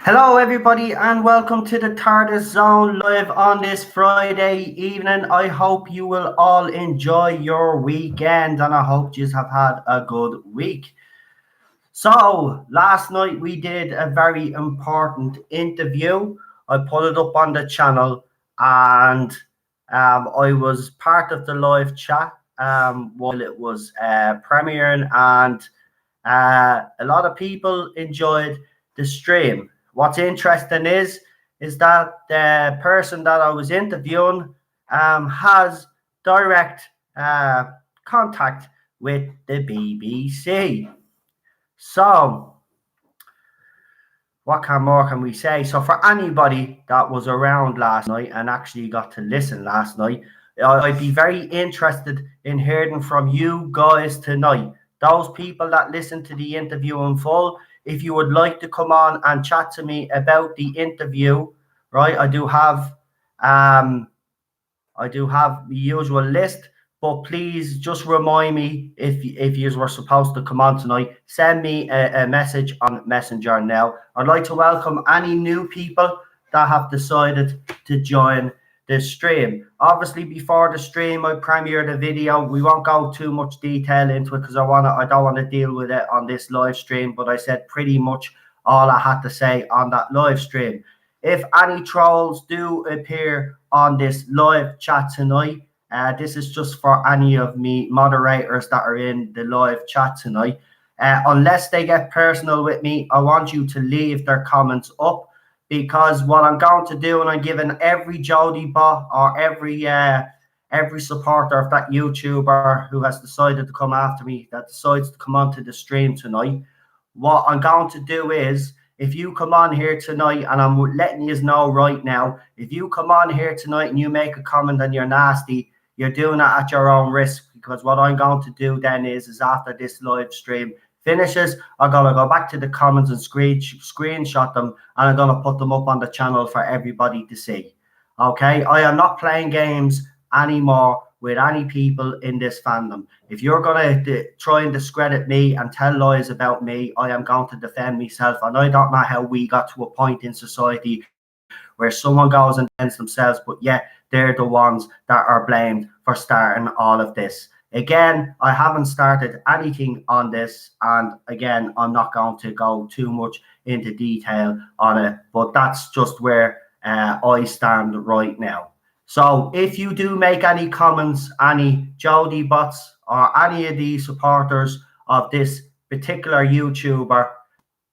Hello, everybody, and welcome to the Tardis Zone live on this Friday evening. I hope you will all enjoy your weekend, and I hope you have had a good week. So, last night we did a very important interview. I put it up on the channel, and I was part of the live chat while it was premiering, and a lot of people enjoyed the stream. What's interesting is that the person that I was interviewing has direct contact with the BBC. So, what more can we say? So, for anybody that was around last night and actually got to listen last night, I'd be very interested in hearing from you guys tonight. Those people that listened to the interview in full, if you would like to come on and chat to me about the interview, right? I do have the usual list, but please just remind me if you were supposed to come on tonight. Send me a message on Messenger now. I'd like to welcome any new people that have decided to join the stream. Obviously, before the stream, I premiered a video. We won't go too much detail into it because I don't want to deal with it on this live stream. But I said pretty much all I had to say on that live stream. If any trolls do appear on this live chat tonight, this is just for any of me moderators that are in the live chat tonight. Unless they get personal with me, I want you to leave their comments up, because what I'm going to do, and I'm giving every Jody bot or every supporter of that YouTuber who has decided to come after me, that decides to come onto the stream tonight, what I'm going to do is, if you come on here tonight, and I'm letting you know right now, if you come on here tonight and you make a comment and you're nasty, you're doing it at your own risk, because what I'm going to do then is after this live stream finishes, I'm going to go back to the comments and screenshot them, and I'm going to put them up on the channel for everybody to see. Okay, I am not playing games anymore with any people in this fandom. If you're going to try and discredit me and tell lies about me, I am going to defend myself. And I don't know how we got to a point in society where someone goes and defends themselves, but yet they're the ones that are blamed for starting all of this. Again, I haven't started anything on this, and again, I'm not going to go too much into detail on it, but that's just where I stand right now. So if you do make any comments, any Jody bots or any of the supporters of this particular YouTuber,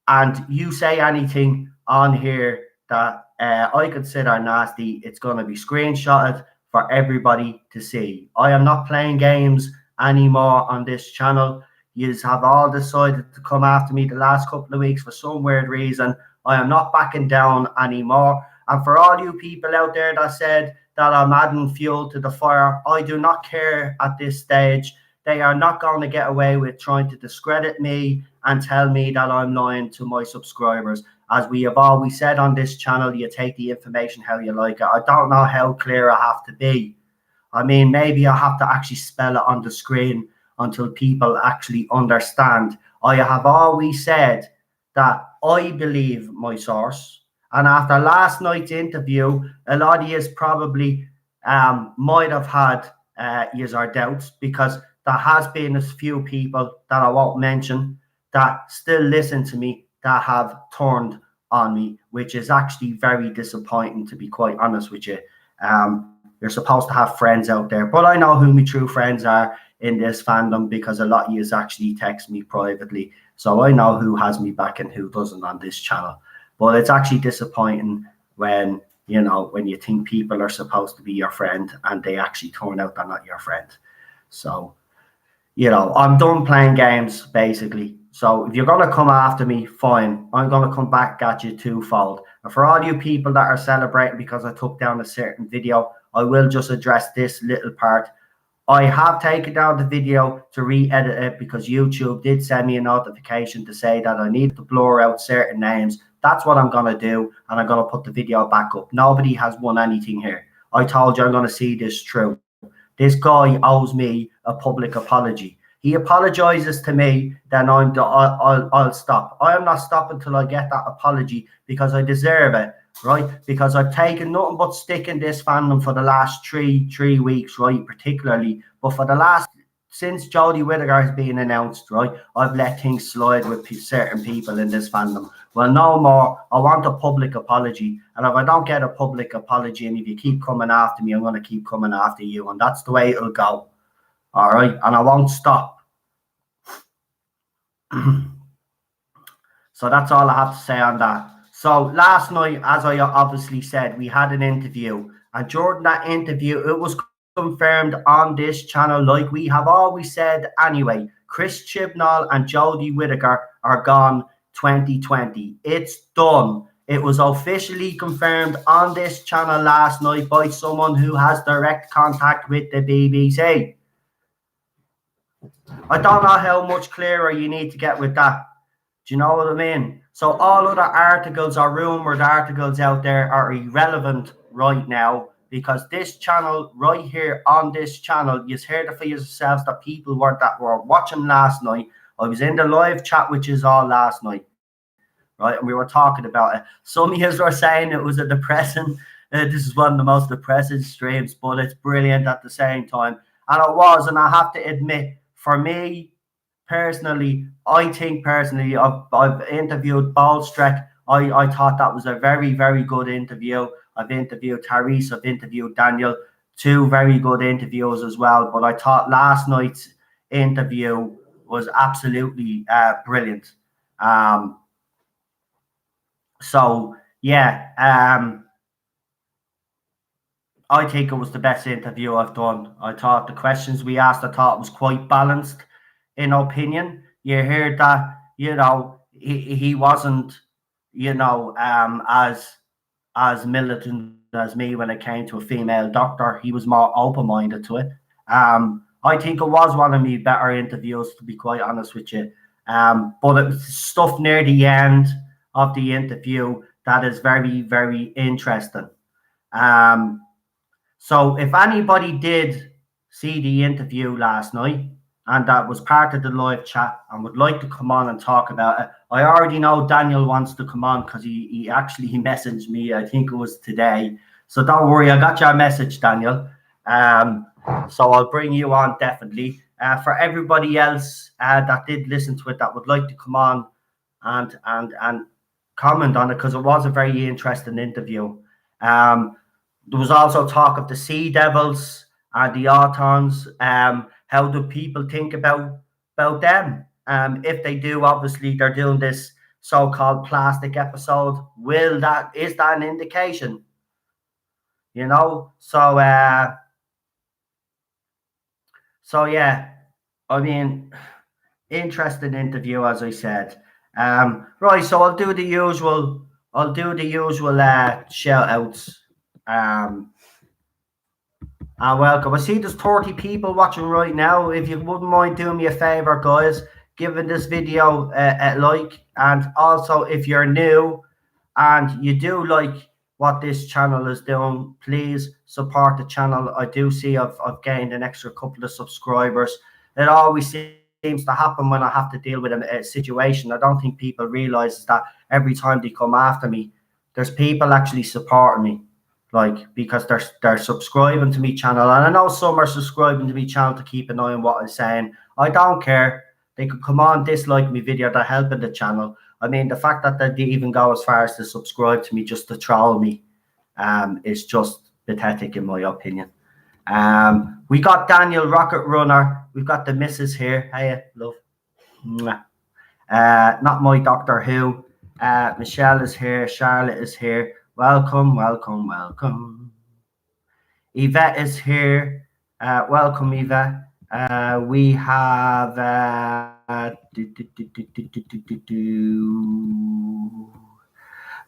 and you say anything on here that I consider nasty, it's going to be screenshotted for everybody to see. I am not playing games anymore on this channel. You have all decided to come after me the last couple of weeks for some weird reason. I am not backing down anymore. And for all you people out there that said that I'm adding fuel to the fire, I do not care at this stage. They are not going to get away with trying to discredit me and tell me that I'm lying to my subscribers. As we have always said on this channel, you take the information how you like it. I don't know how clear I have to be. I mean, maybe I have to actually spell it on the screen until people actually understand. I have always said that I believe my source. And after last night's interview, a lot of you probably might have had your doubts, because there has been a few people that I won't mention that still listen to me that have turned on me, which is actually very disappointing, to be quite honest with you. You're supposed to have friends out there, but I know who my true friends are in this fandom, because a lot of you actually text me privately, so I know who has me back and who doesn't on this channel. But it's actually disappointing when you think people are supposed to be your friend and they actually turn out they're not your friend. So, I'm done playing games, basically. So if you're going to come after me, fine. I'm going to come back at you twofold. And for all you people that are celebrating because I took down a certain video, I will just address this little part. I have taken down the video to re-edit it because YouTube did send me a notification to say that I need to blur out certain names. That's what I'm going to do, and I'm going to put the video back up. Nobody has won anything here. I told you I'm going to see this through. This guy owes me a public apology. he apologizes to me, then I'll stop. I am not stopping till I get that apology because I deserve it, right? Because I've taken nothing but stick in this fandom for the last three weeks, right? Particularly, but for the last since Jodie Whittaker has been announced, right, I've let things slide with certain people in this fandom. Well, no more. I want a public apology. And if I don't get a public apology, and if you keep coming after me, I'm going to keep coming after you. And that's the way it'll go. All right. And I won't stop. So that's all I have to say on that. So last night, as I obviously said, we had an interview. And during that interview, it was confirmed on this channel, like we have always said anyway, Chris Chibnall and Jodie Whittaker are gone 2020. It's done. It was officially confirmed on this channel last night by someone who has direct contact with the BBC. I don't know how much clearer you need to get with that. Do you know what I mean? So all other articles or rumored articles out there are irrelevant right now, because this channel right here on this channel, you heard it for yourselves that people that were watching last night. I was in the live chat, which is all last night, right? And we were talking about it. Some of you were saying it was a depressing, this is one of the most depressing streams, but it's brilliant at the same time. And it was, and I have to admit, for me, personally, I've interviewed Ballstreck. I thought that was a very, very good interview. I've interviewed Tardis, I've interviewed Daniel, two very good interviews as well. But I thought last night's interview was absolutely brilliant. So yeah, I think it was the best interview I've done. I thought the questions we asked, I thought was quite balanced in opinion. You heard that, he wasn't, as militant as me when it came to a female doctor. He was more open-minded to it. I think it was one of my better interviews, to be quite honest with you. But it was stuff near the end of the interview that is very, very interesting. So if anybody did see the interview last night and that was part of the live chat and would like to come on and talk about it, I already know Daniel wants to come on because he actually messaged me, I think it was today. So don't worry, I got your message, Daniel. So I'll bring you on definitely. For everybody else that did listen to it, that would like to come on and comment on it, because it was a very interesting interview. There was also talk of the Sea Devils and the Autons. How do people think about them? If they do, obviously they're doing this so-called plastic episode. Is that an indication? So yeah, I mean, interesting interview, as I said. Right, so I'll do the usual shout outs. And welcome. I see there's 30 people watching right now. If you wouldn't mind doing me a favor, guys, giving this video a like, and also if you're new and you do like what this channel is doing, please support the channel. I do see I've gained an extra couple of subscribers. It always seems to happen when I have to deal with a situation. I don't think people realize that every time they come after me, there's people actually supporting me. Because they're subscribing to me channel, and I know some are subscribing to me channel to keep an eye on what I'm saying. I don't care. They could come on, dislike me video, they're helping the channel. I mean, the fact that they even go as far as to subscribe to me just to troll me is just pathetic in my opinion. We got Daniel Rocket Runner. We've got the missus here. Hey, love. Not my Doctor Who. Michelle is here. Charlotte is here. Welcome. Yvette is here. Welcome, Yvette. We have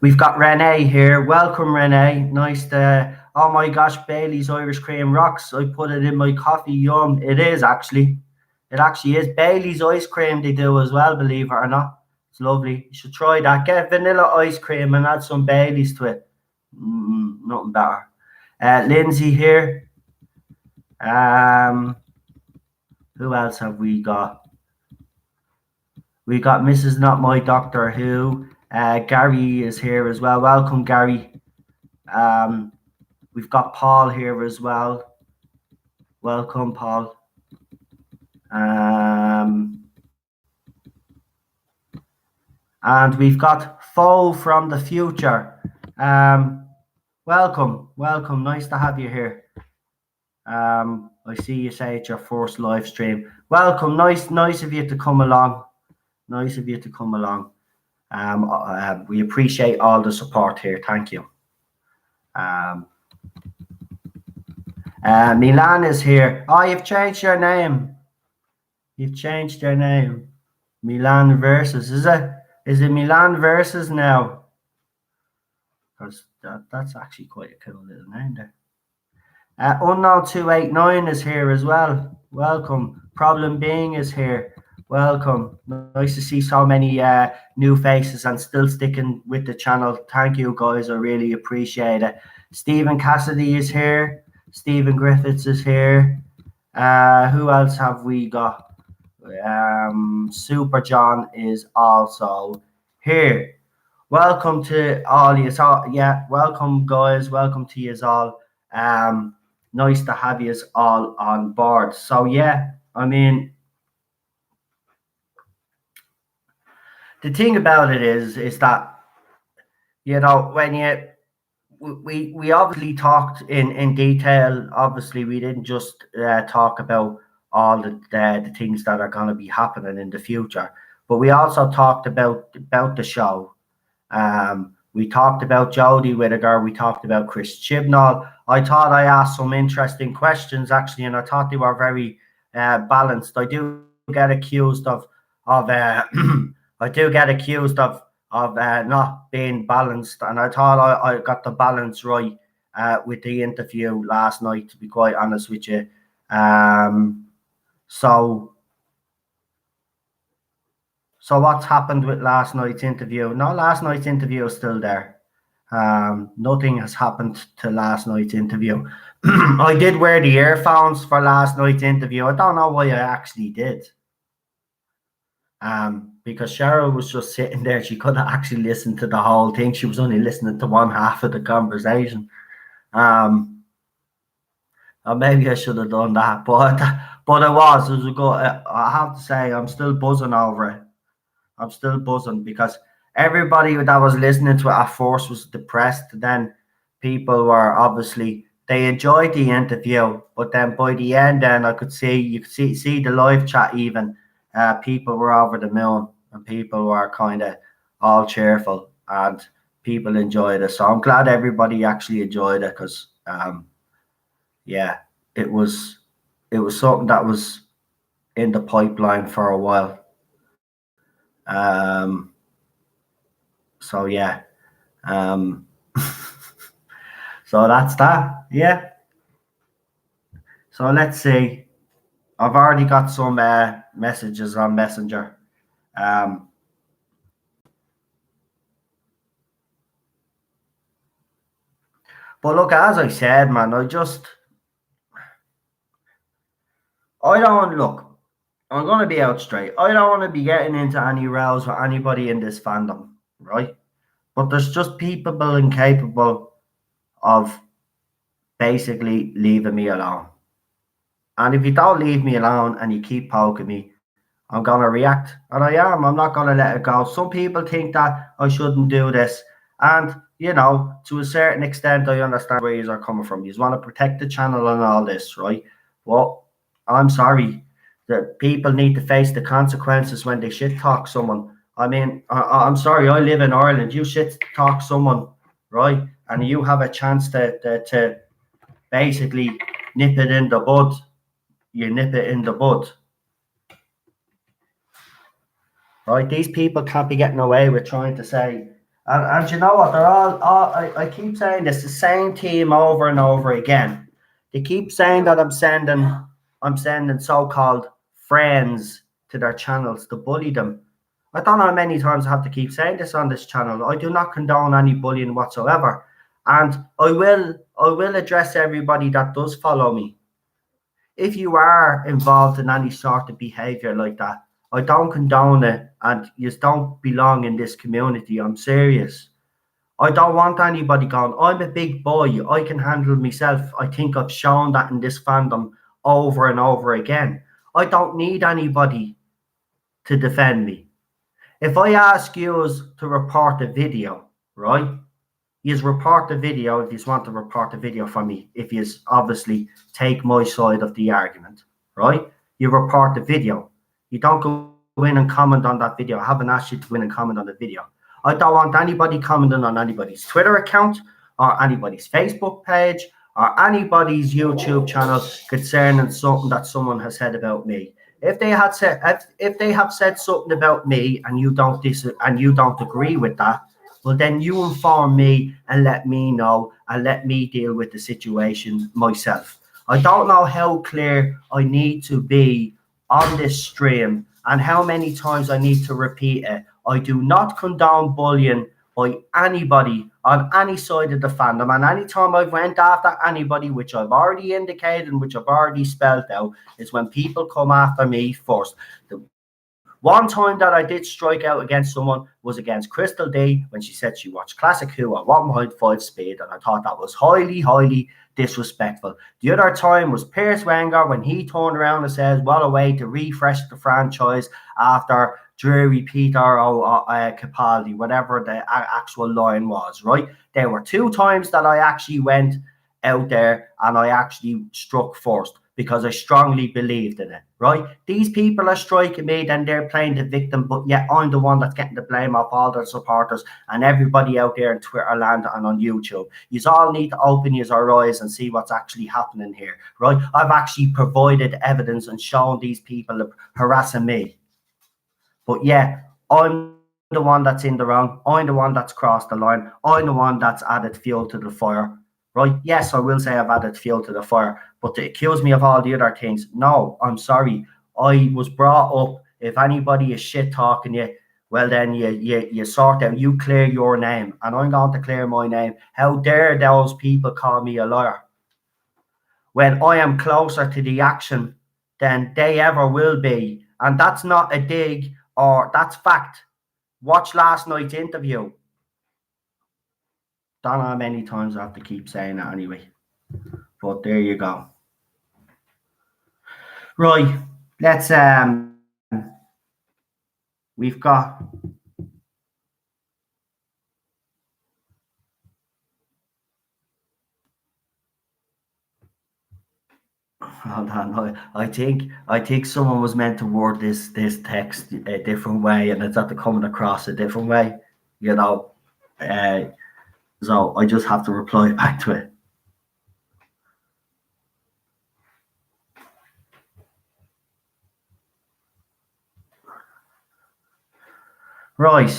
we've got Renee here. Welcome, Renee. Nice to. Oh my gosh, Bailey's Irish Cream rocks. I put it in my coffee. Yum. It is actually. It actually is. Bailey's ice cream they do as well, believe it or not. It's lovely. You should try that. Get vanilla ice cream and add some Baileys to it. Nothing better. Lindsay here. Who else have we got? We got Mrs. Not My Doctor Who. Gary is here as well. Welcome, Gary. Um, we've got Paul here as well. Welcome, Paul. And we've got Fo from the future. Welcome. Nice to have you here. I see you say it's your first live stream. Welcome. Nice of you to come along. We appreciate all the support here. Thank you. Milan is here. Oh, you've changed your name. Milan versus. Is it Milan versus now? Because that's actually quite a cool little name there. Unknown289 is here as well. Welcome. Problem Being is here. Welcome. Nice to see so many new faces and still sticking with the channel. Thank you, guys. I really appreciate it. Stephen Cassidy is here. Stephen Griffiths is here. Who else have we got? Super John is also here. Welcome to all you. Welcome, guys. Welcome to you all. Nice to have you all on board. So yeah, I mean, the thing about it is that, you know, when we obviously talked in detail. Obviously, we didn't just talk about all the things that are going to be happening in the future, but we also talked about the show. We talked about Jodie Whittaker. We talked about Chris Chibnall. I thought I asked some interesting questions actually, and I thought they were very balanced. I do get accused of I do get accused of not being balanced, and I thought I got the balance right with the interview last night, to be quite honest with you. So what's happened with last night's interview? No, last night's interview is still there. Nothing has happened to last night's interview. I did wear the earphones for last night's interview. I don't know why I actually did. Because Cheryl was just sitting there. She couldn't actually listen to the whole thing. She was only listening to one half of the conversation. Or maybe I should have done that, but it was a good. I have to say, I'm still buzzing over it. I'm still buzzing because everybody that was listening to it at first was depressed. Then people were obviously, they enjoyed the interview, but then by the end, then you could see the live chat even. People were over the moon and people were kind of all cheerful and people enjoyed it. So I'm glad everybody actually enjoyed it because, yeah, it was something that was in the pipeline for a while. So yeah, so that's that. Yeah. So let's see. I've already got some messages on Messenger. But look, as I said, man, I don't look. I'm going to be out straight. I don't want to be getting into any rows with anybody in this fandom, right? But there's just people incapable of basically leaving me alone. And if you don't leave me alone and you keep poking me, I'm going to react. And I am. I'm not going to let it go. Some people think that I shouldn't do this. And, you know, to a certain extent, I understand where you are coming from. You want to protect the channel and all this, right? Well, I'm sorry. That people need to face the consequences when they shit talk someone. I mean, I'm sorry, I live in Ireland. You shit talk someone, right? And you have a chance to basically nip it in the bud. You nip it in the bud. Right? These people can't be getting away with trying to say, and you know what? They're all I keep saying this, the same team over and over again. They keep saying that I'm sending so-called friends to their channels to bully them. I don't know how many times I have to keep saying this on this channel. I do not condone any bullying whatsoever. And I will address everybody that does follow me. if you are involved in any sort of behavior like that, I don't condone it, and you don't belong in this community. I'm serious. I don't want anybody going, I'm a big boy, I can handle myself. I think I've shown that in this fandom over and over again. I don't need anybody to defend me. If I ask you to report a video, right? You report the video if you want to report the video for me. If you obviously take my side of the argument, right? You report the video. You don't go in and comment on that video. I haven't asked you to go in and comment on the video. I don't want anybody commenting on anybody's Twitter account or anybody's Facebook page or anybody's YouTube channel concerning something that someone has said about me. If they had said if they have said something about me and you don't agree with that, well then you inform me and let me know and let me deal with the situation myself. I don't know how clear I need to be on this stream and how many times I need to repeat it. I do not condone bullying by anybody on any side of the fandom. And anytime I've went after anybody, which I've already indicated and which I've already spelled out, is when people come after me first. The one time that I did strike out against someone was against Crystal D when she said she watched Classic Who at 1.5 speed, and I thought that was highly, highly disrespectful. The other time was Piers Wenger when he turned around and says, what a way to refresh the franchise after Drury Peter or Capaldi, whatever the actual line was, right? There were two times that I actually went out there and I actually struck first because I strongly believed in it, right? These people are striking me, then they're playing the victim, but yet I'm the one that's getting the blame off all their supporters and everybody out there in Twitter land and on YouTube. You all need to open your eyes and see what's actually happening here, right? I've actually provided evidence and shown these people harassing me. But yeah, I'm the one that's in the wrong. I'm the one that's crossed the line. I'm the one that's added fuel to the fire. Right? Yes, I will say I've added fuel to the fire, but to accuse me of all the other things, no, I'm sorry. I was brought up, if anybody is shit talking you, well then you sort out, you clear your name, and I'm going to clear my name. How dare those people call me a liar when I am closer to the action than they ever will be? And that's not a dig, or that's fact. Watch last night's interview. Don't know how many times I have to keep saying that anyway. But there you go. Right. Let's we've got hold on. I think someone was meant to word this text a different way and it's after coming across a different way, you know. So I just have to reply back to it. Right.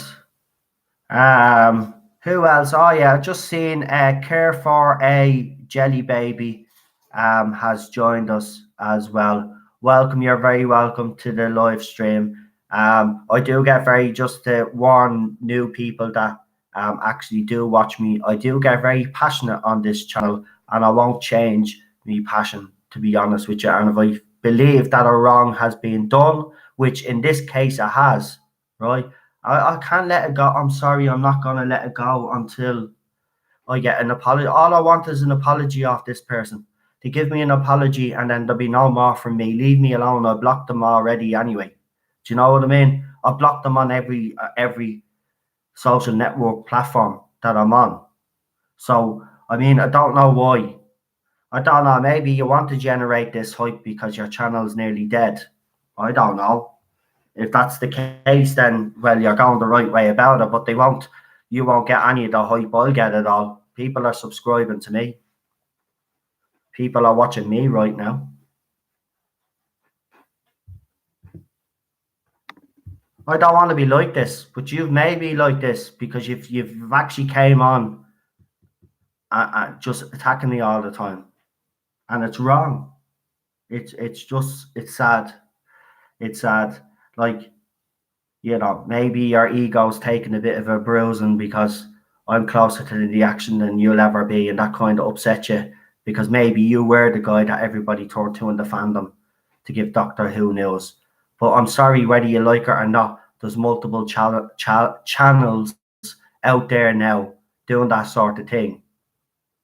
Who else? Oh yeah, just seen Care for a Jelly Baby has joined us as well. Welcome, you're very welcome to the live stream. I do get very, just to warn new people that actually do watch me, I do get very passionate on this channel and I won't change me passion, to be honest with you. And if I believe that a wrong has been done, which in this case it has, right? I can't let it go. I'm sorry, I'm not going to let it go until I get an apology. All I want is an apology off this person. To give me an apology and then there'll be no more from me. Leave me alone. I blocked them already anyway. Do you know what I mean? I blocked them on every social network platform that I'm on. So, I mean, I don't know why. I don't know. Maybe you want to generate this hype because your channel is nearly dead. I don't know. If that's the case, then, well, you're going the right way about it, but you won't get any of the hype. I'll get it all. People are subscribing to me. People are watching me right now. I don't want to be like this, but you've made me like this because you've actually came on just attacking me all the time, and it's wrong. It's sad. It's sad. Like, you know, maybe your ego's taking a bit of a bruising because I'm closer to the action than you'll ever be, and that kind of upsets you because maybe you were the guy that everybody turned to in the fandom to give Doctor Who news. But I'm sorry, whether you like it or not, there's multiple channels out there now doing that sort of thing.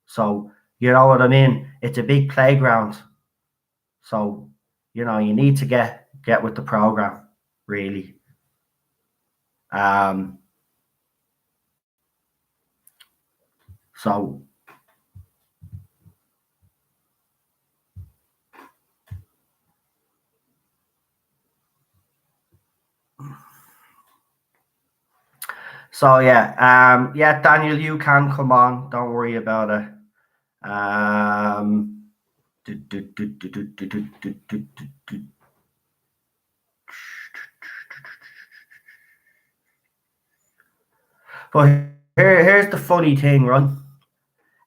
So, you know what I mean? It's a big playground. So, you need to get with the program, really. Um, so yeah, Daniel, you can come on. Don't worry about it. Um, but here's the funny thing, right?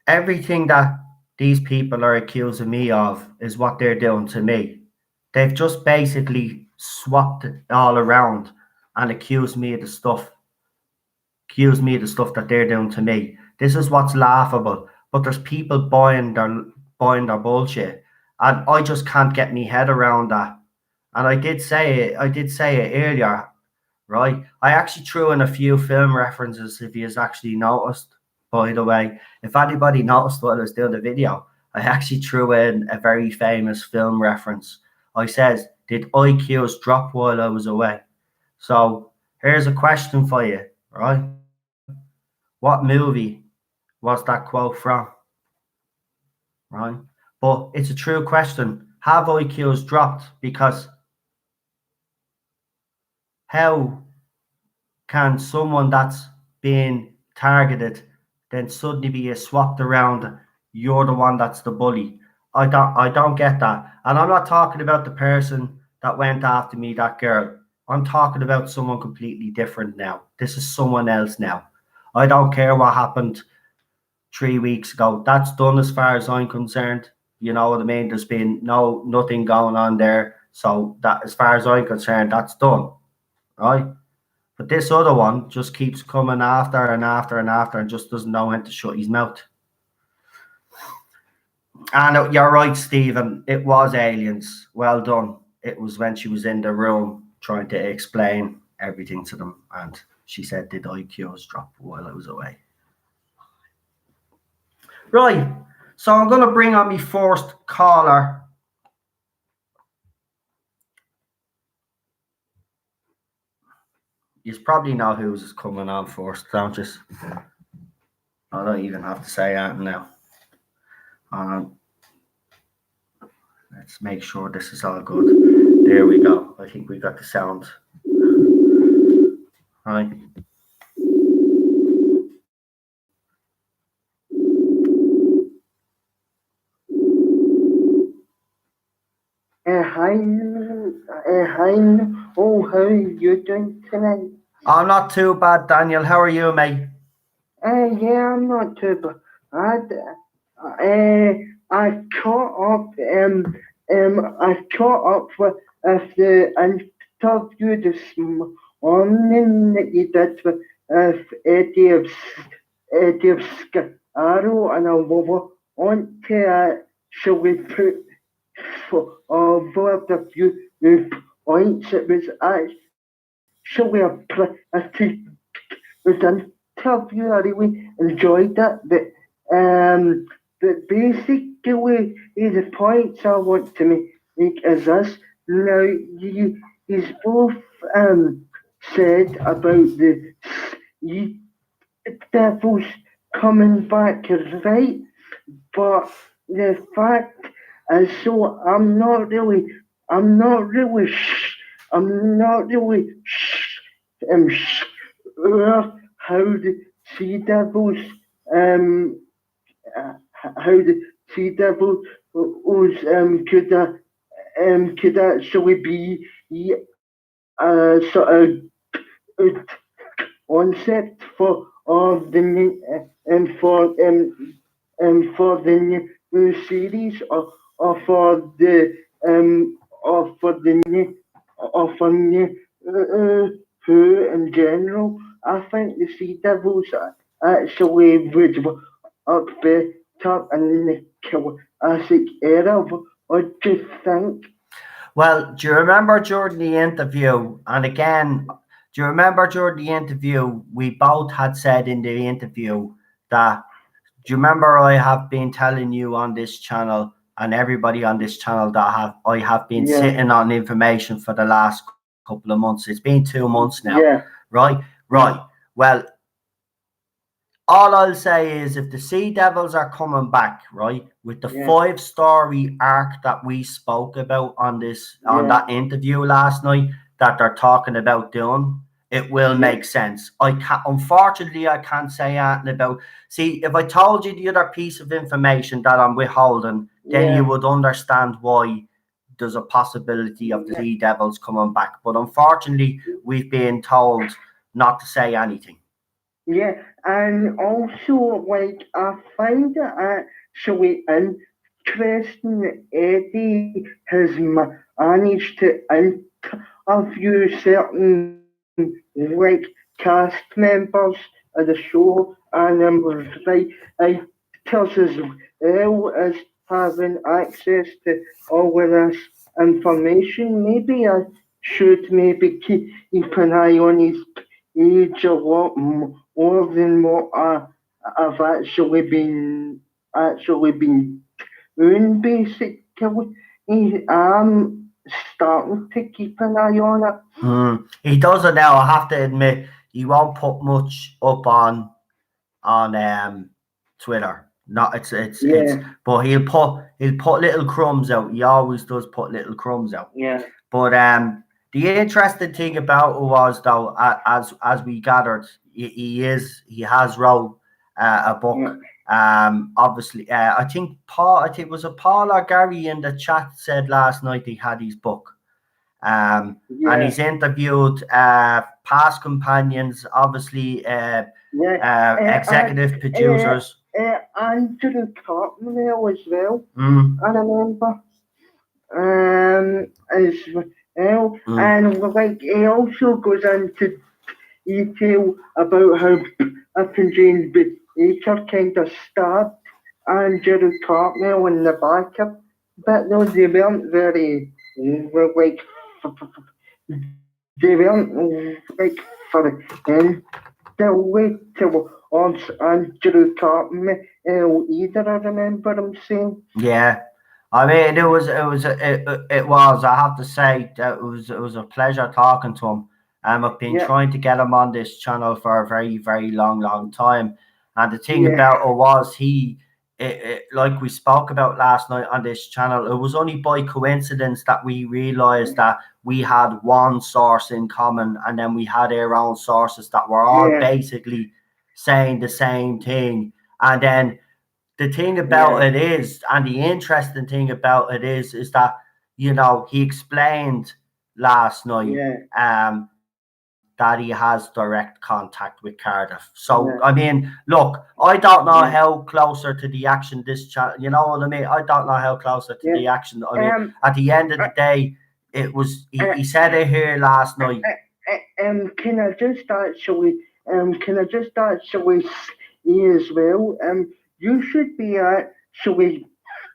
Everything that these people are accusing me of is what they're doing to me. They've just basically swapped it all around and accused me of the stuff that they're doing to me. This is what's laughable. But there's people buying their bullshit, and I just can't get my head around that. And I did say it earlier, right? I actually threw in a few film references, if you actually noticed. By the way, if anybody noticed while I was doing the video, I actually threw in a very famous film reference. I says, "Did IQs drop while I was away?" So here's a question for you, right? What movie was that quote from? Right? But it's a true question. Have IQs dropped? Because how can someone that's being targeted then suddenly be swapped around? You're the one that's the bully. I don't get that. And I'm not talking about the person that went after me, that girl. I'm talking about someone completely different now. This is someone else now. I don't care what happened 3 weeks ago. That's done as far as I'm concerned. You know what I mean? There's been nothing going on there. So that, as far as I'm concerned, that's done. Right? But this other one just keeps coming after and after and after and just doesn't know when to shut his mouth. And you're right, Stephen. It was aliens. Well done. It was when she was in the room trying to explain everything to them. And she said, "Did IQs drop while I was away?" Right. So I'm going to bring on my first caller. You probably know who's coming on first, don't you? I don't even have to say that now. Let's make sure this is all good. There we go. I think we got the sound. Right. Hi, oh, how are you doing tonight? I'm not too bad, Daniel. How are you, mate? Yeah, I'm not too bad. I caught up, I caught up with the interview this morning that you did with Eddie of Scarrow, and I want to actually put forward a few points. It was actually a interview. I really enjoyed that. But basically, the points I want to make is this. Now, he's both said about the devils coming back, right? But the fact is, so I'm not really, sure how the sea devils, um, how the sea devils could actually be sort of concept for of the for the new series, or for the new or for new who in general. I think the Sea Devils actually would up better in the Jurassic era. What do you think? Well, do you remember during the interview? And again, do you remember during the interview we both had said in the interview that, do you remember I have been telling you on this channel and everybody on this channel that I have been Yeah, sitting on information for the last couple of months. It's been 2 months now, yeah, right? Right. yeah, Well, all I'll say is if the Sea Devils are coming back, right, with the yeah, 5-story arc that we spoke about on yeah, that interview last night that they're talking about doing, it will yeah, make sense. Unfortunately I can't say anything about. See, if I told you the other piece of information that I'm withholding, then you yeah, would understand why there's a possibility of the yeah. Sea Devils coming back. But unfortunately, we've been told not to say anything. Yeah, and also, like, I find it actually interesting that Eddie has managed to interview certain, like, cast members of the show and like, actors as well as having access to all of this information. Maybe I should maybe keep an eye on his age a lot more than what I've actually been doing. Basically, I'm starting to keep an eye on it. He does it now. I have to admit, he won't put much up on Twitter. Not it's, Yeah, but he'll put little crumbs out. He always does put little crumbs out. yeah, But the interesting thing about it was though, as we gathered, he has wrote a yeah, book. Obviously, I think it was a Paul or Gary in the chat said last night he had his book. And yeah, he's interviewed past companions, obviously yeah. executive Uh, producers. Andrew Cartmel as well. Mm, I remember. As well, mm. and like he also goes into detail about how Pippin James Baker kind of stabbed Andrew Cartmel in the back a bit. No, they weren't very like they weren't like for the way to on Andrew Cartmel either. I remember him saying, Yeah, I mean it was. I have to say that it was a pleasure talking to him. I've been yeah, trying to get him on this channel for a very very long time, and the thing yeah, about it was like we spoke about last night on this channel. It was only by coincidence that we realized that we had one source in common, and then we had our own sources that were all yeah, basically saying the same thing, and then the thing about yeah, it is, and the interesting thing about it is that he explained last night yeah, that he has direct contact with Cardiff. So I yeah, mean, look, I don't know yeah, how closer to the action this chat. You know what I mean? I don't know how closer to yeah. the action. I mean, Um, at the end of uh, the day, it was uh, he said it here last uh, night. can I just actually say as well? You should be actually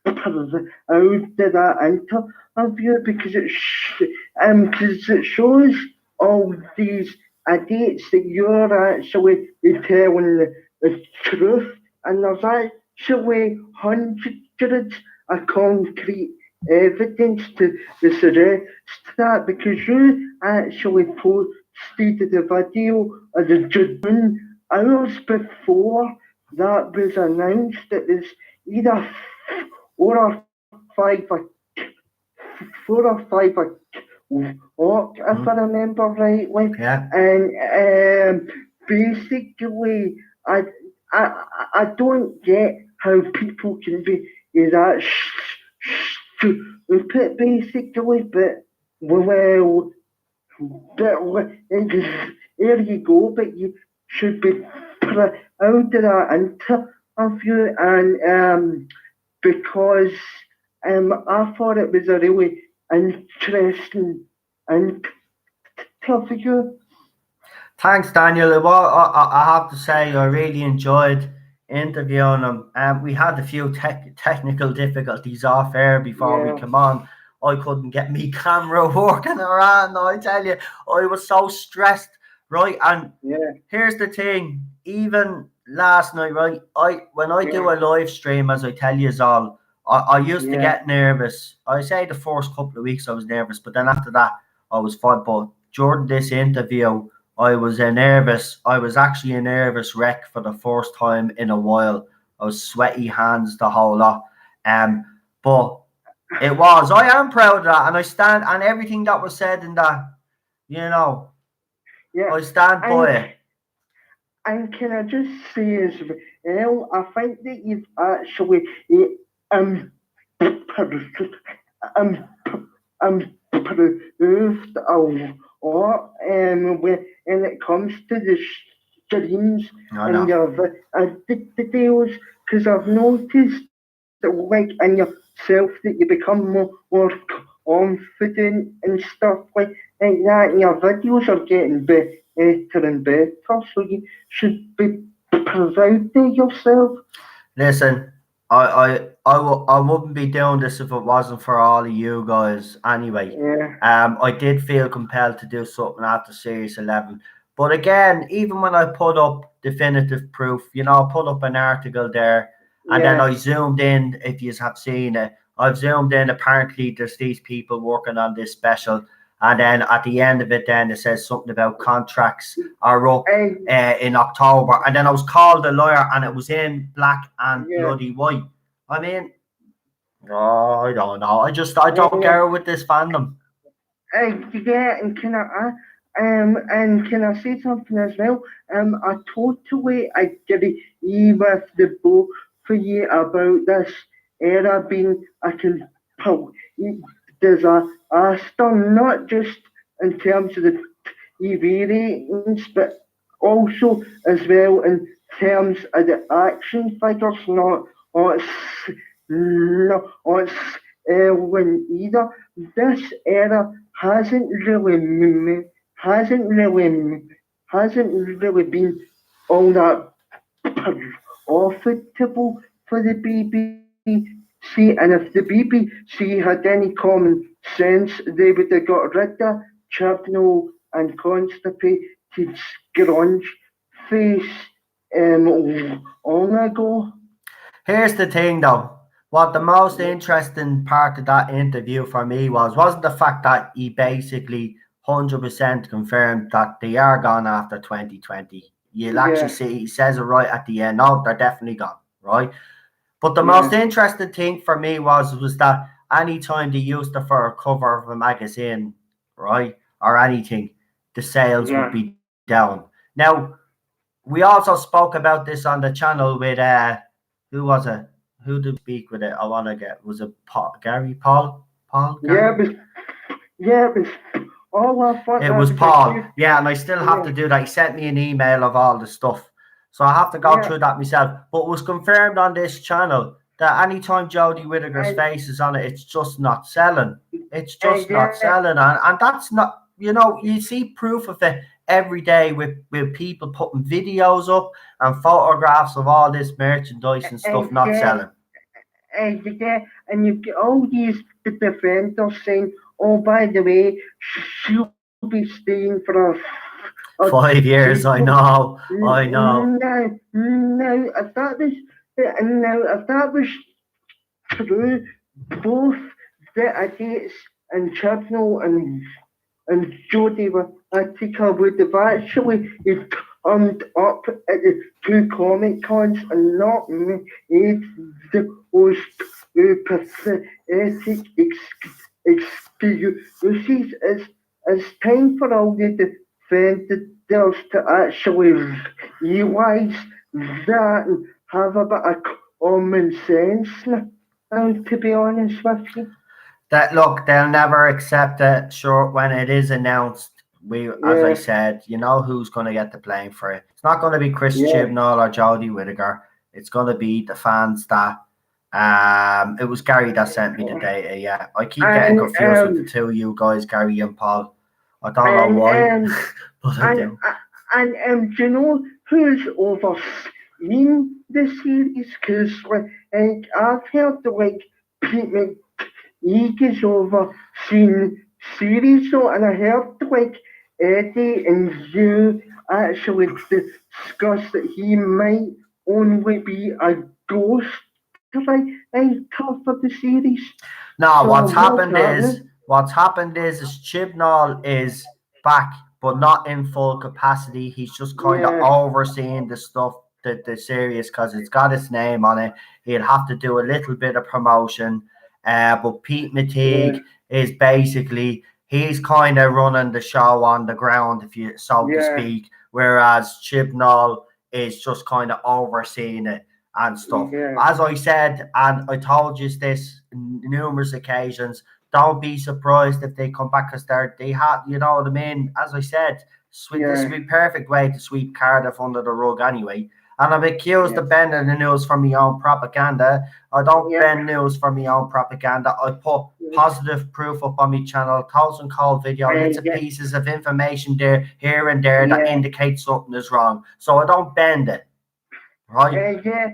out of that interview because because it shows all these dates that you're actually telling the truth, and there's actually hundreds of concrete evidence to suggest that because you actually posted the video of the judgment hours before that was announced. It was either 4 or 5 o'clock, if I Mm, remember rightly. yeah. And basically, I, I I don't get how people can be that stupid, basically. But well, there you go. But you should be proud of that interview and because I thought it was a really interesting interview. Thanks, Daniel. Well, I have to say, I really enjoyed interviewing him, and we had a few technical difficulties off air before we Yeah, came on. I couldn't get me camera working around. I tell you, I was so stressed, right? And yeah, here's the thing: even last night, right? When I do yeah, a live stream, as I tell you all, I used to yeah, get nervous. I say the first couple of weeks I was nervous, but then after that I was fine. But during this interview, I was nervous. I was actually a nervous wreck for the first time in a while. I was sweaty hands, the whole lot. Um, but it was. I am proud of that, and I stand and everything that was said in that. You know, yeah. I stand by And it. and can I just say as well, I think that you've actually um um improved a lot when it comes to the streams I and know. your details, because I've noticed that, like in yourself, that you become more confident and stuff like that, and your videos are getting better and better, so you should be proud of yourself. Listen, I wouldn't be doing this if it wasn't for all of you guys. Anyway, Yeah, I did feel compelled to do something after Series 11. But again, even when I put up definitive proof, I put up an article there, and then yeah, I zoomed in. If you have seen it, I've zoomed in. Apparently, there's these people working on this special, and then at the end of it, then it says something about contracts are up and in October, and then I was called a lawyer, and it was in black and yeah, bloody white. I mean, oh, I don't know. I don't and get it with this fandom. yeah, and can I say something as well? I totally agree with the both for you about this era being a disaster, not just in terms of the TV ratings, but also as well in terms of the action figures, not no, it's when either. This era hasn't really hasn't really been all that profitable for the BBC. And if the BBC had any common sense, they would have got rid of Chibnall and constipated scrunch face long ago. Here's the thing, though. What the most interesting part of that interview for me wasn't the fact that he basically 100% confirmed that they are gone after 2020. You'll actually Yeah, see he says it right at the end. No, they're definitely gone, right? But the most yeah, interesting thing for me was that anytime they used it for a cover of a magazine, right, or anything, the sales would yeah. be down. Now, we also spoke about this on the channel with who was it? Who did we speak with it? I want to get was it Paul, Gary Paul Paul Yeah, Gary? it was, yeah, it was all I thought It that was was a Paul. cute, Yeah, and I still have yeah, to do that. He sent me an email of all the stuff. So I have to go yeah, through that myself. But it was confirmed on this channel that anytime Jodie Whittaker's and, face is on it, it's just not selling. It's just not yeah, selling. And that's not, you see proof of it every day with people putting videos up and photographs of all this merchandise and stuff and not yeah, selling. and you've got all these defenders saying, "Oh, by the way, she'll be staying for a 5 years, I sequel." know, I know. Now, if that was true, both the Gates and Chibnall and Jodie Whittaker would have actually turned up at the two Comic Cons and not made those pathetic excuses. It's time for all the defenders to actually realize that and have a bit of common sense now, to be honest with you. That look, they'll never accept it. Sure, when it is announced, as I Yeah, said, you know who's going to get the blame for it. It's not going to be Chris yeah. Chibnall or Jodie Whittaker. It's going to be the fans that. It was Gary that sent me the data. Yeah, I keep getting And confused with the two of you guys, Gary and Paul. I don't know and why, um but I and do. and do you know who's over in the series because I've heard people ages over seen series so and I heard Eddie and you actually discuss that he might only be a ghost for the series. Now, So what's happening? what's happened is Chibnall is back, but not in full capacity. He's just kind of Yeah, overseeing the stuff, the series, because it's got his name on it. He'll have to do a little bit of promotion. But Pete yeah, McTeague is basically he's kind of running the show on the ground, if you so to yeah, speak, whereas Chibnall is just kind of overseeing it and stuff. yeah, As I said, and I told you this numerous occasions, don't be surprised if they come back because they have, you know what I mean. As I said, this yeah, would be perfect way to sweep Cardiff under the rug anyway. And I'm accused yeah, of bending the news for my own propaganda. I don't yeah, bend news for my own propaganda. I put positive proof up on my channel, thousand call video, yeah, bits of pieces of information there, here and there that yeah, indicate something is wrong. So I don't bend it, right? yeah,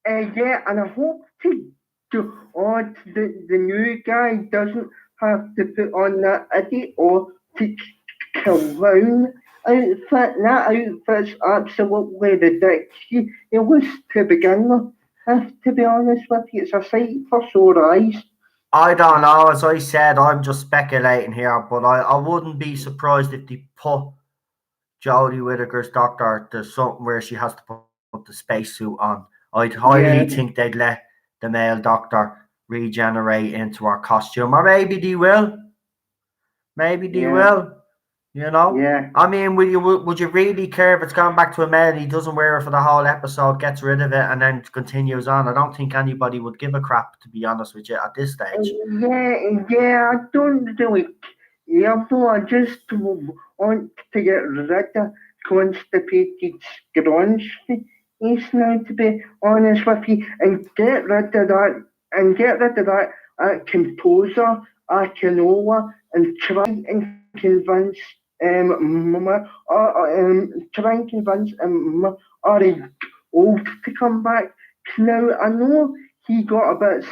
yeah, and I hope the new guy doesn't have to put on that idiot or to clown outfit. That outfit's absolutely ridiculous. It was to begin with. To be honest with you, it's a sight for sore eyes. I don't know. As I said, I'm just speculating here, but I wouldn't be surprised if they put Jodie Whittaker's doctor to something where she has to put the spacesuit on. I'd highly Yeah, think they'd let the male doctor regenerate into her costume, or maybe they will. Maybe they yeah, will. You know. yeah. I mean, would you really care if it's gone back to a male? He doesn't wear it for the whole episode, gets rid of it, and then continues on. I don't think anybody would give a crap, to be honest with you, at this stage. Yeah, I don't really care though. I just want to get rid of constipated scrunch face now, to be honest with you, and get rid of that composer, Akinola, and convince try and convince Ari Old to come back. Now I know he got a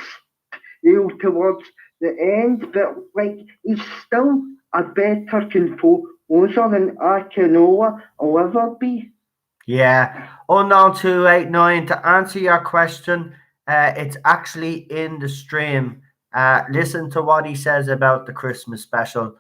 bit towards the end, but he's still a better composer than Akinola will ever be. Yeah. Unknown 289, to answer your question, it's actually in the stream. Listen to what he says about the Christmas special.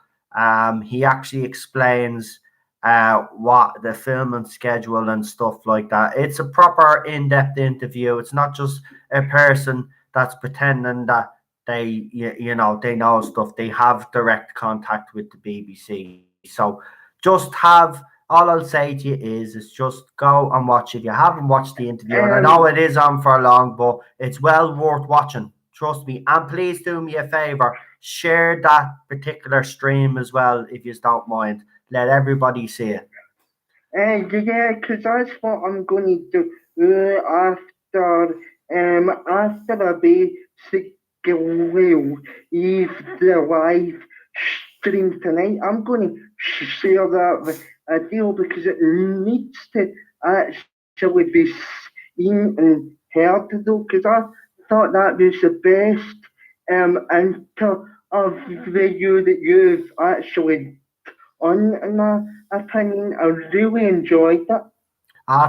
He actually explains what the filming schedule and stuff like that. It's a proper in-depth interview. It's not just a person that's pretending that they know stuff. They have direct contact with the BBC. So just have all I'll say to you is just go and watch it. If you haven't watched the interview, and I know Um, it is on for long, but it's well worth watching. Trust me. And please do me a favor, share that particular stream as well, if you don't mind. Let everybody see it. yeah, because that's what I'm going to do after a basically if the live stream tonight. I'm going to share that with a deal because it needs to actually be seen and heard though. Because I thought that was the best interview that you've actually on my opinion. I really enjoyed it.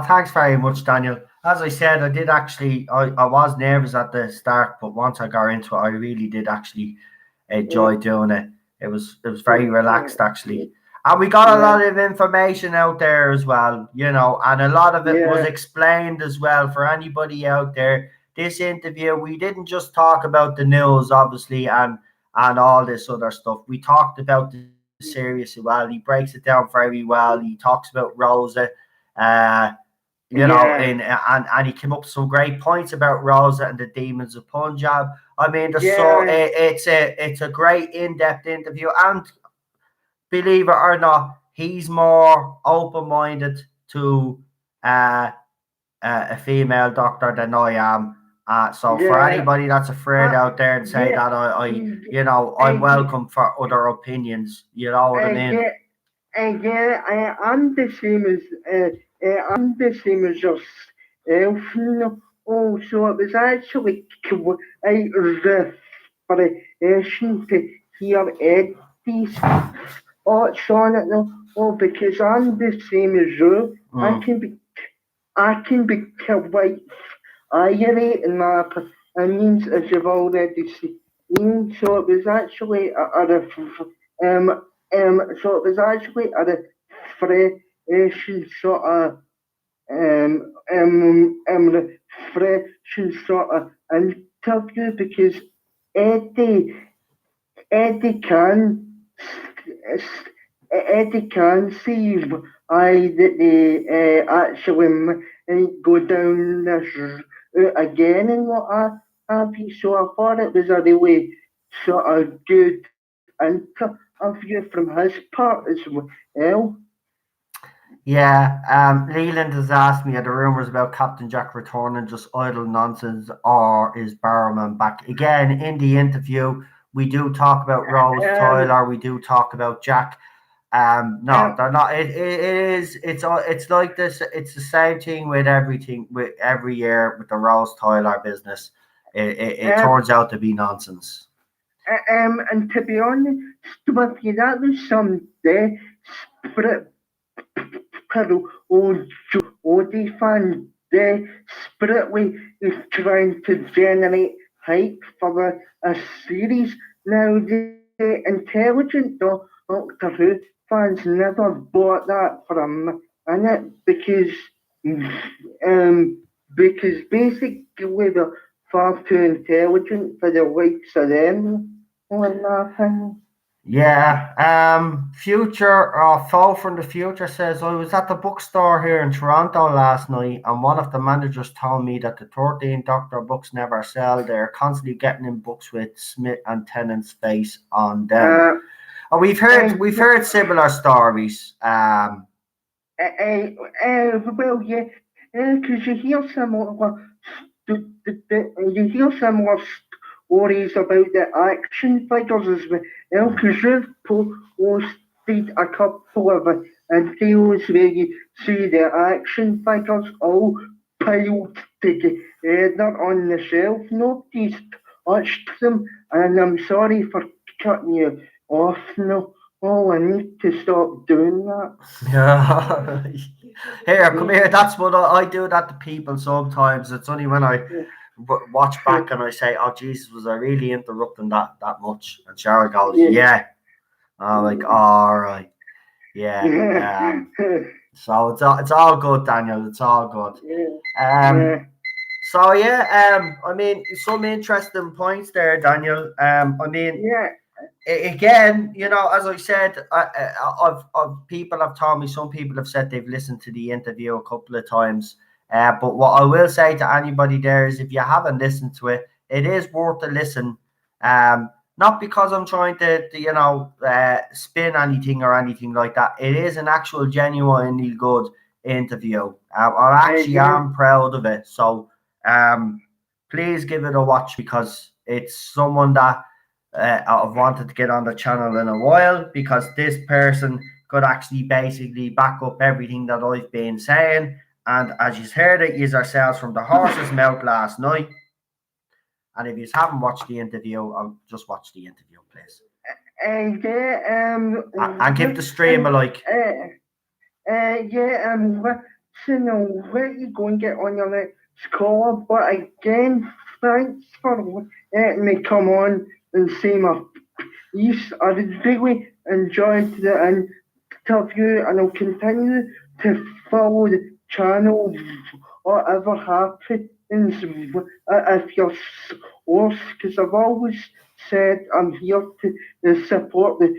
Thanks very much, Daniel. As I said, I did actually, I was nervous at the start, but once I got into it, I really did actually Yeah, enjoy doing it. It was yeah, very yeah, relaxed actually. And we got a yeah, lot of information out there as well, and a lot of it was yeah, explained as well for anybody out there. This interview, we didn't just talk about the news, obviously, and all this other stuff. We talked about the series as well. He breaks it down very well. He talks about Rosa, uh, yeah, and he came up with some great points about Rosa and the Demons of Punjab. I mean, yeah, it's a great in-depth interview, and believe it or not, he's more open-minded to uh, a female doctor than I am. So for yeah. anybody that's afraid Uh, out there and say yeah, that I'm and welcome for other opinions. You know what I mean? yeah, and yeah, I'm the same as I'm the same as us. else. No. Oh, so it was actually quite refreshing to hear Eddie's thoughts on it. No. Oh, because I'm the same as you. I can be quite irate in my opinions, as you've already seen. So it was actually so it was actually a refreshing sort of refreshing sort of interview because Eddie Eddie can Eddie can see that they actually go down this route again and what have you. So I thought it was a really sort of good interview from his part as well. Yeah, Leland has asked me, are the rumours about Captain Jack returning just idle nonsense, or is Barrowman back? Again, in the interview, we do talk about Rose Tyler, we do talk about Jack. No, they're not. It is. It's like this. It's the same thing with everything. With every year with the Rose Tyler business, it turns out to be nonsense. And to be honest with you, that was some desperate Odie fan desperately is trying to generate hype for a series. Now, the intelligent Doctor Who fans never bought that for a minute because basically they're far too intelligent for the likes of them. In my opinion. Yeah. Future Fall from the Future says, I was at the bookstore here in Toronto last night, and one of the managers told me that the 13 Doctor books never sell. They're constantly getting in books with Smith and Tennant's face on them. We've heard similar stories. Well, yeah, because you hear similar stories about the action figures as well. Because you've posted a couple of videos where you see the action figures all piled together on the shelf. Nobody's touched them, and I'm sorry for cutting you off. No. Oh, I need to stop doing that. Yeah. Here, come here. That's what I do that to people sometimes. It's only when I watch back and I say, "Oh Jesus, was I really interrupting that much?" And Sharon goes, "Yeah." I'm like, "All right, yeah." So it's all good, Daniel. It's all good. So yeah, I mean, some interesting points there, Daniel. I mean, again, you know, as I said, I've people have told me, some people have said they've listened to the interview a couple of times. But what I will say to anybody there is, if you haven't listened to it, it is worth a listen. Not because I'm trying to you know, spin anything or anything like that. It is an actual genuinely good interview. I actually am proud of it. So please give it a watch, because it's someone that I've wanted to get on the channel in a while, because this person could actually basically back up everything that I've been saying. And as you heard it, is ourselves from the horse's mouth last night. And if you haven't watched the interview, I'll just watch the interview, please. And give the stream a like. Listen, I'll let you go and get on your next call. But again, thanks for letting me come on and say my piece. I really enjoyed the interview, and I'll continue to follow the channel, whatever happens if you're source, because I've always said I'm here to support the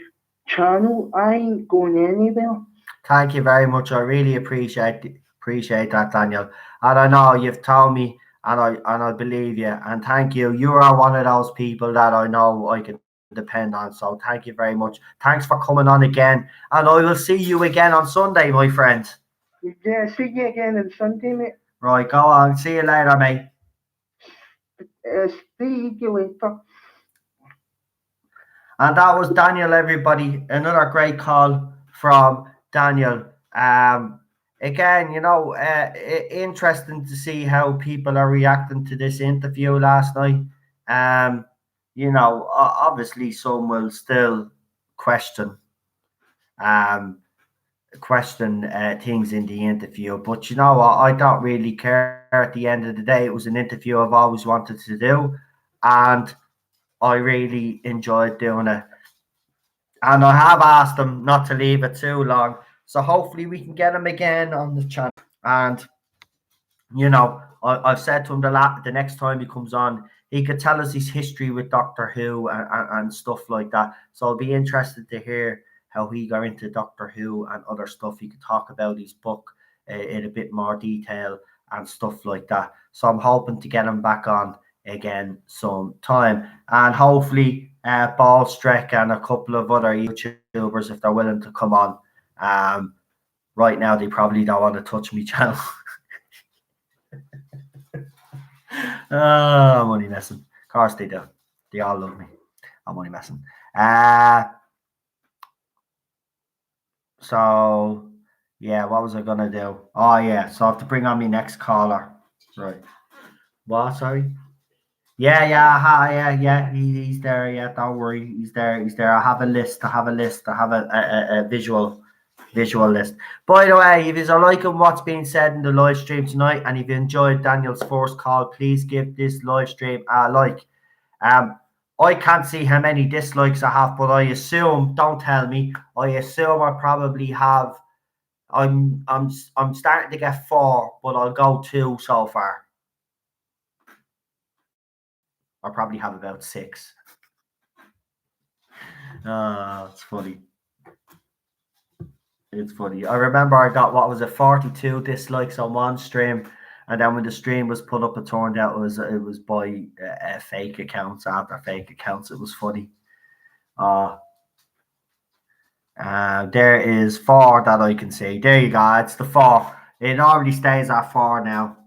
channel. I ain't going anywhere. Thank you very much. I really appreciate that, Daniel. And I know you've told me, and I believe you. And thank you. You are one of those people that I know I can depend on. So thank you very much. Thanks for coming on again. And I will see you again on Sunday, my friend. Yeah, see you again on Sunday, mate. Right, go on. See you later, mate. See you later. And that was Daniel, everybody. Another great call from Daniel. again, interesting to see how people are reacting to this interview last night. Um, obviously, some will still question um things in the interview, but you know what? I don't really care. At the end of the day, it was an interview I've always wanted to do, and I really enjoyed doing it. And I have asked him not to leave it too long, so hopefully we can get him again on the channel. And I've said to him the next time he comes on, he could tell us his history with Doctor Who and stuff like that. So I'll be interested to hear how he got into Doctor Who and other stuff. He could talk about his book in a bit more detail and stuff like that. So I'm hoping to get him back on again sometime. And hopefully Ball Streck and a couple of other YouTubers, if they're willing to come on. Right now, they probably don't want to touch me channel. I'm only messing. Of course they do. They all love me. I'm only messing. So yeah, what was I gonna do? Oh yeah, so I have to bring on my next caller. Right. What? Sorry. Yeah. He's there. Yeah, don't worry. He's there. I have a list. I have a visual list. By the way, if you're liking what's being said in the live stream tonight, and if you enjoyed Daniel's first call, please give this live stream a like. I can't see how many dislikes I have, but I assume. Don't tell me. I assume I probably have. I'm starting to get 4, but I'll go 2 so far. I probably have about 6. It's funny. It's funny. I remember I got, what was it, 42 dislikes on one stream, and then when the stream was put up, it turned out it was by fake accounts. After fake accounts, it was funny. There is 4 that I can see. There you go. It's the 4. It already stays at 4 now.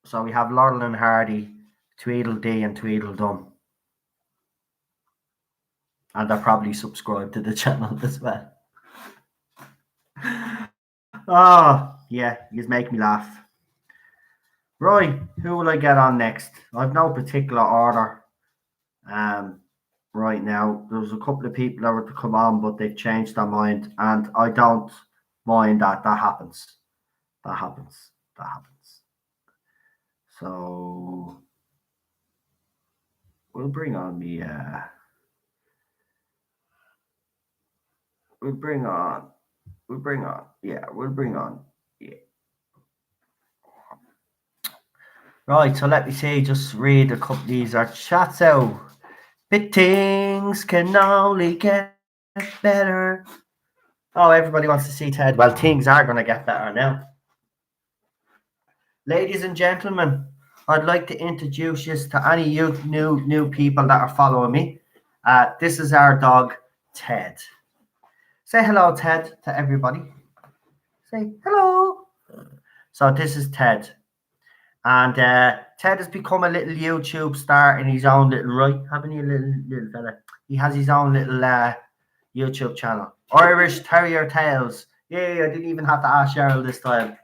So we have Laurel and Hardy, Tweedledee, and Tweedledum. And they're probably subscribed to the channel as well. Oh, yeah, you make me laugh. Right, who will I get on next? I've no particular order. Right now, there's a couple of people that were to come on, but they've changed their mind, and I don't mind that. That happens. So we'll bring on the. We'll bring on. Yeah. Right, so let me see, just read a couple of these are chats out. But things can only get better. Oh, everybody wants to see Ted. Well, things are going to get better now. Ladies and gentlemen, I'd like to introduce you to any new people that are following me. This is our dog, Ted. Say hello, Ted, to everybody. Say hello. So this is Ted. And Ted has become a little YouTube star in his own little right. Haven't you, little fella? He has his own little YouTube channel. Irish Terrier Tales. Yeah, I didn't even have to ask Cheryl this time.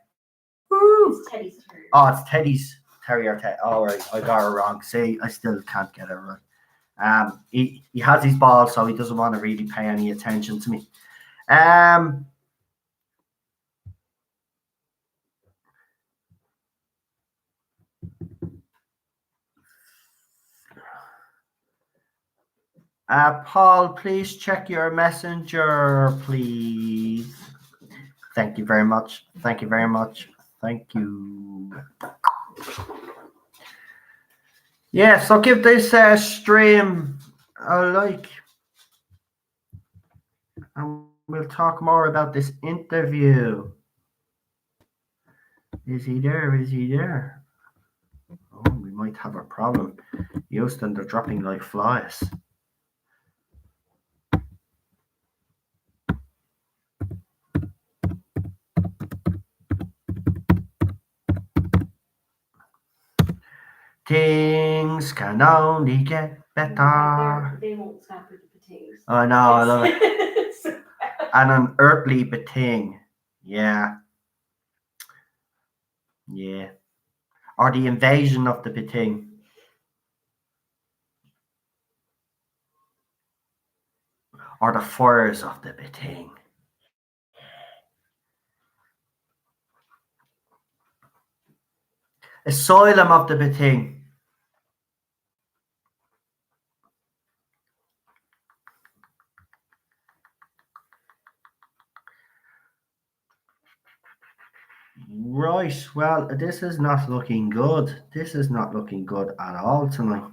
Woo! It's Teddy's Terrier. Oh, it's Teddy's Terrier Tale. All right, I got it wrong. See, I still can't get it right. He has his balls, so he doesn't want to really pay any attention to me. Paul, please check your messenger, please. Thank you very much. Thank you. Yeah, so give this stream a like. And we'll talk more about this interview. Is he there? Oh, we might have a problem. Houston, they're dropping like flies. Things can only get better. They won't stop with the betings. I know, I love it. So bad. And an earthly beting. Yeah. Yeah. Or the invasion of the beting. Or the fires of the beting. Asylum of the beting. Right, well, this is not looking good. This is not looking good at all tonight.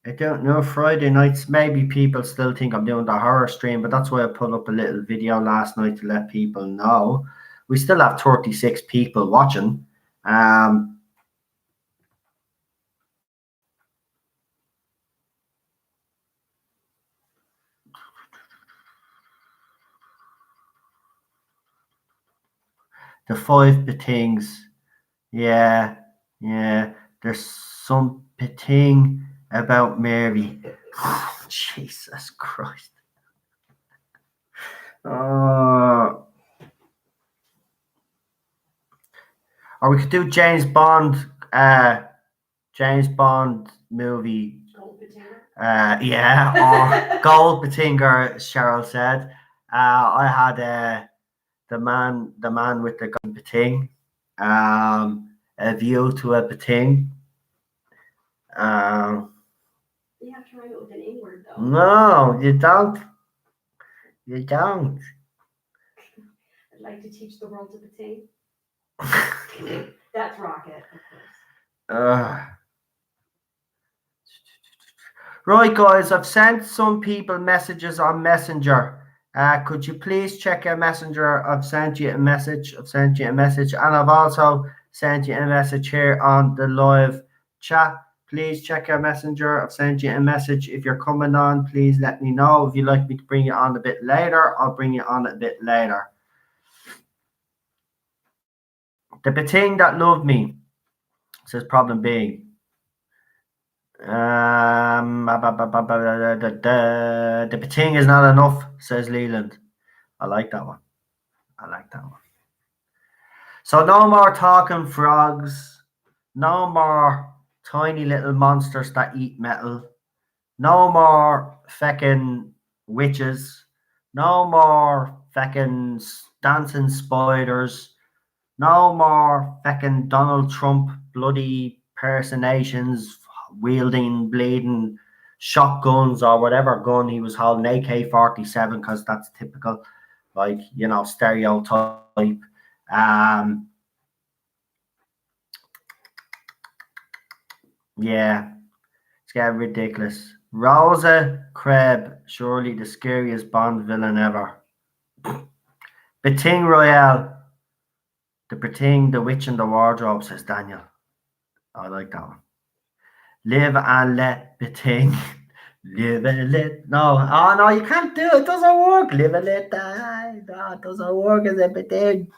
I don't know, Friday nights, maybe people still think I'm doing the horror stream, but that's why I put up a little video last night to let people know. We still have 36 people watching. The 5 things. Yeah, yeah. There's some thing about Mary. Jesus Christ. Or we could do James Bond movie. Gold betinger. Yeah, or Gold Betinger, Cheryl said. I had the man with the gun beting. A view to a beting. You have to write it with an A word though. No, you don't. You don't. I'd like to teach the world to beting. That's Rocket, of course. Right, guys, I've sent some people messages on Messenger. Could you please check your Messenger? I've sent you a message. And I've also sent you a message here on the live chat. Please check your Messenger. I've sent you a message. If you're coming on, please let me know. If you'd like me to bring you on a bit later, I'll bring you on a bit later. The beting that loved me, says Problem Being. The beting is not enough, says Leland. I like that one. So no more talking frogs. No more tiny little monsters that eat metal. No more feckin' witches. No more feckin' dancing spiders. No more feckin' Donald Trump bloody personations wielding bleeding shotguns or whatever gun he was holding, AK-47, because that's typical, like, you know, stereotype. Yeah, it's getting ridiculous. Rosa Kreb, surely the scariest Bond villain ever. Beting Royale. The Beting, the Witch in the Wardrobe, says Daniel. I like that one. Live and let Beting. Live and let. No, oh no, you can't do it. It doesn't work. Live and let die. No, it doesn't work as a Beting.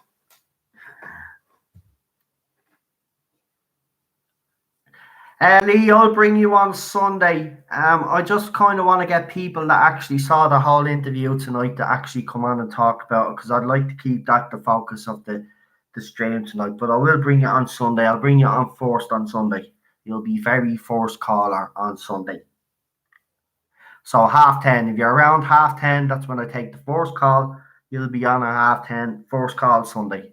Lee, I'll bring you on Sunday. I just kind of want to get people that actually saw the whole interview tonight to actually come on and talk about it, because I'd like to keep that the focus of the stream tonight. But I will bring you on Sunday. I'll bring you on first on Sunday. You'll be very first caller on Sunday. So 10:30. If you're around 10:30, that's when I take the first call. You'll be on at 10:30, first call Sunday.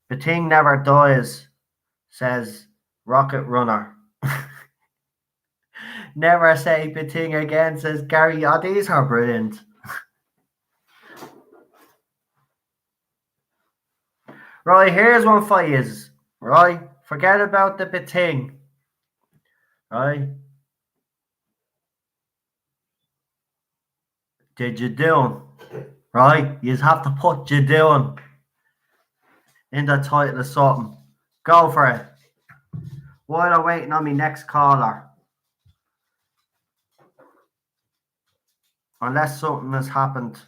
The thing never dies, says Rocket Runner. Never say Beting again, says Gary. Oh, these are brilliant. Right, here's one for you. Right, forget about the Beting. Right. Did you do? Right, you have to put you doing in the title of something. Go for it. While I'm waiting on my next caller. Unless something has happened.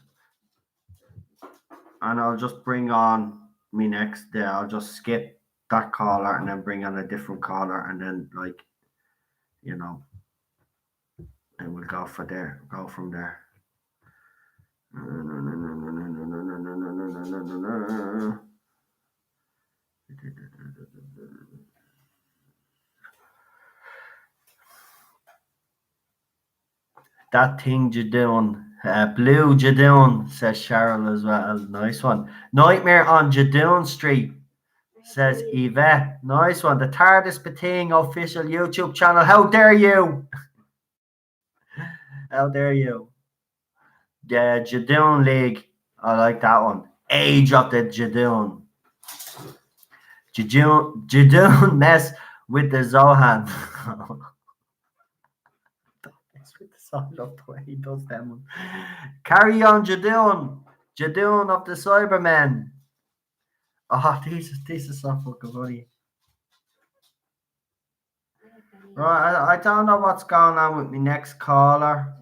And I'll just bring on me next day. I'll just skip that caller and then bring on a different caller and then, like, you know, and we'll go for there. Go from there. That thing you doing, blue you doing, says Cheryl as well. Nice one. Nightmare on Jadoon Street, says Yvette. Nice one. The Tardis Bating official YouTube channel. How dare you? How dare you? The Jadoon League. I like that one. Age of the Jadoon. Jadoon mess with the Zohan. I love the way he does them. Carry on, Jadoon. Jadoon of the Cybermen. Oh, these are so fucking funny. Right, I don't know what's going on with my next caller.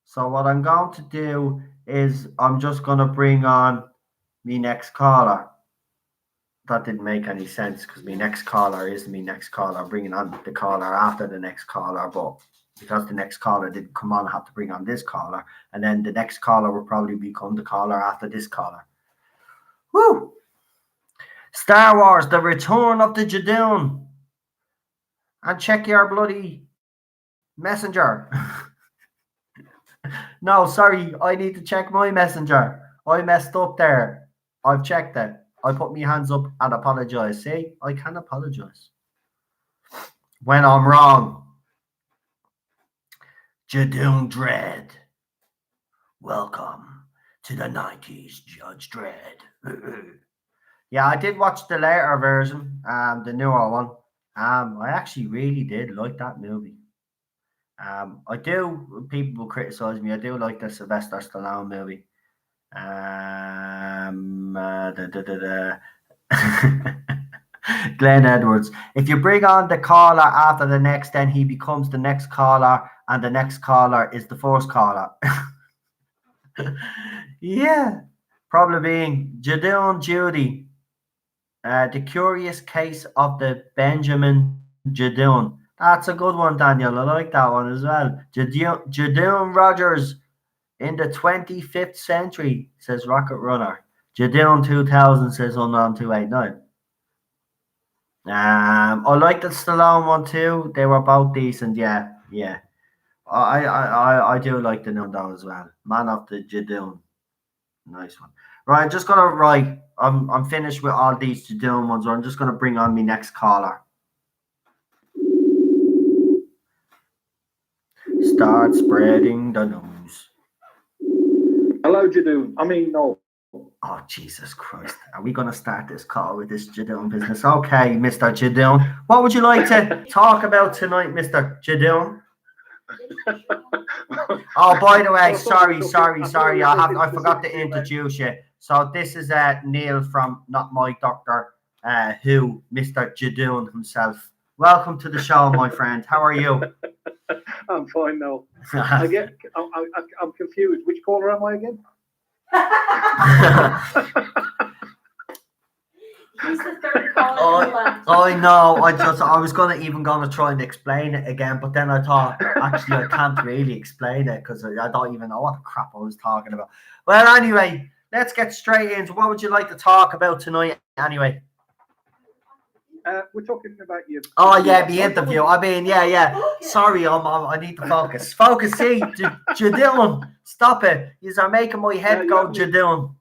So what I'm going to do is I'm just going to bring on my next caller. That didn't make any sense because my next caller isn't my next caller. I'm bringing on the caller after the next caller, but because the next caller didn't come on, I have to bring on this caller. And then the next caller will probably become the caller after this caller. Woo! Star Wars, The Return of the Jadoon. And check your bloody messenger. No, sorry, I need to check my messenger. I messed up there. I've checked it. I put my hands up and apologize. See, I can apologize when I'm wrong. Jadoon Dredd. Welcome to the 90s, Judge Dredd. Yeah, I did watch the later version, the newer one. I actually really did like that movie. I do. People will criticize me. I do like the Sylvester Stallone movie. Glenn Edwards. If you bring on the caller after the next, then he becomes the next caller, and the next caller is the first caller. Yeah. Problem being Jadoon Judy. The Curious Case of the Benjamin Jadoon. That's a good one, Daniel. I like that one as well. Jadoon Rogers in the 25th century, says Rocket Runner. Jadoon 2000, says Unknown 289. I like the Stallone one too. They were both decent. Yeah. I do like the Nundo as well. Man of the Jadoon. Nice one. Right, just gonna write. I'm finished with all these Jadoon ones. I'm just gonna bring on my next caller. Start spreading the news. Hello, Jadoon. No. Oh, Jesus Christ. Are we going to start this call with this Jadoon business? Okay, Mr. Jadoon. What would you like to talk about tonight, Mr. Jadoon? Oh, by the way, sorry. I forgot to introduce you. So this is Neil from Not My Doctor Who, Mr. Jadoon himself. Welcome to the show, my friend. How are you? I'm fine now. I'm confused. Which caller am I again? He's the third caller. I know. I was gonna try and explain it again, but then I thought actually I can't really explain it because I don't even know what the crap I was talking about. Well, anyway, let's get straight into what would you like to talk about tonight? Anyway. We're talking about you. Oh yeah, the interview. Yeah. Sorry, I need to focus. Focus, see, Jadoon. Stop it. You are making my head go, Jadoon.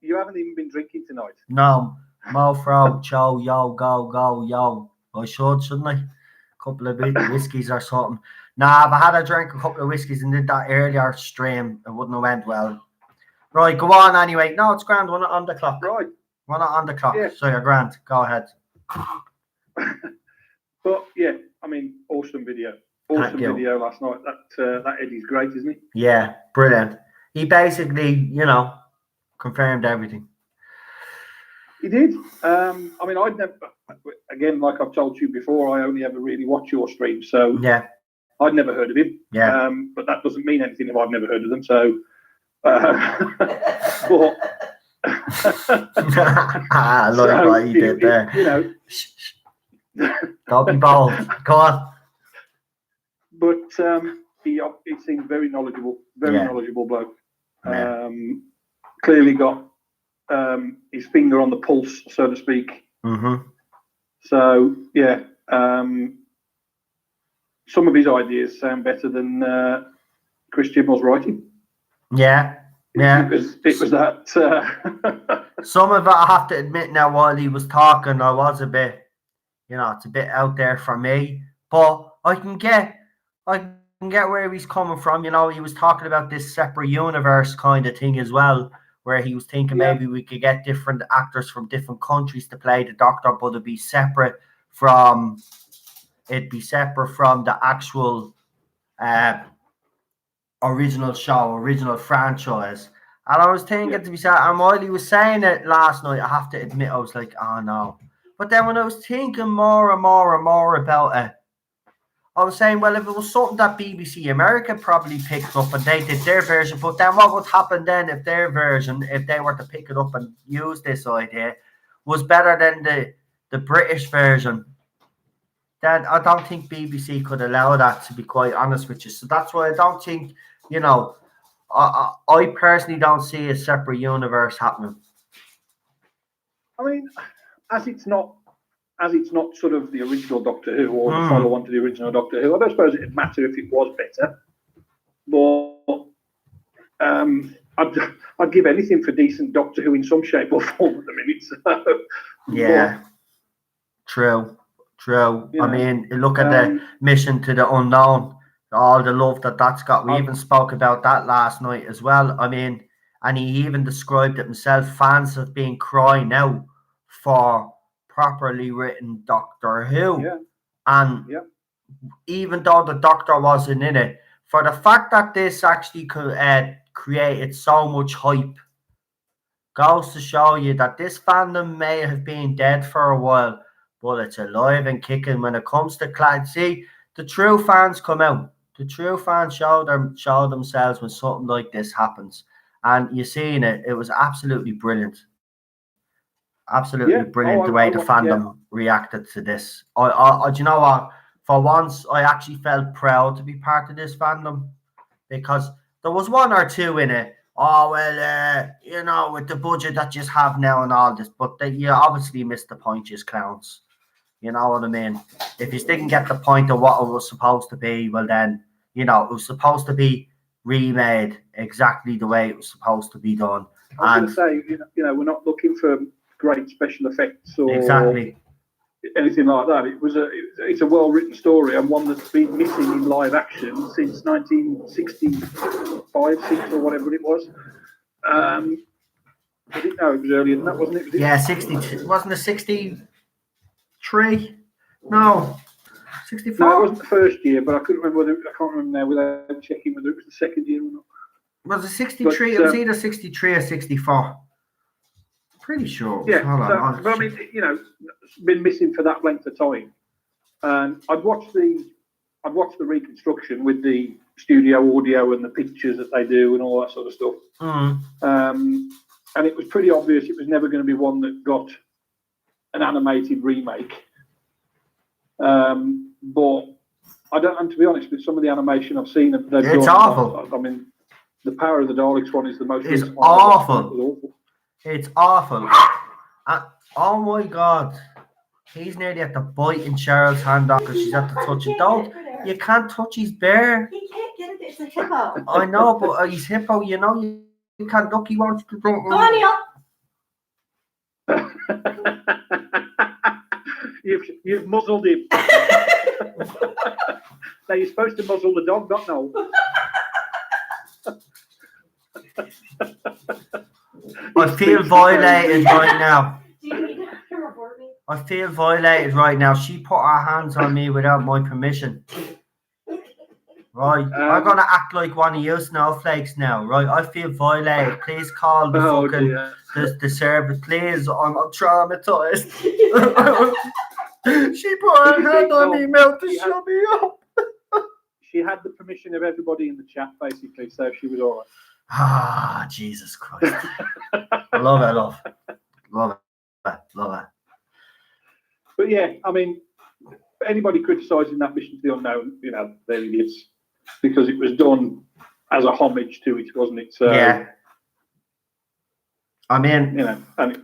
You haven't even been drinking tonight. No, Mofro, Joe, yo, go, yo. I shouldn't I? Couple of whiskeys or something. Nah, if I had drank a couple of whiskeys and did that earlier stream, it wouldn't have went well. Right, go on anyway. No, it's grand. We're not on the clock. Right. We're not on the clock. Yeah. So you're grand. Go ahead. But yeah, awesome video. Awesome video last night. That Eddie's great, isn't he? Yeah, brilliant. He basically, confirmed everything. He did. I'd never. Again, like I've told you before, I only ever really watch your streams, so yeah, I'd never heard of him. Yeah. But that doesn't mean anything if I've never heard of them. So, but. I like what you did there. Don't be bold. Go on. But he seems very knowledgeable Yeah. knowledgeable bloke. Yeah. Clearly got his finger on the pulse, so to speak. Mm-hmm. So yeah, some of his ideas sound better than Chris Chibnall's writing. Yeah. Yeah. It was that. Some of it, I have to admit now, while he was talking, I was a bit, it's a bit out there for me. But I can get where he's coming from. He was talking about this separate universe kind of thing as well, where he was thinking Yeah. maybe we could get different actors from different countries to play the Doctor, but it'd be separate from the actual original show, original franchise. And I was thinking, to be fair, and while he was saying it last night, I have to admit, I was like, oh no. But then when I was thinking more and more and more about it, I was saying, well, if it was something that BBC America probably picked up and they did their version, but then what would happen then if their version, if they were to pick it up and use this idea, was better than the British version? Then I don't think BBC could allow that, to be quite honest with you. So that's why I don't think, I personally don't see a separate universe happening. I mean, as it's not sort of the original Doctor Who or the follow-on to the original Doctor Who, I don't suppose it'd matter if it was better. But I'd give anything for decent Doctor Who in some shape or form at the minute. So, yeah, true. I mean, look at the Mission to the Unknown, all the love that's got. We even spoke about that last night as well. I mean, and he even described it himself. Fans have been crying out for properly written Doctor Who. And even though the Doctor wasn't in it, for the fact that this actually created so much hype, goes to show you that this fandom may have been dead for a while, but it's alive and kicking when it comes to class. See, the true fans come out. The true fans show themselves when something like this happens. And you're seeing it. It was absolutely brilliant. Absolutely brilliant the way the fandom reacted to this. Do you know what? For once, I actually felt proud to be part of this fandom, because there was one or two in it. Oh, well, with the budget that you have now and all this, but you obviously missed the point, you clowns. You know what I mean? If you didn't get the point of what it was supposed to be, well then, it was supposed to be remade exactly the way it was supposed to be done. I was going to say, we're not looking for great special effects or anything like that. It's a well-written story and one that's been missing in live action since 1965, 6 or whatever it was. I didn't know it was earlier than that, wasn't it? Yeah, 62. Wasn't it 63? No, 64. No, it wasn't the first year, but I couldn't remember I can't remember now without checking whether it was the second year or not. Was it 63? It was either 63 or 64. Pretty sure. Yeah, but I mean, it's been missing for that length of time. And I'd watched the reconstruction with the studio audio and the pictures that they do and all that sort of stuff. And it was pretty obvious it was never going to be one that got an animated remake. But I don't, and to be honest, with some of the animation I've seen, they've done, awful. I mean, the Power of the Daleks one is the most. It's awful. It's awful. Oh my God. He's nearly at the biting Cheryl's hand off because she's at the touch it. You can't touch his bear. He can't get it. It's a hippo. I know, but he's hippo, you can't duck. He wants to do. Go on, Neil. You've muzzled him. Now you're supposed to muzzle the dog, not no. I feel violated right now. Do you need to report me? I feel violated right now. She put her hands on me without my permission. Right, I'm gonna act like one of you snowflakes now. Right, I feel violated. Please call the the service. Please, I'm traumatized. She put her hand on me mouth to shut me up. She had the permission of everybody in the chat, basically, so she was all right. Ah, Jesus Christ. Love it. But yeah, I mean, anybody criticising that Mission to the Unknown, they're idiots. because it was done as a homage to it, wasn't it? So, Yeah. I mean, you know, and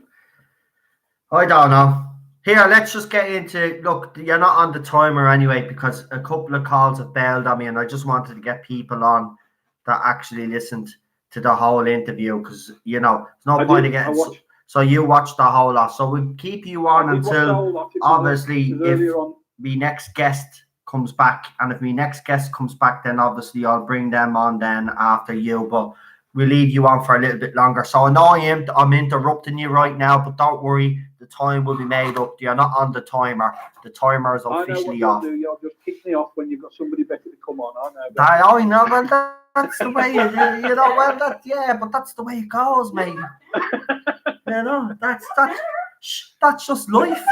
I don't know. Here, let's just get into. Look, you're not on the timer anyway because a couple of calls have bailed on me, and I just wanted to get people on that actually listened to the whole interview because there's no point in getting. So you watched the whole lot. So we'll keep you on until obviously if my next guest comes back, and if my next guest comes back, then obviously I'll bring them on then after you. But we'll leave you on for a little bit longer. So I know I'm interrupting you right now, but don't worry, the time will be made up. You're not on the timer. The timer is officially off. You'll just kick me off when you've got somebody better to come on. I know, well, that's the way but that's the way it goes, mate. That's just life.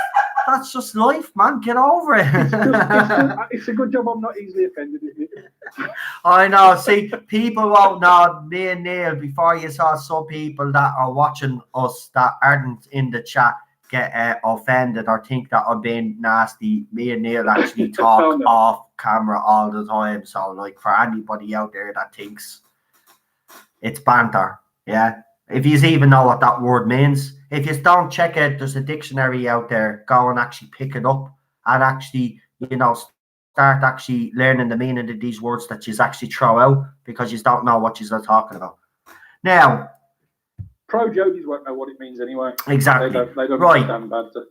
That's just life, man. Get over it. It's a good job I'm not easily offended, isn't it? I know. See, people won't know. Me and Neil, before you saw some people that are watching us that aren't in the chat get offended or think that I'm being nasty. Me and Neil actually talk off camera all the time. So, like, for anybody out there that thinks it's banter, yeah. If you even know what that word means, if you don't check it, there's a dictionary out there. Go and actually pick it up and actually, start actually learning the meaning of these words that you actually throw out because you don't know what you're talking about. Now, pro Jodies won't know what it means anyway. Exactly. They don't right. understand banter.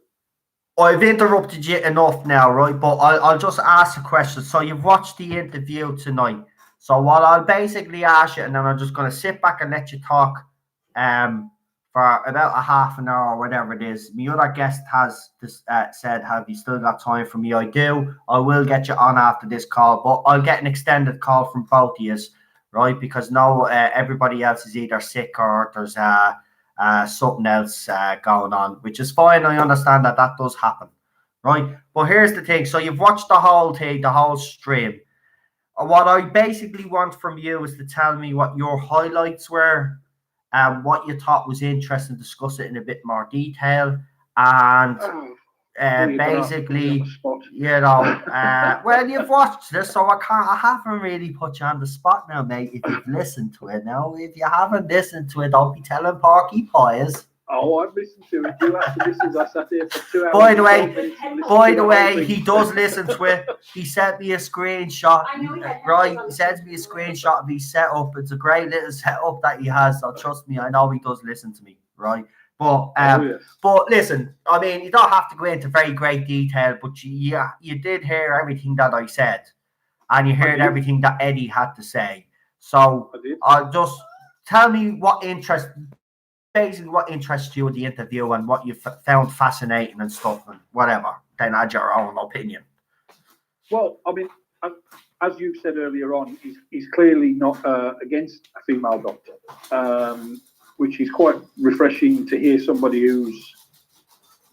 I've interrupted you enough now, right? But I'll just ask a question. So you've watched the interview tonight. So what I'll basically ask you, and then I'm just going to sit back and let you talk for about a half an hour or whatever it is. My other guest has said, have you still got time for me? I do. I will get you on after this call, but I'll get an extended call from both of you, right? Because now everybody else is either sick or there's something else going on, which is fine. I understand that does happen, right? But here's the thing. So you've watched the whole thing, the whole stream. What I basically want from you is to tell me what your highlights were, what you thought was interesting, discuss it in a bit more detail, and basically, well, you've watched this, so I haven't really put you on the spot now, mate. If you've listened to it now, if you haven't listened to it, don't be telling Porky Pies. Oh, I've listened to it. You have to listen. I sat here for 2 hours. By the way, he does listen to it. He sent me a screenshot. Right, he sends me a screenshot of his setup. It's a great little setup that he has. So trust me, I know he does listen to me. Right, but but listen, I mean, you don't have to go into very great detail, but you did hear everything that I said, and you heard everything that Eddie had to say. So I'll just tell me what interests you in the interview and what you found fascinating and stuff and whatever. Then add your own opinion. Well, I mean, as you said earlier on, he's clearly not against a female doctor, which is quite refreshing to hear somebody who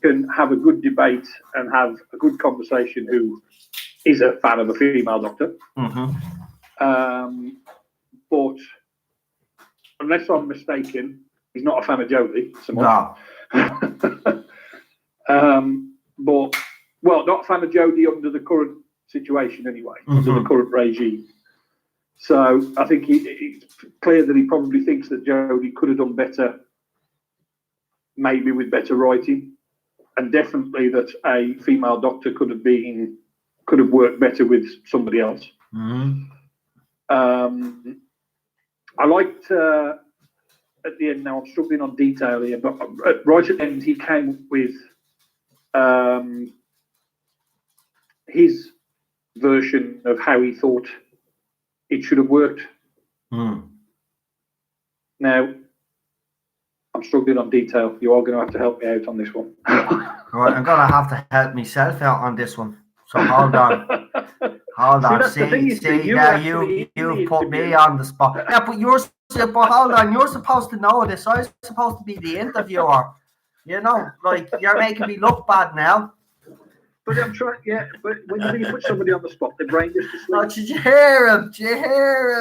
can have a good debate and have a good conversation who is a fan of a female doctor. Mm-hmm. But unless I'm mistaken, he's not a fan of Jodie so much. No. Not a fan of Jodie under the current situation anyway, under the current regime. So I think it's clear that he probably thinks that Jodie could have done better, maybe with better writing, and definitely that a female doctor could have worked better with somebody else. Mm-hmm. I liked at the end. Now I'm struggling on detail here, but right at the end he came with his version of how he thought it should have worked. Now I'm struggling on detail. You are going to have to help me out on this one. Right, I'm going to have to help myself out on this one. So hold on. You put me on the spot. Yeah, but hold on. You're supposed to know this. I'm supposed to be the interviewer. You're making me look bad now. But I'm trying, but when you put somebody on the spot, their brain just to sleep. Oh, did you hear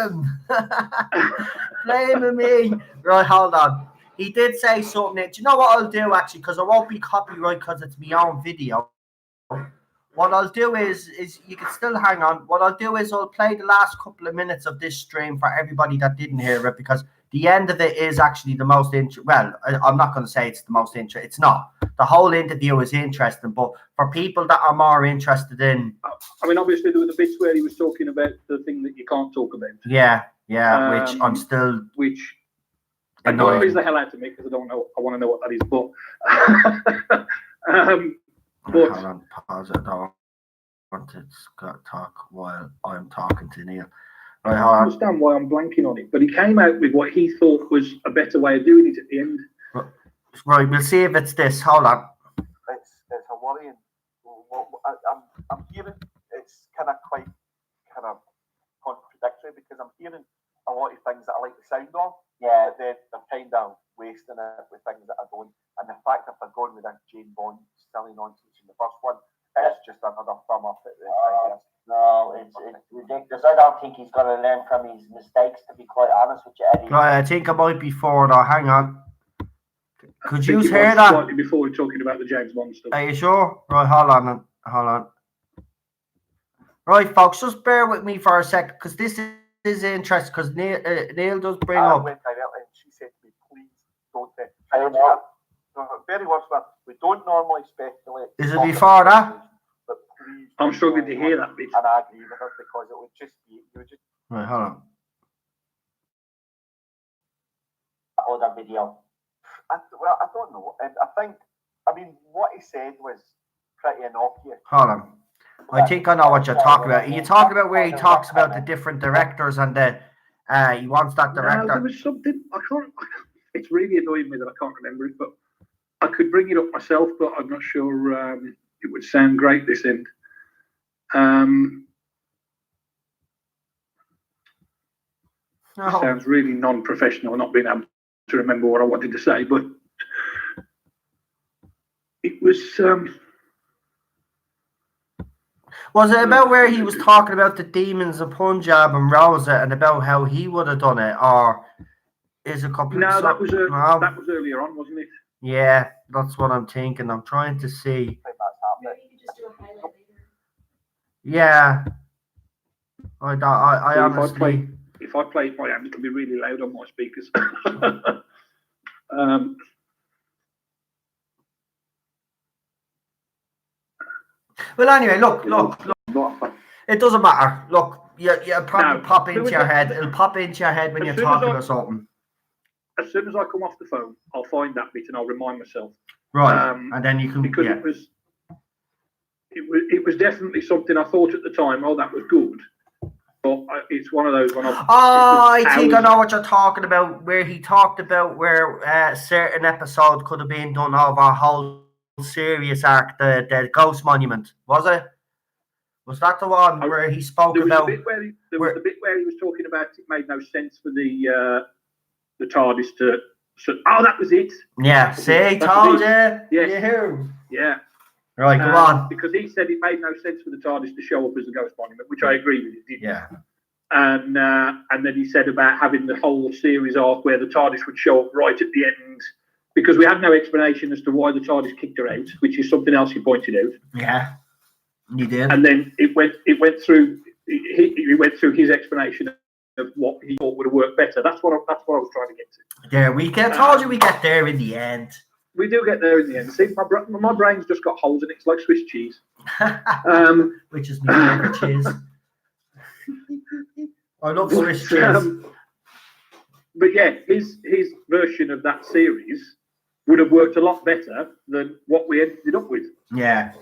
him? Blaming me. Right, hold on. He did say something. Do you know what I'll do, actually? Because I won't be copyright because it's my own video. what I'll do is you can still hang on. What I'll do is I'll play the last couple of minutes of this stream for everybody that didn't hear it, because the end of it is actually the most I'm not going to say it's the most interesting. It's not. The whole interview is interesting, but for people that are more interested in, I mean, obviously there were the bits where he was talking about the thing that you can't talk about. Yeah, which I'm still annoys the hell out of me, because I want to know what that is. But hold on, pause it. I don't want to talk while I'm talking to Neil. Right, I don't understand why I'm blanking on it, but he came out with what he thought was a better way of doing it at the end. Right, we'll see if it's this. Hold on. It's a worrying. I'm hearing it's kind of quite contradictory, because I'm hearing a lot of things that I like the sound of. Yeah, they're kind of wasting it with things that I don't. And the fact that they're going with that Jane Bond silly nonsense in the first one, it's just another thumb up at the No, it's ridiculous. I don't think he's going to learn from his mistakes, to be quite honest with you, Eddie. Right, I think I might be forward. Hang on. Could you hear that? Slightly before we're talking about the James Bond stuff. Are you sure? Right, hold on. Right, folks, just bear with me for a sec, because this is interesting, because Neil does bring up. Went directly and she said to me, please don't. Very words, but we don't normally speculate. Is it before that? But please. I'm struggling to hear that bit. And I agree with her, because it would just be, you would just. Right, hold on. Other video. I don't know. I mean, what he said was pretty innocuous. Hold on. I think I know what you're talking about. Are you talking about where he talks about the different directors and the he wants that director? No, there was something I can't. It's really annoying me that I can't remember it, but I could bring it up myself, but I'm not sure it would sound great this end. It sounds really non-professional, not being able to remember what I wanted to say, but it was. Was it about where he was talking about the demons of Punjab and Rosa and about how he would have done it, or is it complete? No, that was earlier on, wasn't it? Yeah, that's what I'm thinking. I'm trying to see. Maybe you could just do a highlight later. Yeah, I honestly. If I play it by hand, it'll be really loud on my speakers. Well, anyway, look. It doesn't matter. Look, you probably pop into your head. It'll pop into your head when you're talking about something. As soon as I come off the phone, I'll find that bit and I'll remind myself. Right, and then you can. Because it was definitely something I thought at the time. Oh, that was good. But it's one of those when I think I know what you're talking about. Where he talked about where a certain episode could have been done of a whole serious arc, the Ghost Monument, was it? Was that the one where he spoke about? There was the bit where he was talking about it made no sense for the TARDIS to. Oh, that was it. Yeah, see, told you. Yes. Yeah. Right, go on. Because he said it made no sense for the TARDIS to show up as the Ghost Monument, which I agree with. It did. Yeah. And then he said about having the whole series arc where the TARDIS would show up right at the end, because we had no explanation as to why the TARDIS kicked her out, which is something else he pointed out. Yeah, you did. And then he went through his explanation of what he thought would have worked better. That's what I was trying to get to. There we get. Told you we get there in the end. We do get there in the end. See, my brain's just got holes in it. It's like Swiss cheese. Which is my favorite cheese. I love Swiss cheese. But yeah, his version of that series would have worked a lot better than what we ended up with. Yeah.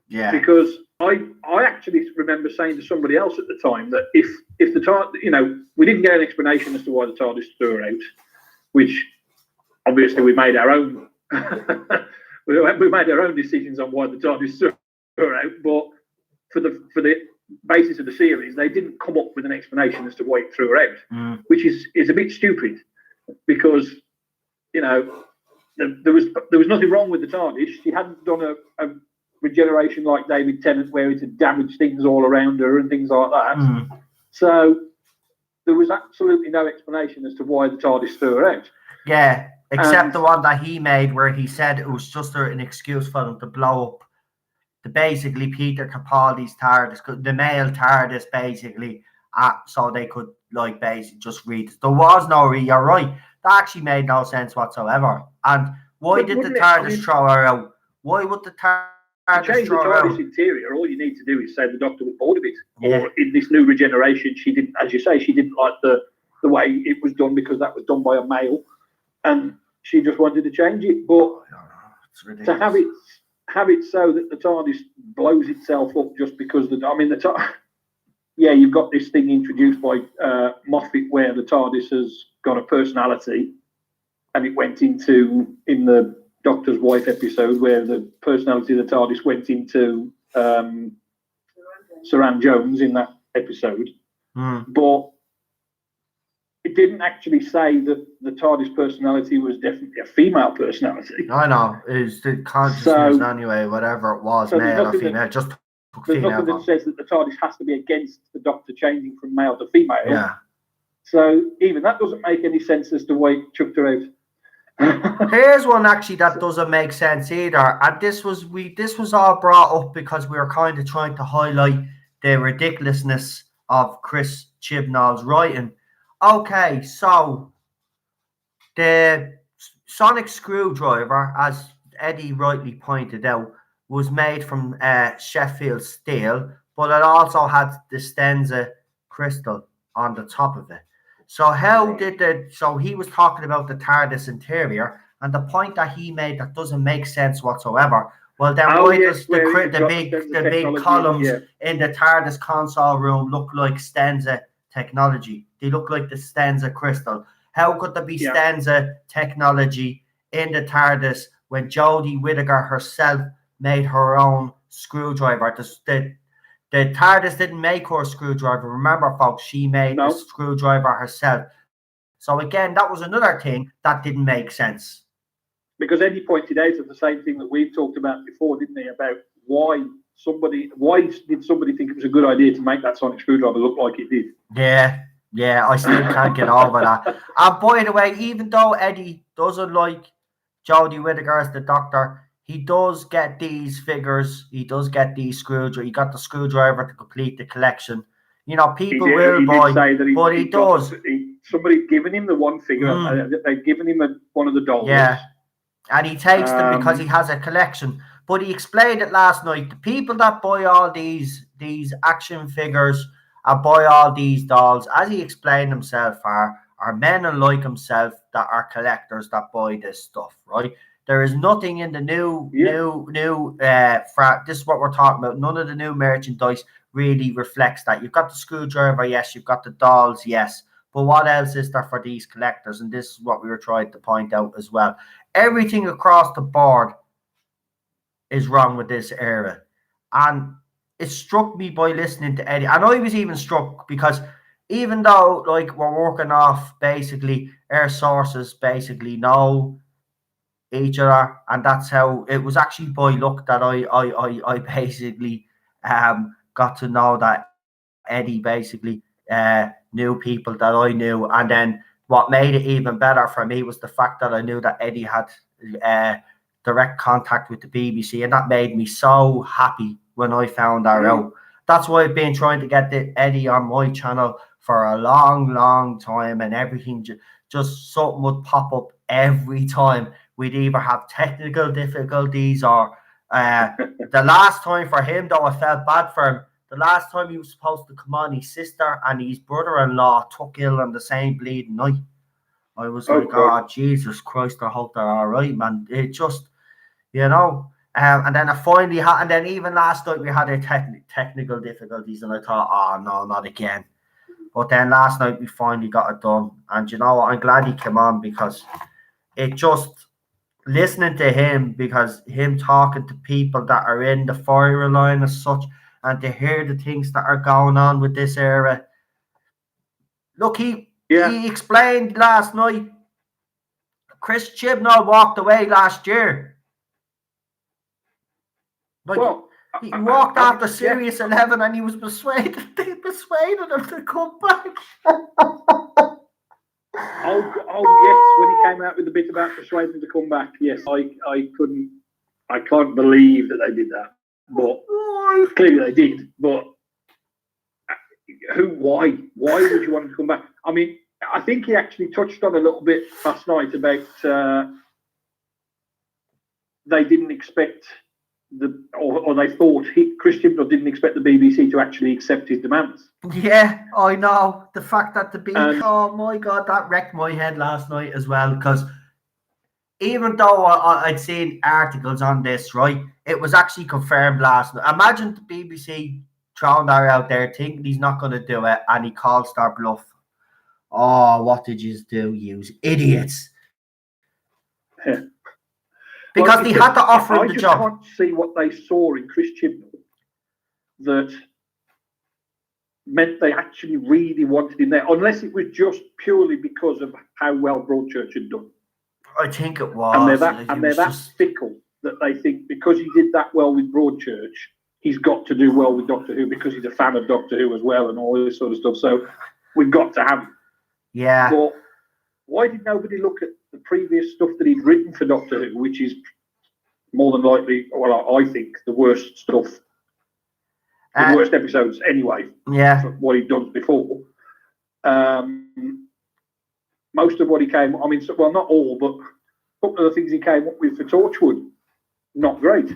Because I actually remember saying to somebody else at the time that if the TARDIS, we didn't get an explanation as to why the TARDIS threw her out, which obviously we made our own. we made our own decisions on why the TARDIS threw her out, but for the basis of the series, they didn't come up with an explanation as to why it threw her out, which is a bit stupid, because there was nothing wrong with the TARDIS. She hadn't done a regeneration like David Tennant, where it had damaged things all around her and things like that. So there was absolutely no explanation as to why the TARDIS threw her out. Yeah, except the one that he made, where he said it was just an excuse for them to blow up basically Peter Capaldi's TARDIS, the male TARDIS, basically, so they could like basically just read. There was no you're right. That actually made no sense whatsoever. And why But did the wouldn't it? TARDIS throw her out? Why would the To TARDIS change the throw her TARDIS out? interior, all you need to do is say the Doctor was bored of it. Yeah. Or in this new regeneration, she didn't, as you say, she didn't like the way it was done because that was done by a male, and she just wanted to change it. But It's to ridiculous. have it so that the TARDIS blows itself up just because yeah, you've got this thing introduced by Moffat where the TARDIS has got a personality, and it went in the Doctor's Wife episode where the personality of the TARDIS went into Saran Jones in that episode. But it didn't actually say that the TARDIS personality was definitely a female personality. I know. It's the consciousness anyway, whatever it was, so male or female, just took there's female. nothing that says that the TARDIS has to be against the Doctor changing from male to female. Yeah. So even that doesn't make any sense as to why it chucked her out. Here's one actually that doesn't make sense either, and this was all brought up because we were kind of trying to highlight the ridiculousness of Chris Chibnall's writing. Okay, so the sonic screwdriver, as Eddie rightly pointed out, was made from Sheffield steel, but it also had the Stenza crystal on the top of it. So so he was talking about the TARDIS interior, and the point that he made that doesn't make sense whatsoever. Well, then why does the big columns in the TARDIS console room look like Stenza technology? They look like the Stenza crystal. How could there be Stenza technology in the TARDIS when Jodie Whittaker herself made her own screwdriver? The TARDIS didn't make her screwdriver. Remember, folks, she made the screwdriver herself. So again, that was another thing that didn't make sense. Because Eddie pointed out the same thing that we've talked about before, didn't he? About why did somebody think it was a good idea to make that sonic screwdriver look like it did? Yeah, I still can't get over that. And by the way, even though Eddie doesn't like Jodie Whittaker as the Doctor, he does get these figures. He does get these screwdrivers. He got the screwdriver to complete the collection. You know, people will buy, but he does. Somebody's given him the one figure. They've given him one of the dolls. Yeah, and he takes them because he has a collection. But he explained it last night. The people that buy all these action figures and buy all these dolls, as he explained himself, are men unlike himself that are collectors that buy this stuff, right? There is nothing in the this is what we're talking about. None of the new merchandise really reflects that. You've got the screwdriver, yes. You've got the dolls, yes. But what else is there for these collectors? And this is what we were trying to point out as well. Everything across the board is wrong with this era. And it struck me by listening to Eddie. And I was even struck because even though like we're working off basically our sources basically know each other, and that's how it was actually by luck that I basically got to know that Eddie basically knew people that I knew, and then what made it even better for me was the fact that I knew that Eddie had direct contact with the BBC, and that made me so happy when I found that out. That's why I've been trying to get Eddie on my channel for a long time, and everything just something would pop up every time. We'd either have technical difficulties or the last time for him, though, I felt bad for him. The last time he was supposed to come on, his sister and his brother-in-law took ill on the same bleeding night. I was like, oh, Jesus Christ, I hope they're all right, man. It just, you know. And then I finally had, and then even last night we had our technical difficulties, and I thought, oh, no, not again. But then last night we finally got it done. And you know what? I'm glad he came on because it just, listening to him, because him talking to people that are in the firing line as such, and to hear the things that are going on with this era. Look, he explained last night, Chris Chibnall walked away last year. Like, he walked after Series 11 and he was persuaded him to come back. Yes, when he came out with the bit about persuading him to come back, yes, I can't believe that they did that. but clearly they did. But why would you want to come back? I mean, I think he actually touched on a little bit last night about they didn't expect or they thought Chris Chibnall didn't expect the BBC to actually accept his demands. Yeah, I know. The fact that oh my God, that wrecked my head last night as well, because even though I'd seen articles on this, right, it was actually confirmed last night. Imagine the BBC throwing that out there, thinking he's not going to do it, and he calls their bluff. Oh, what did you do, you idiots? Yeah. Because they had to offer him the job. I just can't see what they saw in Chris Chibnall that meant they actually really wanted him there, unless it was just purely because of how well Broadchurch had done. I think it was. And they're that fickle that they think because he did that well with Broadchurch, he's got to do well with Doctor Who because he's a fan of Doctor Who as well and all this sort of stuff. So we've got to have him. Yeah. But why did nobody look at the previous stuff that he'd written for Doctor Who, which is more than likely, well, I think, the worst stuff, the worst episodes anyway, yeah, what he'd done before. Most of what he came, I mean, well, not all, but a couple of the things he came up with for Torchwood, not great.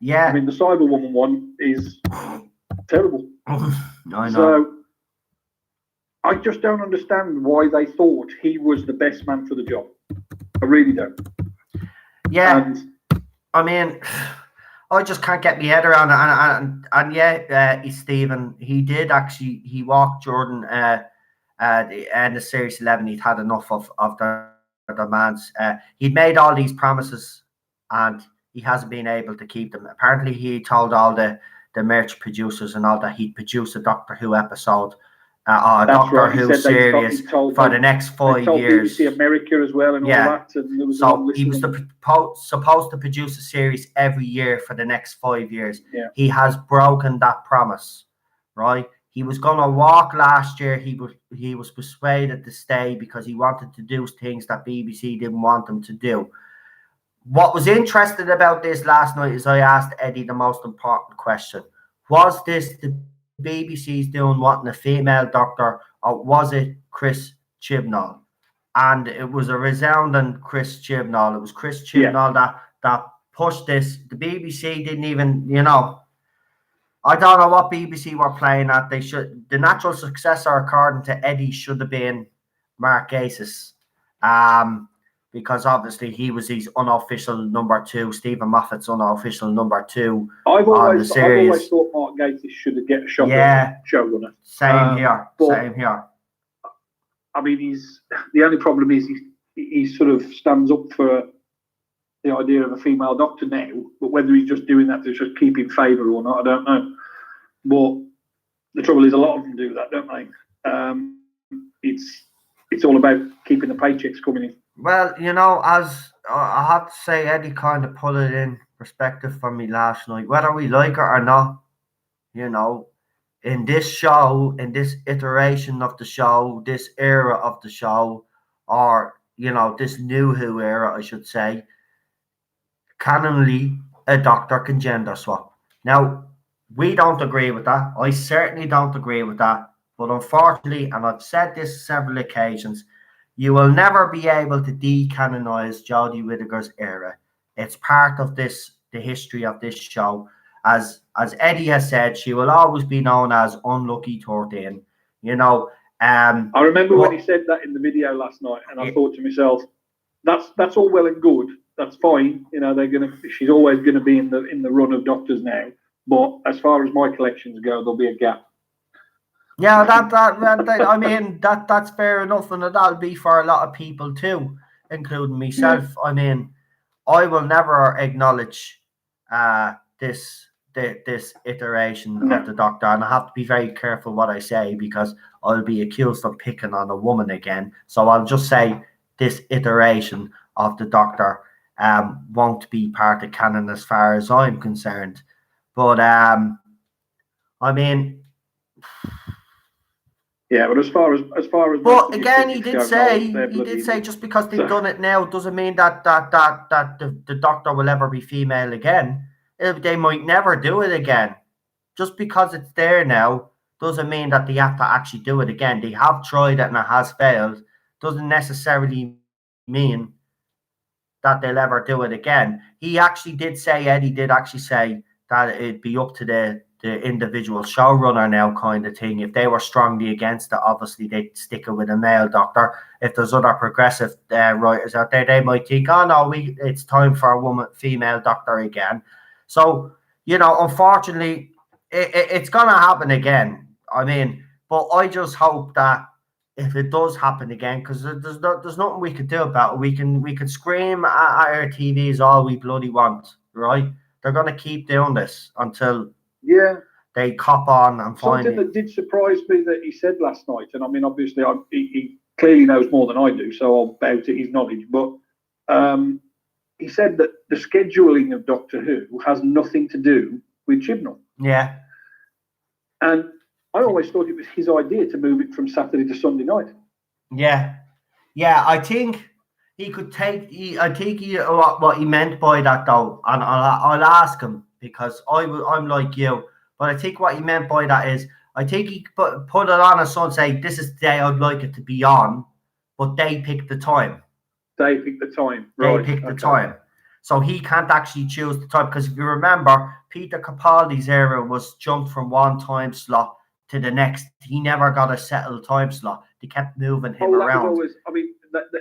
Yeah. I mean, the Cyberwoman one is terrible. I know. So I just don't understand why they thought he was the best man for the job. I really don't. Yeah. I mean, I just can't get my head around it. And yeah, Stephen, he did actually, he walked Jordan the end of Series 11. He'd had enough of the demands. He'd made all these promises and he hasn't been able to keep them. Apparently, he told all the merch producers and all that he'd produce a Doctor Who episode, Doctor Who series for the next 5 years. BBC America as well and all that. And there was so he was supposed to produce a series every year for the next 5 years. Yeah. He has broken that promise, right? He was going to walk last year. He was persuaded to stay because he wanted to do things that BBC didn't want him to do. What was interesting about this last night is I asked Eddie the most important question. Was this the BBC's doing wanting a female doctor, or was it Chris Chibnall? And it was a resounding Chris Chibnall. It was Chris Chibnall that pushed this. The BBC didn't even, I don't know what BBC were playing at. The natural successor, according to Eddie, should have been Mark Gatiss. Because obviously he was his unofficial number 2, Stephen Moffat's unofficial number 2 on the series. I've always thought Mark Gatiss should have get a shot at showrunner. Same here. I mean, the only problem is he sort of stands up for the idea of a female doctor now, but whether he's just doing that to just keep in favour or not, I don't know. But the trouble is a lot of them do that, don't they? It's all about keeping the paychecks coming in. Well, as I have to say, Eddie kind of put it in perspective for me last night. Whether we like it or not, in this show, in this iteration of the show, this era of the show, or, this new Who era, I should say, canonly, a doctor can gender swap. Now, we don't agree with that. I certainly don't agree with that. But unfortunately, and I've said this several occasions, you will never be able to decanonize Jodie Whittaker's era. It's part of the history of this show. As Eddie has said, she will always be known as Unlucky 13. I remember when he said that in the video last night, and I thought to myself, that's all well and good. That's fine. She's always gonna be in the run of doctors now. But as far as my collections go, there'll be a gap. Yeah, I mean that's fair enough, and that'll be for a lot of people too, including myself. Yeah. I mean, I will never acknowledge this iteration of the Doctor, and I have to be very careful what I say because I'll be accused of picking on a woman again. So I'll just say this iteration of the Doctor won't be part of canon as far as I'm concerned. But I mean. Yeah, but as far as. But again, he did say just because they've done it now doesn't mean that the Doctor will ever be female again. they might never do it again. Just because it's there now doesn't mean that they have to actually do it again. They have tried it and it has failed. Doesn't necessarily mean that they'll ever do it again. He actually did say, Eddie did actually say that it'd be up to the individual showrunner now, kind of thing. If they were strongly against it, obviously they'd stick it with a male doctor. If there's other progressive writers out there, they might think, oh no, it's time for a female doctor again. So, unfortunately, it's going to happen again. I mean, but I just hope that if it does happen again, because there's nothing we could do about it. We can scream at our TVs all we bloody want, right? They're going to keep doing this until they cop on and find something that did surprise me that he said last night. And I mean, obviously, he clearly knows more than I do, so I'll bow to his knowledge. But he said that the scheduling of Doctor Who has nothing to do with Chibnall. Yeah. And I always thought it was his idea to move it from Saturday to Sunday night. Yeah. I think he could take. I think what he meant by that though, and I'll ask him because I'm like you, but I think what he meant by that is I think he put it on a Sun, say this is the day I'd like it to be on, but they pick the time. They pick the time. Right. They pick the time. So he can't actually choose the time because if you remember, Peter Capaldi's era was jumped from one time slot to the next. He never got a settled time slot. They kept moving him around.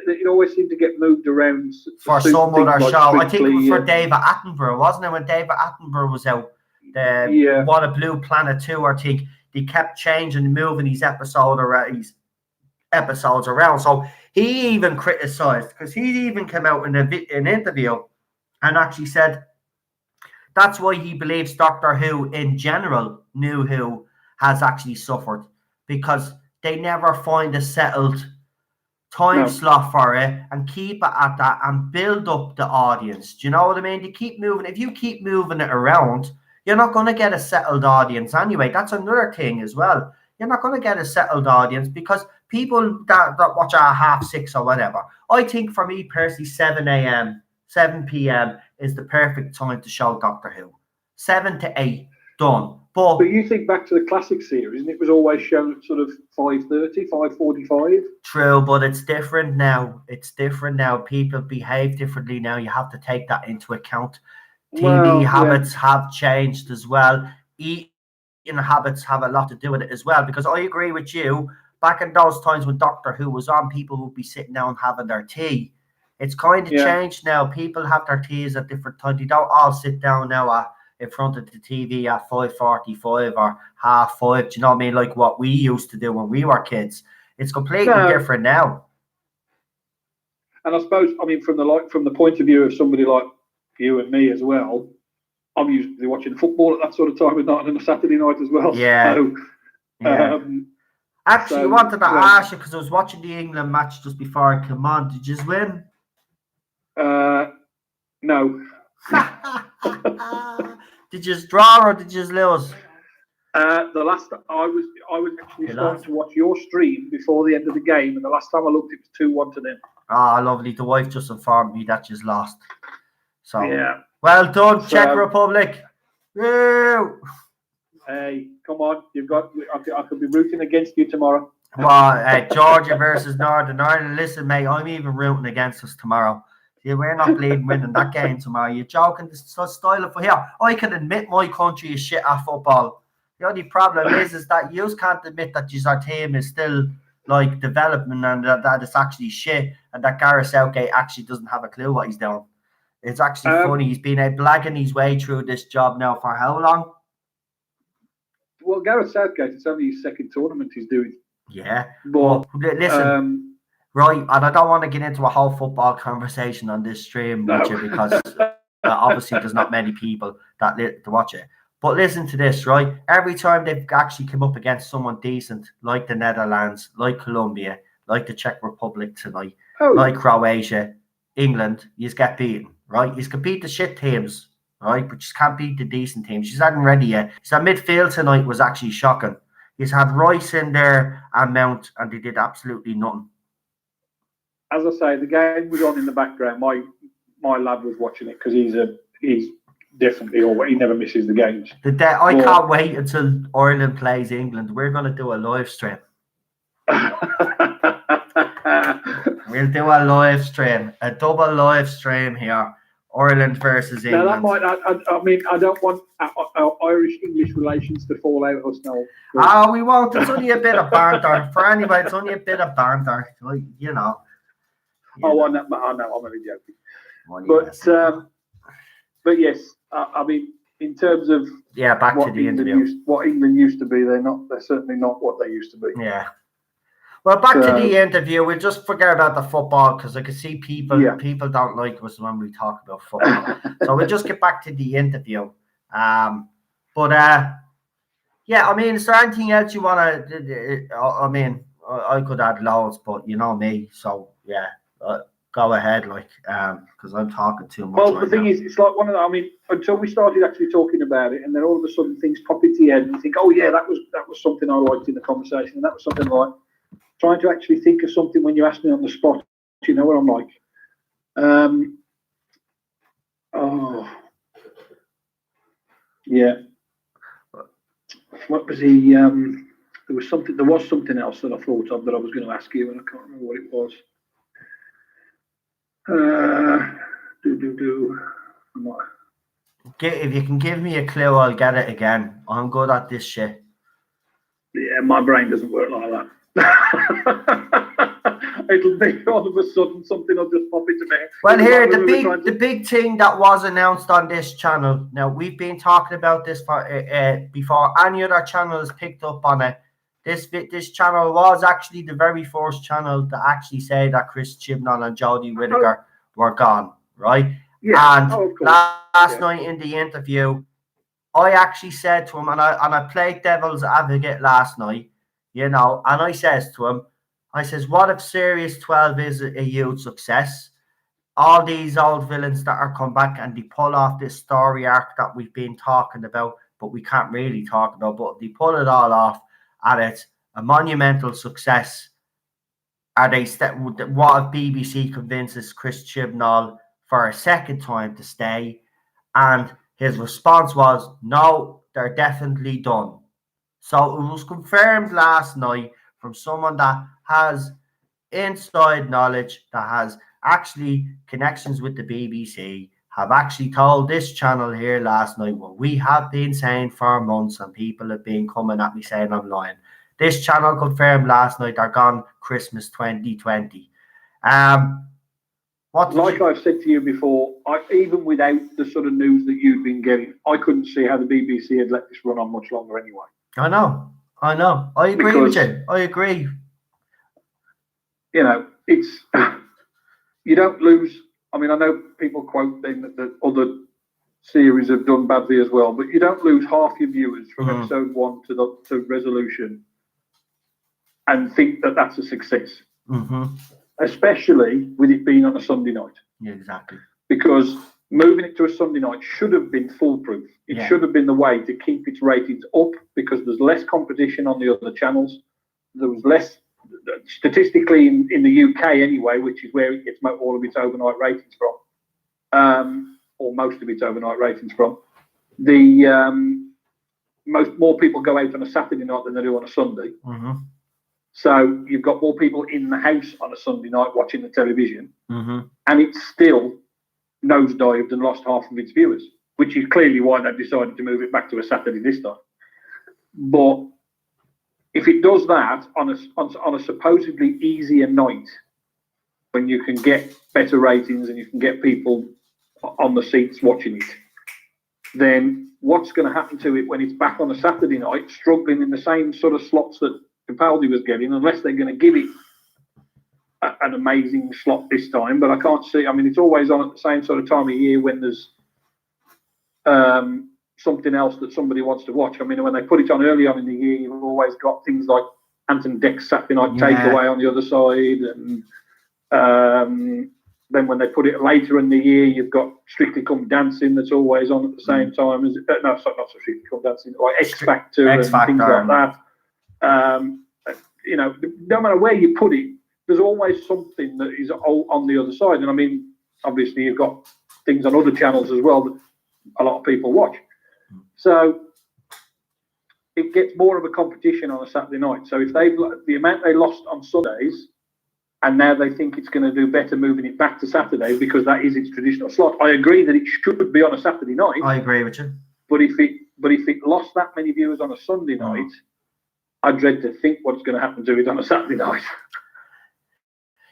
It always seemed to get moved around for some other show. I think it was for David Attenborough, wasn't it? When David Attenborough was out, What a Blue Planet 2, I think they kept changing, moving his episodes around. So he even criticised, because he even came out in an interview and actually said that's why he believes Doctor Who in general, New Who, has actually suffered, because they never find a settled time slot for it and keep it at that and build up the audience. Do you know what I mean? They keep moving. If you keep moving it around, you're not going to get a settled audience anyway. That's another thing as well. You're not going to get a settled audience because people that watch at 6:30 or whatever. I think for me personally, 7 p.m. is the perfect time to show Doctor Who. 7 to 8, done. But you think back to the classic series, and it was always shown at sort of 5:30, 5:45. True, but it's different now. People behave differently now. You have to take that into account. TV habits have changed as well. Eating habits have a lot to do with it as well, because I agree with you. Back in those times when Doctor Who was on, people would be sitting down having their tea. It's kind of changed now. People have their teas at different times. They don't all sit down now in front of the TV at 5:45 or 5:30. Do you know what I mean? Like what we used to do when we were kids. It's completely different now. And I suppose, I mean, from the point of view of somebody like you and me as well, I'm usually watching football at that sort of time of night on a Saturday night as well. Yeah. So, actually, I wanted to ask you because I was watching the England match just before I came on. Did you win? No. Did you draw or did you lose? The last I was actually starting to watch your stream before the end of the game, and the last time I looked, it was 2-1 to them. Ah, lovely. The wife just informed me that you lost. So well done, so, Czech Republic. Woo! Hey, come on! I could be rooting against you tomorrow. Well, Georgia versus Northern Ireland. Listen, mate, I'm even rooting against us tomorrow. We're not bleeding winning that game tomorrow. You're joking. This style of here. I can admit my country is shit at football. The only problem is that you can't admit that our team is still like development and that it's actually shit, and that Gareth Southgate actually doesn't have a clue what he's doing. It's actually funny. He's been blagging his way through this job now for how long? Well, Gareth Southgate, it's only his second tournament he's doing. Yeah. But listen. Right, and I don't want to get into a whole football conversation on this stream with you because obviously there's not many people that to watch it. But listen to this, right? Every time they've actually come up against someone decent, like the Netherlands, like Colombia, like the Czech Republic tonight, like Croatia, England, you just get beaten, right? You can beat the shit teams, right? But you can't beat the decent teams. You hadn't ready yet. So midfield tonight was actually shocking. He's had Rice in there and Mount, and they did absolutely nothing. As I say, the game was on in the background. My lad was watching it because he's definitely, or he never misses the games. I can't wait until Ireland plays England. We're going to do a live stream. We'll do a live stream, a double live stream here. Ireland versus England. Now that might. I mean, I don't want our Irish-English relations to fall out us now. Oh, we won't. It's only a bit of banter. For anybody, it's only a bit of banter. Like, you know. I know. I'm only joking. But yes, I mean, in terms of back to the interview. What England used to be, they're certainly not what they used to be. Yeah. Well, back to the interview. We'll just forget about the football because I can see people don't like us when we talk about football. So we'll just get back to the interview. I mean, is there anything else you want to? I mean, I could add loads, but you know me, so yeah, go ahead, because I'm talking too much. Well, the thing is, it's like one of the. I mean, until we started actually talking about it, and then all of a sudden things pop into your head, and you think, oh yeah, that was something I liked in the conversation, and that was something I liked. Trying to actually think of something when you ask me on the spot, you know what I'm like. Yeah. What was he? There was something else that I thought of that I was going to ask you, and I can't remember what it was. If you can give me a clue, I'll get it again. I'm good at this shit. Yeah, my brain doesn't work like that. It'll be all of a sudden something will just pop into me. Well, here the big thing that was announced on this channel. Now we've been talking about this for before any other channel has picked up on it. This channel was actually the very first channel to actually say that Chris Chibnall and Jodie Whittaker were gone, right? Yeah. And last night in the interview, I actually said to him, and I played devil's advocate last night. You know, and I says to him, what if Series 12 is a huge success? All these old villains that are come back and they pull off this story arc that we've been talking about, but we can't really talk about, but they pull it all off and it's a monumental success. What if BBC convinces Chris Chibnall for a second time to stay? And his response was, no, they're definitely done. So it was confirmed last night from someone that has inside knowledge, that has actually connections with the BBC, have actually told this channel here last night what we have been saying for months, and people have been coming at me saying I'm lying. This channel confirmed last night they're gone Christmas 2020. Like I've said to you before, even without the sort of news that you've been getting, I couldn't see how the BBC had let this run on much longer anyway. I know. I agree with you. I agree. You know, it's you don't lose. I mean, I know people quote then that other series have done badly as well, but you don't lose half your viewers from episode 1 to Resolution and think that that's a success. Especially with it being on a Sunday night. Yeah, exactly. Because moving it to a Sunday night should have been foolproof. It should have been the way to keep its ratings up, because there's less competition on the other channels. There was less, statistically in the UK anyway, which is where it gets all of its overnight ratings from, or most of its overnight ratings from. More people go out on a Saturday night than they do on a Sunday. So you've got more people in the house on a Sunday night watching the television, and it's still nosedived and lost half of its viewers, which is clearly why they've decided to move it back to a Saturday this time. But if it does that on a supposedly easier night, when you can get better ratings and you can get people on the seats watching it, then what's going to happen to it when it's back on a Saturday night, struggling in the same sort of slots that Capaldi was getting, unless they're going to give it an amazing slot this time? But I can't see. I mean, it's always on at the same sort of time of year when there's something else that somebody wants to watch. I mean, when they put it on early on in the year, you've always got things like Anton Deck's Saturday Night Takeaway on the other side, and then when they put it later in the year, you've got Strictly Come Dancing that's always on at the same time as not so Strictly Come Dancing, like X Factor and things like that. You know, no matter where you put it, there's always something that is on the other side. And I mean, obviously you've got things on other channels as well. But a lot of people watch. So it gets more of a competition on a Saturday night. So if the amount they lost on Sundays, and now they think it's going to do better moving it back to Saturday because that is its traditional slot. I agree that it should be on a Saturday night. I agree with you. But if it lost that many viewers on a Sunday night, I dread to think what's going to happen to it on a Saturday night.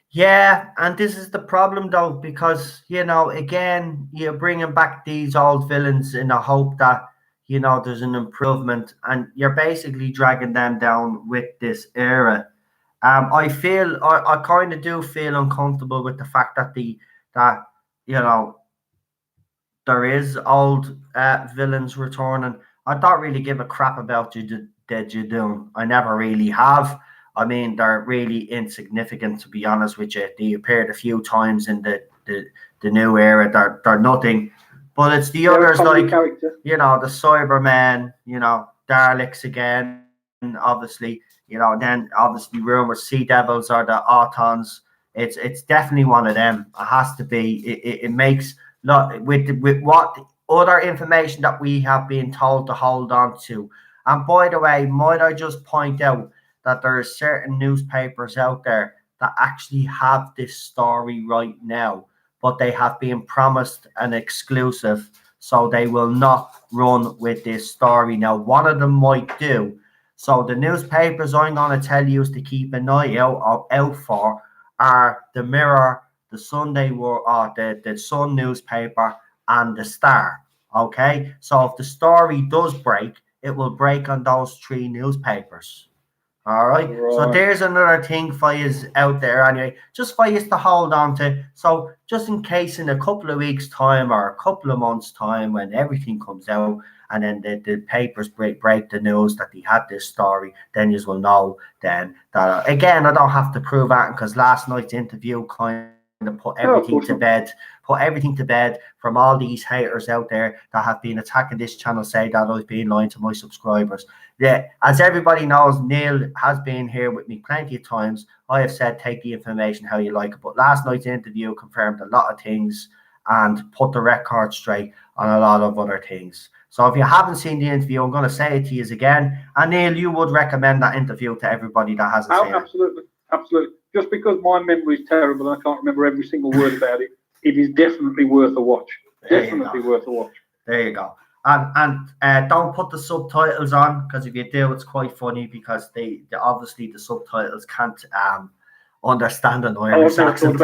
Yeah, and this is the problem though, because again, you're bringing back these old villains in the hope that there's an improvement, and you're basically dragging them down with this era. I kind of do feel uncomfortable with the fact that there is old villains returning. I don't really give a crap about you, Judoon. I never really have. I mean, they're really insignificant, to be honest with you. They appeared a few times in the new era. They're nothing. But it's the others like, character. the Cybermen, Daleks again, obviously. Then obviously rumors, Sea Devils are the Autons. It's definitely one of them. It has to be. It makes with what other information that we have been told to hold on to. And by the way, might I just point out that there are certain newspapers out there that actually have this story right now, but they have been promised an exclusive, so they will not run with this story. Now, one of them might do. So the newspapers I'm going to tell you is to keep an eye out for are the Mirror, the Sunday World, the Sun newspaper, and the Star. Okay, so if the story does break, it will break on those three newspapers. All right. So there's another thing for you out there anyway, just for you to hold on to. So just in case in a couple of weeks' time or a couple of months' time when everything comes out and then the papers break the news that he had this story, then you will know then that, again, I don't have to prove that because last night's interview kind of put everything to bed from all these haters out there that have been attacking this channel, say that I've been lying to my subscribers. Yeah, as everybody knows, Neil has been here with me plenty of times. I have said take the information how you like it, but last night's interview confirmed a lot of things and put the record straight on a lot of other things. So if you haven't seen the interview, I'm going to say it to you again. And Neil, you would recommend that interview to everybody that hasn't seen it? Absolutely. Just because my memory is terrible and I can't remember every single word about it, it is definitely worth a watch. Definitely worth a watch. There you go. And don't put the subtitles on, because if you do, it's quite funny because they obviously the subtitles can't understand an Irish accent.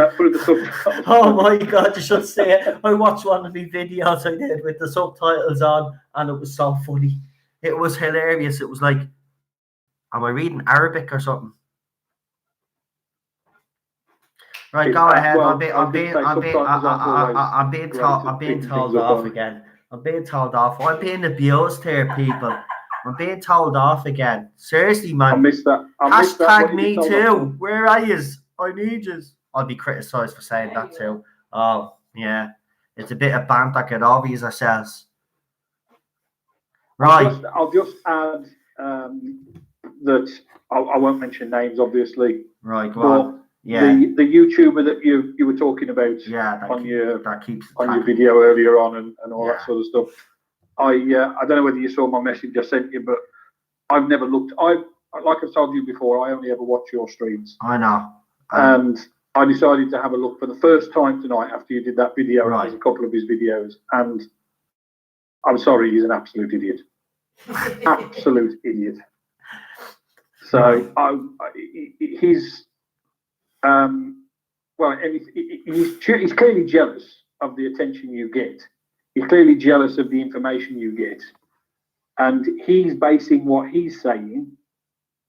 Oh my God, you should see it. I watched one of the videos I did with the subtitles on, and it was so funny. It was hilarious. It was like, am I reading Arabic or something? Right, go ahead. I'm being told off again. I'm being told off. I'm being abused here, people. I'm being told off again. Seriously, man. I missed that. Hashtag me too. Where are yous? I need yous. I'll be criticised for saying that too. Oh, yeah. It's a bit of banter. Get over yourselves. Right. I'll just add that I won't mention names, obviously. Right, go on. Yeah. The YouTuber that you were talking about on your video earlier on and all that sort of stuff. I don't know whether you saw my message I sent you, but I've never looked. Like I've told you before, I only ever watch your streams. I know. And I decided to have a look for the first time tonight after you did that video. Right. There's a couple of his videos, and I'm sorry, he's an absolute idiot. Absolute idiot. So he's he's clearly jealous of the attention you get. He's clearly jealous of the information you get, and he's basing what he's saying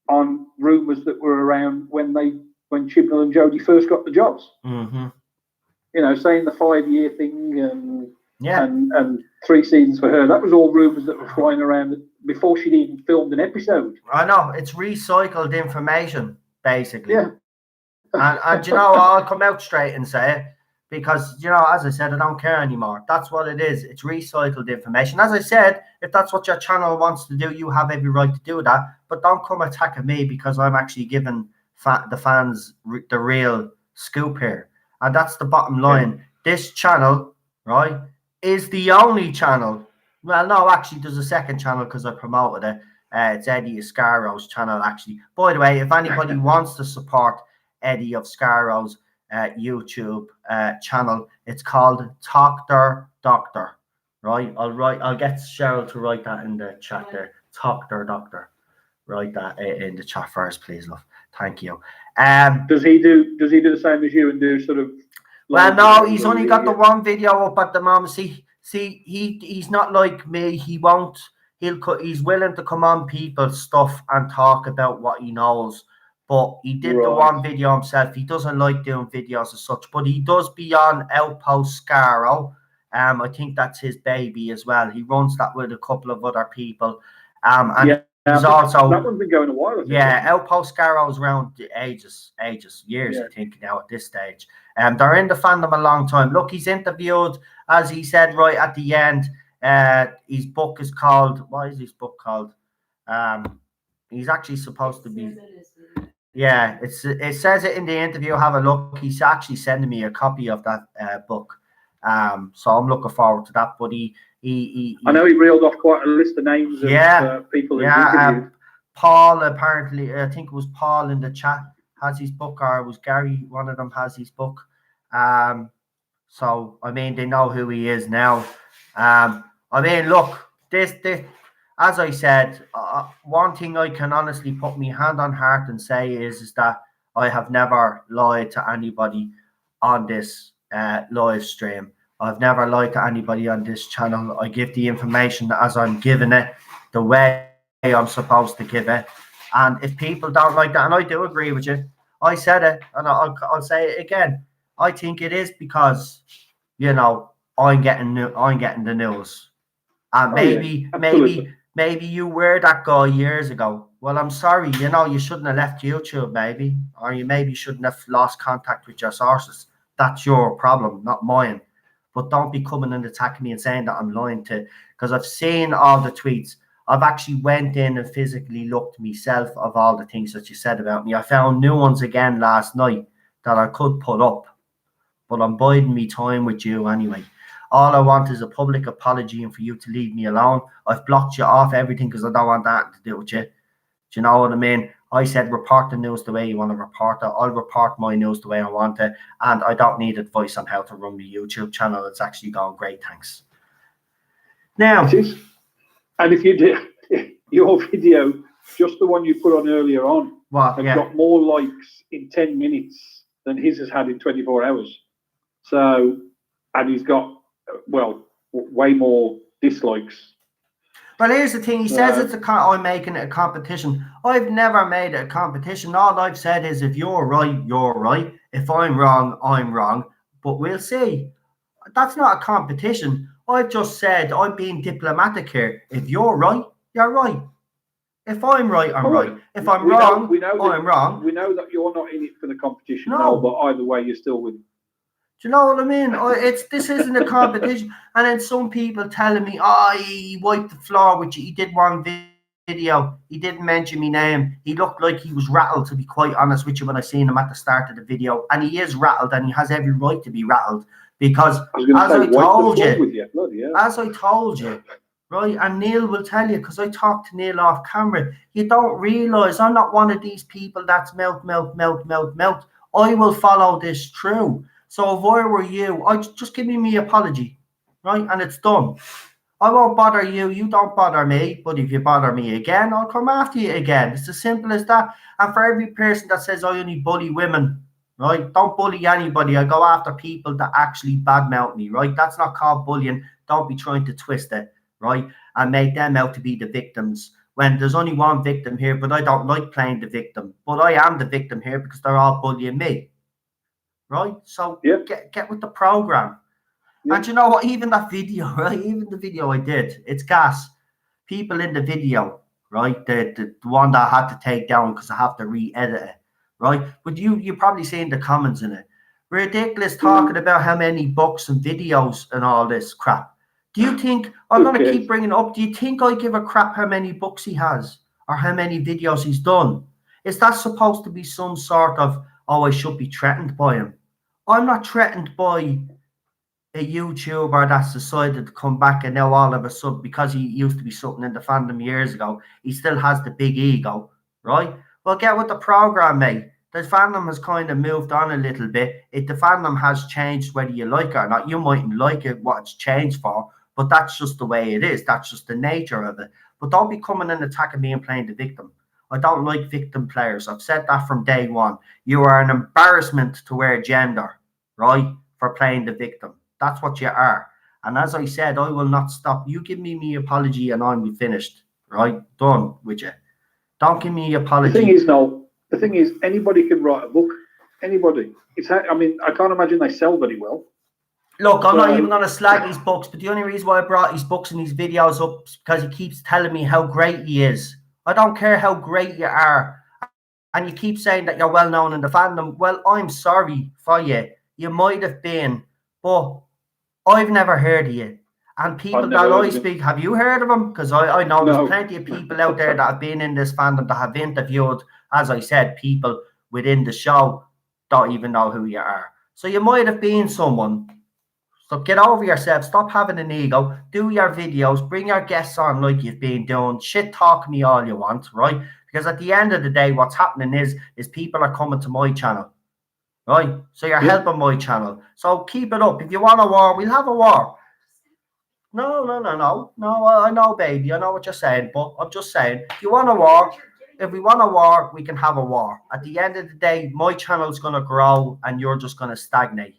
on rumours that were around when Chibnall and Jodie first got the jobs. Mm-hmm. You know, saying the 5-year thing and 3 seasons for her. That was all rumours that were flying around before she'd even filmed an episode. I know, it's recycled information, basically. Yeah. And you know, I'll come out straight and say it because, you know, as I said, I don't care anymore. That's what it is. It's recycled information. As I said, if that's what your channel wants to do, you have every right to do that. But don't come attacking me because I'm actually giving the fans the real scoop here. And that's the bottom line. Yeah. This channel, right, is the only channel. Well, no, actually, there's a second channel because I promoted it. It's Eddie Oscaro's channel, actually. By the way, if anybody wants to support Eddie Oscaro's YouTube channel, it's called Doctor. Right? I'll get Cheryl to write that in the chat there. Doctor. Write that in the chat first, please, love. Thank you. Does he do the same as you and do sort of? Well, no, he's only got the one video up at the moment. See, he's not like me. He's willing to come on people's stuff and talk about what he knows. But he did the one video himself. He doesn't like doing videos as such, but he does be on Outpost Scaro. I think that's his baby as well. He runs that with a couple of other people. And he's also that one's been going a while. I think, Outpost Scarrow's around years, I think now at this stage. They're in the fandom a long time. Look, he's interviewed, as he said right at the end. His book is called. What is his book called? He's actually supposed to be. Yeah, it says it in the interview. Have a look. He's actually sending me a copy of that book. So I'm looking forward to that. But I know he reeled off quite a list of names of people he's interviewed. Paul, apparently, I think it was Paul in the chat has his book, or it was Gary, one of them has his book. So I mean, they know who he is now. I mean, look, this as I said, one thing I can honestly put my hand on heart and say is that I have never lied to anybody on this live stream. I've never lied to anybody on this channel. I give the information as I'm giving it, the way I'm supposed to give it. And if people don't like that, and I do agree with you, I said it, and I'll say it again. I think it is because, I'm getting the news, and maybe you were that guy years ago. Well, I'm sorry, you shouldn't have left YouTube, maybe, or you maybe shouldn't have lost contact with your sources. That's your problem, not mine. But don't be coming and attacking me and saying that I'm lying because I've seen all the tweets. I've actually went in and physically looked myself of all the things that you said about me. I found new ones again last night that I could put up, but I'm biding me time with you anyway. All I want is a public apology and for you to leave me alone. I've blocked you off everything because I don't want that to do with you. Do you know what I mean? I said report the news the way you want to report it. I'll report my news the way I want it. And I don't need advice on how to run the YouTube channel. It's actually going great, thanks. Now, and if you did your video, just the one you put on earlier on, has got more likes in 10 minutes than his has had in 24 hours. So, and he's got, way more dislikes. But here's the thing. He says I'm making it a competition. I've never made it a competition. All I've said is if you're right, you're right. If I'm wrong, I'm wrong. But we'll see. That's not a competition. I've just said I'm being diplomatic here. If you're right, you're right. If I'm right, I'm right. If I'm wrong, I'm wrong. We know that you're not in it for the competition, but either way, you're still with. Do you know what I mean? This isn't a competition. And then some people telling me, he wiped the floor with you. He did one video. He didn't mention my name. He looked like he was rattled, to be quite honest with you, when I seen him at the start of the video. And he is rattled, and he has every right to be rattled. Because as I told you, right, and Neil will tell you, because I talked to Neil off camera, you don't realise I'm not one of these people that's melt. I will follow this through. So if I were you, I'd just give me apology, right? And it's done. I won't bother you. You don't bother me. But if you bother me again, I'll come after you again. It's as simple as that. And for every person that says I only bully women, right? Don't bully anybody. I go after people that actually badmouth me, right? That's not called bullying. Don't be trying to twist it, right? And make them out to be the victims. When there's only one victim here, but I don't like playing the victim. But I am the victim here because they're all bullying me. Right, so get with the program, and you know what? Even that video, right? Even the video I did, it's gas. People in the video, right? The one that I had to take down because I have to re-edit it, right? But you probably seen the comments in it. Ridiculous talking about how many books and videos and all this crap. Do you think I'm going to keep bringing it up? Do you think I give a crap how many books he has or how many videos he's done? Is that supposed to be some sort of I should be threatened by him? I'm not threatened by a YouTuber that's decided to come back and now all of a sudden, because he used to be something in the fandom years ago, he still has the big ego, right? Well, get with the program, mate. The fandom has kind of moved on a little bit. The fandom has changed, whether you like it or not. You mightn't like it, what it's changed for, but that's just the way it is. That's just the nature of it. But don't be coming and attacking me and playing the victim. I don't like victim players. I've said that from day one. You are an embarrassment to our gender, right, for playing the victim. That's what you are. And as I said, I will not stop. You give me my apology and I'm finished, right? Done with you. Don't give me apology. The thing is, Noel, the thing is, anybody can write a book. Anybody. I mean, I can't imagine they sell very well. Look, I'm not even going to slag his books, but the only reason why I brought his books and his videos up is because he keeps telling me how great he is. I don't care how great you are. And you keep saying that you're well known in the fandom. Well, I'm sorry for you. You might have been, but I've never heard of you. And people that I speak, have you heard of him? Because I know there's plenty of people out there that have been in this fandom that have interviewed, as I said, people within the show don't even know who you are. So you might have been someone. So get over yourself. Stop having an ego. Do your videos. Bring your guests on like you've been doing. Shit talk me all you want, right? Because at the end of the day, what's happening is people are coming to my channel, right? So you're helping my channel. So keep it up. If you want a war, we'll have a war. No. I know, baby. I know what you're saying, but I'm just saying, if you want a war, if we want a war, we can have a war. At the end of the day, my channel's going to grow and you're just going to stagnate.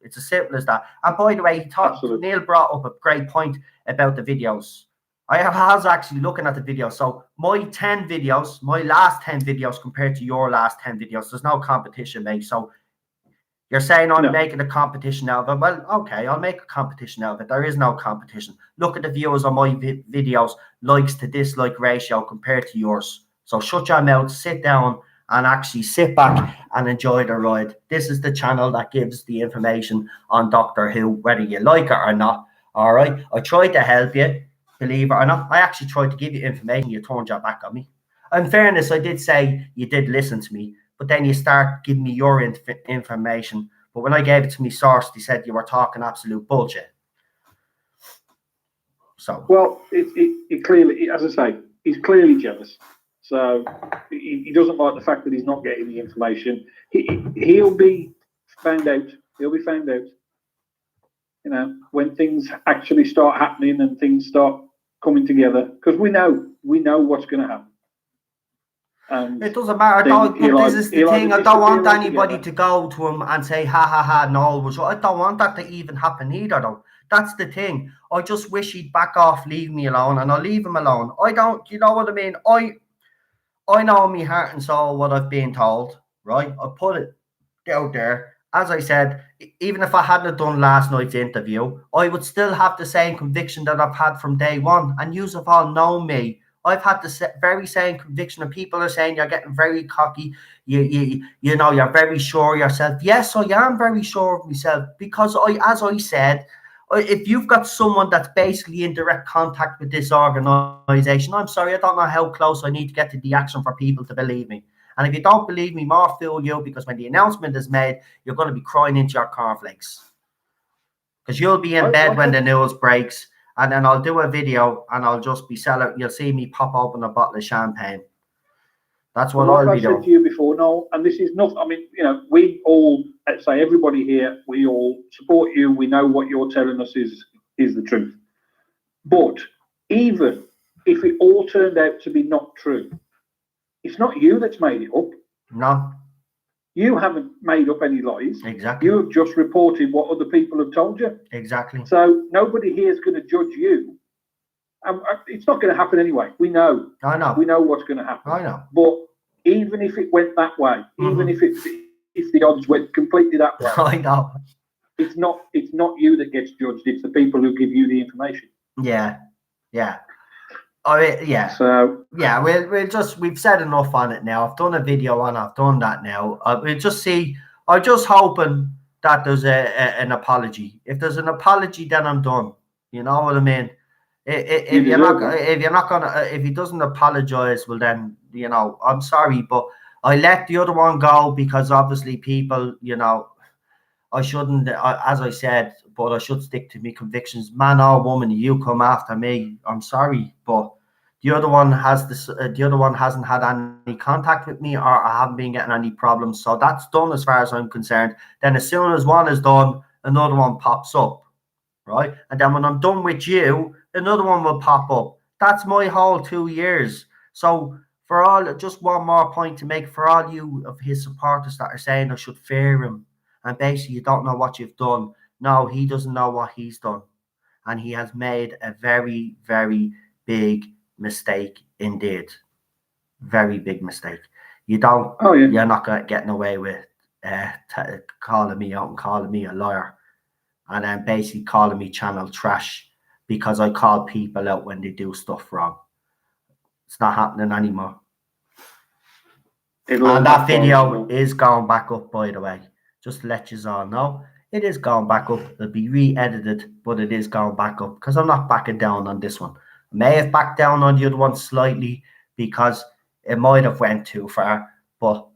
It's as simple as that. And by the way, Neil brought up a great point about the videos. I was actually looking at the videos. So my 10 videos, my last 10 videos compared to your last 10 videos, there's no competition, mate. So you're saying I'm making a competition out of it. Well, okay, I'll make a competition out of it. There is no competition. Look at the viewers on my videos, likes to dislike ratio compared to yours. So shut your mouth, sit down, and actually sit back and enjoy the ride. This is the channel that gives the information on Doctor Who, whether you like it or not. All right. I tried to help you, believe it or not. I actually tried to give you information. You turned your back on me. In fairness, I did say you did listen to me, but then you start giving me your information. But when I gave it to me source, they said you were talking absolute bullshit. So. Well, it clearly, as I say, he's clearly jealous. So he doesn't like the fact that he's not getting the information. He'll be found out. He'll be found out. You know, when things actually start happening and things start coming together, because we know what's going to happen. And it doesn't matter. This is the thing. I don't want anybody to go to him and say, ha ha ha, no, was right. I don't want that to even happen either, though. That's the thing. I just wish he'd back off, leave me alone, and I'll leave him alone. I don't, you know what I mean? I know in my heart and soul what I've been told, right? I put it out there. As I said, even if I hadn't done last night's interview, I would still have the same conviction that I've had from day one. And you have all known me. I've had the very same conviction, and people are saying you're getting very cocky. You know, you're very sure of yourself. Yes, I am very sure of myself because as I said, if you've got someone that's basically in direct contact with this organization, I'm sorry, I don't know how close I need to get to the action for people to believe me. And if you don't believe me, more fool you, because when the announcement is made, you're going to be crying into your cornflakes. Because you'll be in bed when the news breaks, and then I'll do a video and I'll just be selling. You'll see me pop open a bottle of champagne. That's what I'll be doing. I've said to you before, Noel, and this is not, I mean, you know, we all, let's say everybody here, we all support you. We know what you're telling us is the truth. But even if it all turned out to be not true, it's not you that's made it up. No. You haven't made up any lies. Exactly. You have just reported what other people have told you. Exactly. So nobody here is going to judge you. It's not going to happen anyway. We know. I know. We know what's going to happen. I know. But even if it went that way, even if the odds went completely that way, I know. It's not you that gets judged. It's the people who give you the information. Yeah. I mean, yeah. So yeah, we've said enough on it now. I've done a video on. I've done that now. We'll just see. I'm just hoping that there's an apology. If there's an apology, then I'm done. You know what I mean? If he doesn't apologize, well then, you know, I'm sorry, but I let the other one go because obviously people, you know, I shouldn't, as I said, but I should stick to my convictions. Man or woman, you come after me, I'm sorry, but the other one has this. The other one hasn't had any contact with me, or I haven't been getting any problems. So that's done as far as I'm concerned. Then as soon as one is done, another one pops up, right? And then when I'm done with you, another one will pop up. That's my whole 2 years. So for all, just one more point to make for all you of his supporters that are saying I should fear him, and basically you don't know what you've done. No, he doesn't know what he's done, and he has made a very, very big mistake indeed. Very big mistake. You don't. Oh yeah. You're not getting away with calling me out and calling me a liar, and then basically calling me channel trash because I call people out when they do stuff wrong. It's not happening anymore. And that video is going back up, by the way. Just to let you all know, it is going back up. It'll be re-edited, but it is going back up because I'm not backing down on this one. I may have backed down on the other one slightly because it might have went too far, but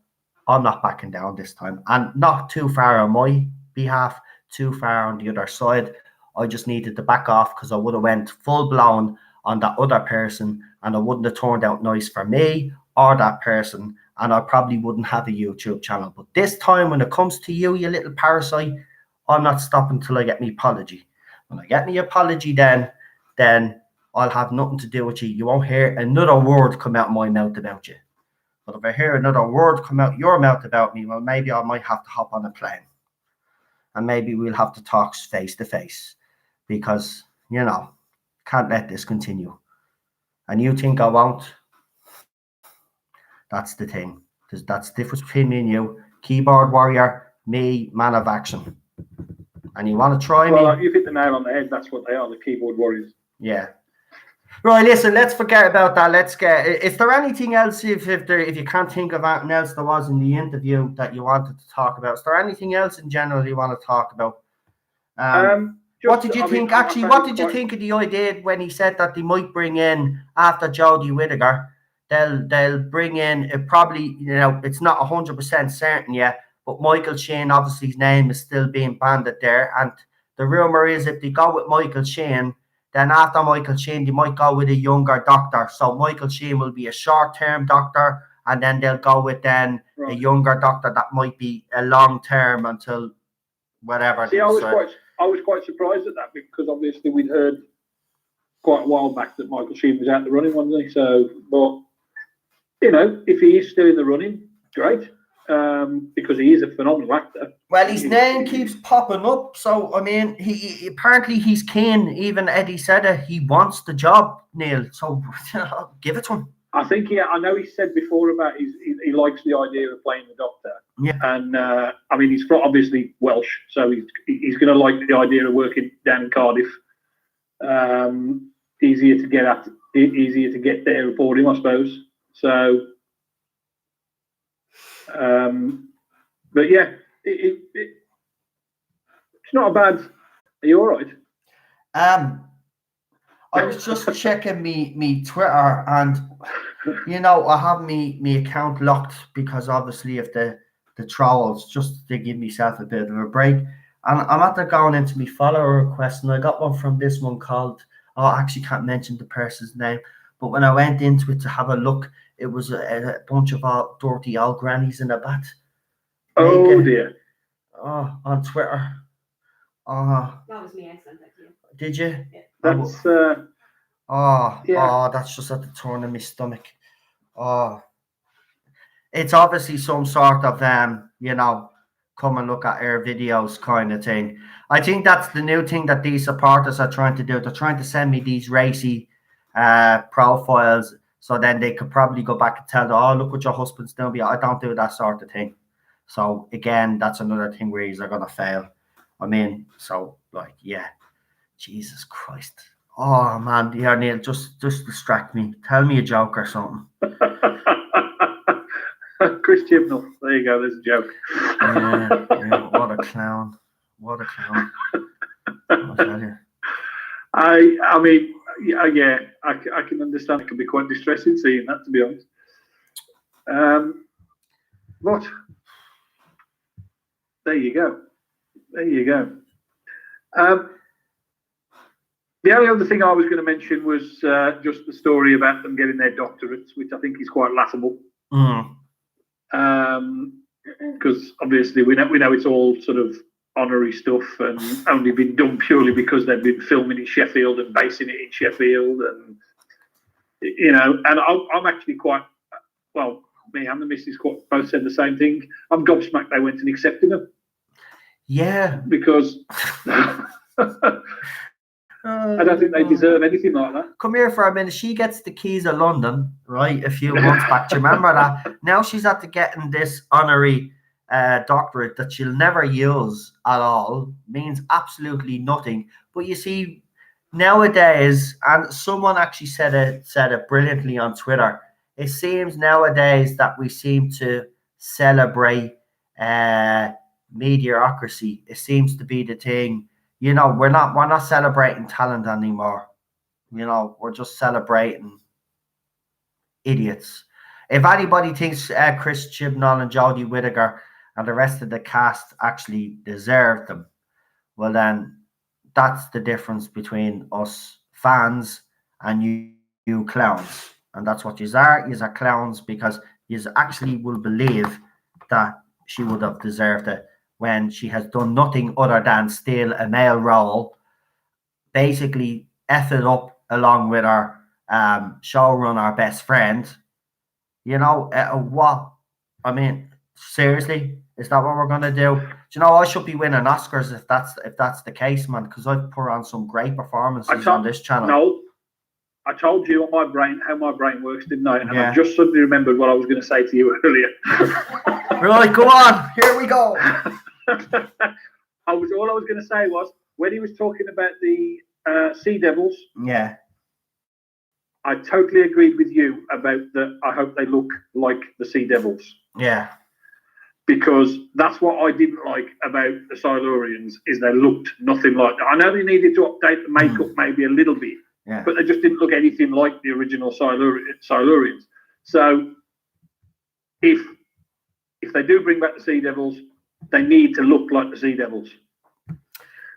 I'm not backing down this time. And not too far on my behalf, too far on the other side. I just needed to back off because I would have went full blown on that other person and it wouldn't have turned out nice for me or that person, and I probably wouldn't have a YouTube channel. But this time when it comes to you, you little parasite, I'm not stopping till I get my apology. When I get my apology, then I'll have nothing to do with you. You won't hear another word come out my mouth about you. But if I hear another word come out your mouth about me, well, maybe I might have to hop on a plane. And maybe we'll have to talk face to face. Because, you know, can't let this continue. And you think I won't? That's the thing. That's the difference between me and you. Keyboard warrior, me, man of action. And you want to try me? Well, you've hit the nail on the head. That's what they are, the keyboard warriors. Yeah. Right, listen, let's forget about that. Let's get, is there anything else, if you can't think of anything else there was in the interview that you wanted to talk about? Is there anything else in general you want to talk about? What did you think, actually, what did you think of the idea when he said that they might bring in, after Jodie Whittaker, they'll bring in, it probably, you know, it's not 100% certain yet, but Michael Sheen, obviously his name is still being banded there, and the rumour is if they go with Michael Sheen, then after Michael Sheen, they might go with a younger doctor. So Michael Sheen will be a short-term doctor, and then they'll go with a younger doctor that might be a long-term until whatever. See, I was quite surprised at that because obviously we'd heard quite a while back that Michael Sheen was out the running, wasn't he? So, but you know, if he is still in the running, great. Because he is a phenomenal actor. Well, his name keeps popping up, so I mean, he apparently he's keen. Even Eddie said it. He wants the job, Neil. So give it to him. I think I know he said before about he likes the idea of playing the Doctor. Yeah. And I mean, he's obviously Welsh, so he's going to like the idea of working down in Cardiff. Easier to get there for him, I suppose. So. But yeah, it's not a bad. Are you all right? I was just checking me Twitter, and you know, I have me account locked because obviously of the trolls, just to give myself a bit of a break. And I'm after going into my follower request, and I got one from this one called, I actually can't mention the person's name, but when I went into it to have a look, it was a bunch of dirty old grannies in a bat. Oh dear. Oh, on Twitter. That was me, I sent that to you. Did you? Yeah. That's that's just at the turn of my stomach. Oh, it's obviously some sort of you know, come and look at our videos kind of thing. I think that's the new thing that these supporters are trying to do. They're trying to send me these racy profiles, so then they could probably go back and tell them, oh, look what your husband's doing. But I don't do that sort of thing. So again, that's another thing where he's going to fail. I mean, so like, yeah, Jesus Christ. Oh man, yeah, Neil, just distract me. Tell me a joke or something. Chris Chibnall. There you go. There's a joke. Yeah, what a clown. What a clown. I'll tell you. I mean, yeah, I can understand. It can be quite distressing seeing that, to be honest. But there you go. There you go. The only other thing I was going to mention was just the story about them getting their doctorates, which I think is quite laughable. Because obviously we know it's all sort of honorary stuff and only been done purely because they've been filming in Sheffield and basing it in Sheffield, and and I'm actually quite well. Me and the missus both said the same thing. I'm gobsmacked they went and accepted them. Yeah, because I don't think they deserve anything like that. Come here for a minute. She gets the keys of London, right? A few months back. Do you remember that? Now she's after getting this honorary doctorate that she'll never use at all. Means absolutely nothing. But you see, nowadays, and someone actually said it brilliantly on Twitter. It seems nowadays that we seem to celebrate mediocrity. It seems to be the thing. We're not celebrating talent anymore. We're just celebrating idiots. If anybody thinks Chris Chibnall and Jodie Whittaker and the rest of the cast actually deserve them, well then that's the difference between us fans and you clowns. And that's what yous are. Yous are clowns because yous actually will believe that she would have deserved it when she has done nothing other than steal a male role, basically F it up along with her showrunner best friend. What? I mean, seriously, is that what we're gonna do? I should be winning Oscars if that's the case, man, because I've put on some great performances on this channel. No, I told you how my brain works, didn't I? And I just suddenly remembered what I was going to say to you earlier. Right, go on. Here we go. All I was going to say was when he was talking about the Sea Devils. Yeah. I totally agreed with you about that. I hope they look like the Sea Devils. Yeah. Because that's what I didn't like about the Silurians is they looked nothing like that. I know they needed to update the makeup maybe a little bit, but they just didn't look anything like the original Silurians. So if they do bring back the Sea Devils, they need to look like the Sea Devils.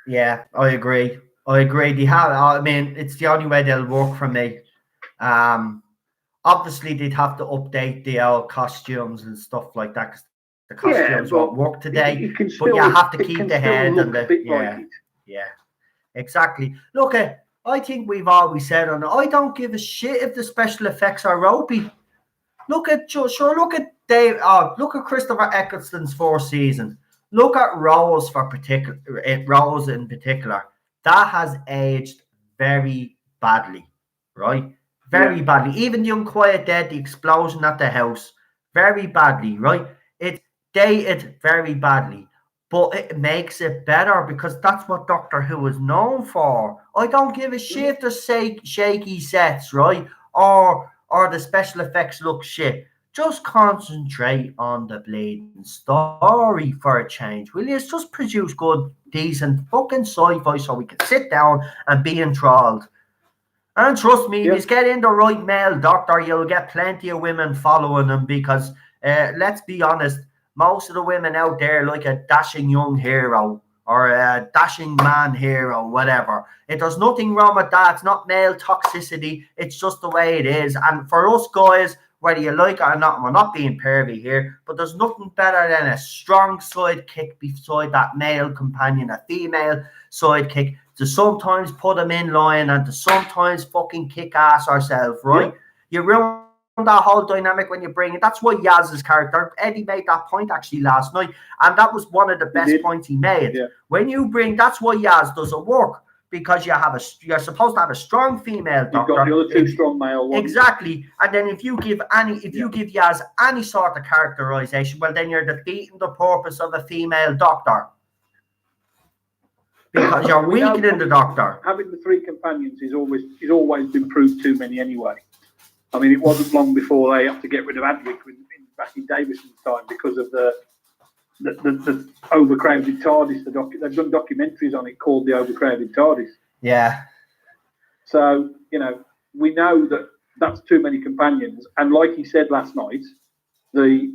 Yeah, I agree. They have. I mean, it's the only way they'll work for me. Obviously, they'd have to update the old costumes and stuff like that. Cause the costumes won't work today, but you have to keep the head and the exactly. Look, I think we've always said on it. I don't give a shit if the special effects are ropey. Look at Dave. Look at Christopher Eccleston's fourth season. Look at Rose Rose in particular. That has aged very badly, right? Very badly. Even the Unquiet Dead, the explosion at the house, very badly, right? It's dated very badly, but it makes it better because that's what Doctor Who is known for. I don't give a shit if there's shaky sets, right? Or the special effects look shit. Just concentrate on the bleeding story for a change, will you? Just produce good, decent fucking sci-fi so we can sit down and be enthralled. And trust me, if you get in the right male doctor, you'll get plenty of women following him because, let's be honest, most of the women out there like a dashing young hero or a dashing man hero, whatever. There's nothing wrong with that. It's not male toxicity. It's just the way it is. And for us guys, whether you like it or not, we're not being pervy here, but there's nothing better than a strong sidekick beside that male companion, a female sidekick, to sometimes put them in line and to sometimes fucking kick ass ourselves, right? You ruin that whole dynamic when you bring it. That's why Yaz's character, Eddie made that point actually last night, and that was one of the best points he made. When you bring, that's why Yaz doesn't work, because you're supposed to have a strong female doctor. You've got the other two strong male ones. Exactly. And then if you give Yaz any sort of characterization, well then you're defeating the purpose of a female doctor. Because you're weakening the doctor. Having the three companions is always been proved too many anyway. I mean, it wasn't long before they had to get rid of Adric back in Davison's time because of the overcrowded Tardis. They've done documentaries on it called The Overcrowded Tardis. Yeah. So, we know that that's too many companions. And like he said last night, the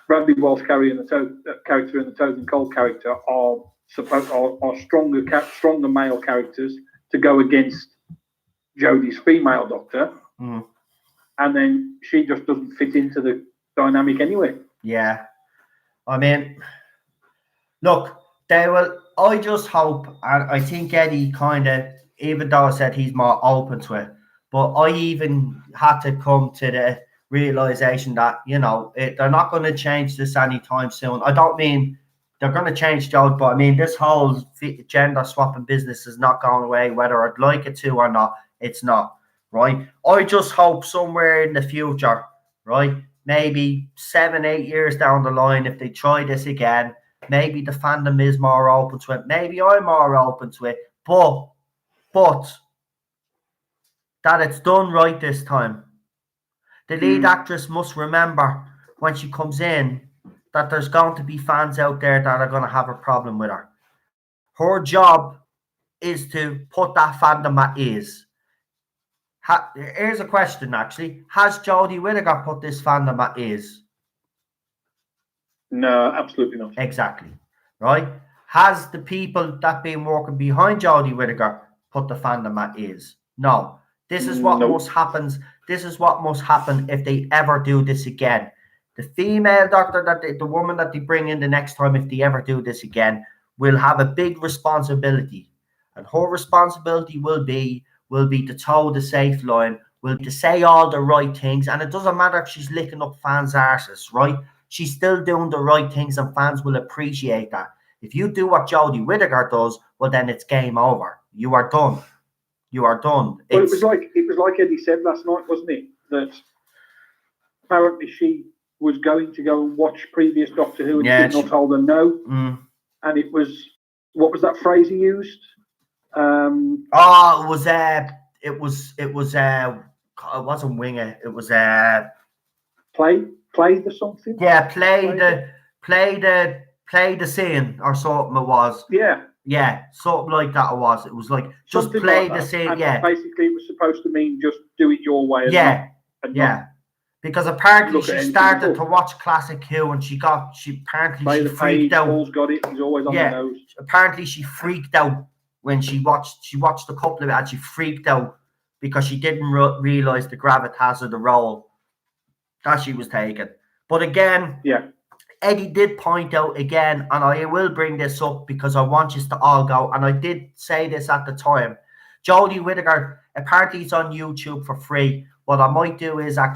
Bradley Walsh character and the Toad and Cold character are are stronger male characters to go against Jodie's female doctor, and then she just doesn't fit into the dynamic anyway. Yeah, I mean, look, they will. I just hope, and I think Eddie kind of, even though I said he's more open to it, but I even had to come to the realization that they're not going to change this anytime soon. I don't mean they're going to change Jodie, but I mean this whole gender swapping business is not going away, whether I'd like it to or not. It's not, right? I just hope somewhere in the future, right? Maybe 7-8 years down the line, if they try this again, maybe the fandom is more open to it. Maybe I'm more open to it, but that it's done right this time. The lead actress must remember when she comes in that there's going to be fans out there that are going to have a problem with her. Her job is to put that fandom at ease. Here's a question, actually. Has Jodie Whittaker put this fandom at ease? No, absolutely not. Exactly. Right? Has the people that been working behind Jodie Whittaker put the fandom at ease? No. This is what must happen. This is what must happen if they ever do this again. The female doctor, the woman that they bring in the next time, if they ever do this again, will have a big responsibility. And her responsibility will be to toe the safe line, will be to say all the right things. And it doesn't matter if she's licking up fans' arses, right? She's still doing the right things and fans will appreciate that. If you do what Jodie Whittaker does, well, then it's game over. You are done. You are done. Well, it was like Eddie said last night, wasn't it? That apparently she was going to go and watch previous Doctor Who and Signal told her no. And it was, what was that phrase he used? It wasn't winger. It was play the something. Yeah, play the scene or something. It was. Yeah, something like that. It was. It was like just something play like the scene. And yeah, basically it was supposed to mean just do it your way. Because apparently she started to watch Classic Who and she freaked out. Paul's got it. He's always on the nose. Apparently she freaked out when she watched a couple of it and she freaked out because she didn't realize the gravitas of the role that she was taking. But again, Eddie did point out again, and I will bring this up because I want you to all go, and I did say this at the time. Jodie Whittaker, apparently it's on YouTube for free. What I might do is I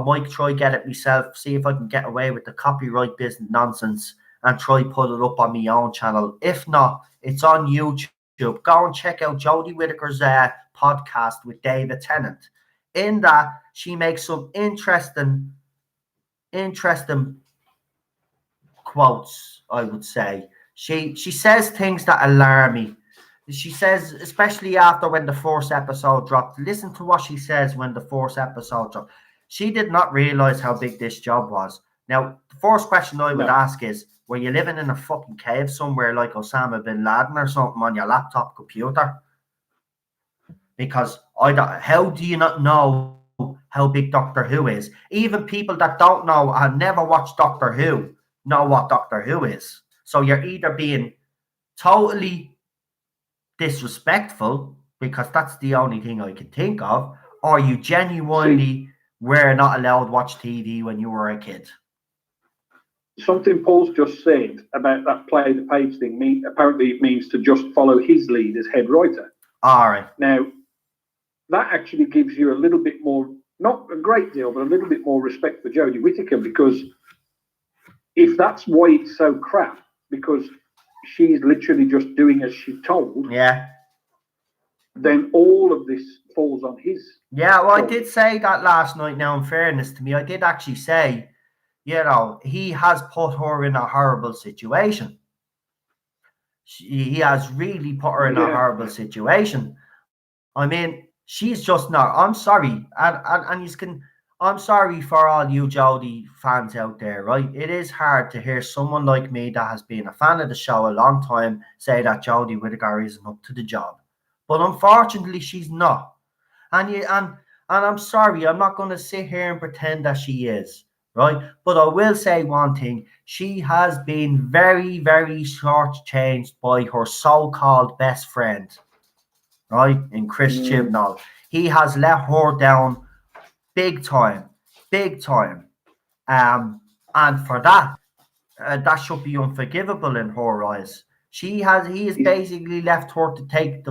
might try get it myself, see if I can get away with the copyright business nonsense and try put it up on my own channel. If not, it's on YouTube. Go and check out Jodie Whittaker's podcast with David Tennant. In that, she makes some interesting quotes, I would say. She says things that alarm me. She says, especially after when the first episode dropped, listen to what she says when the first episode dropped. She did not realize how big this job was. Now, the first question I would ask is, were you living in a fucking cave somewhere like Osama bin Laden or something on your laptop computer? Because how do you not know how big Doctor Who is? Even people that don't know and never watched Doctor Who know what Doctor Who is. So you're either being totally disrespectful, because that's the only thing I can think of, or you genuinely were not allowed to watch TV when you were a kid. Something Paul's just said about that play the page thing, apparently it means to just follow his lead as head writer. All right. Now, that actually gives you a little bit more, not a great deal, but a little bit more respect for Jodie Whittaker, because if that's why it's so crap, because she's literally just doing as she's told, then all of this falls on his. Yeah, well, I did say that last night. Now, in fairness to me, I did actually say, he has put her in a horrible situation. He has really put her in a horrible situation. I mean, she's just not. I'm sorry, and you can. I'm sorry for all you Jodie fans out there, right? It is hard to hear someone like me that has been a fan of the show a long time say that Jodie Whittaker isn't up to the job. But unfortunately, she's not. And I'm sorry, I'm not going to sit here and pretend that she is, right? But I will say one thing. She has been very, very shortchanged by her so-called best friend, right? In Chris Chibnall. He has let her down big time, big time. And for that, that should be unforgivable in her eyes. He has basically left her to take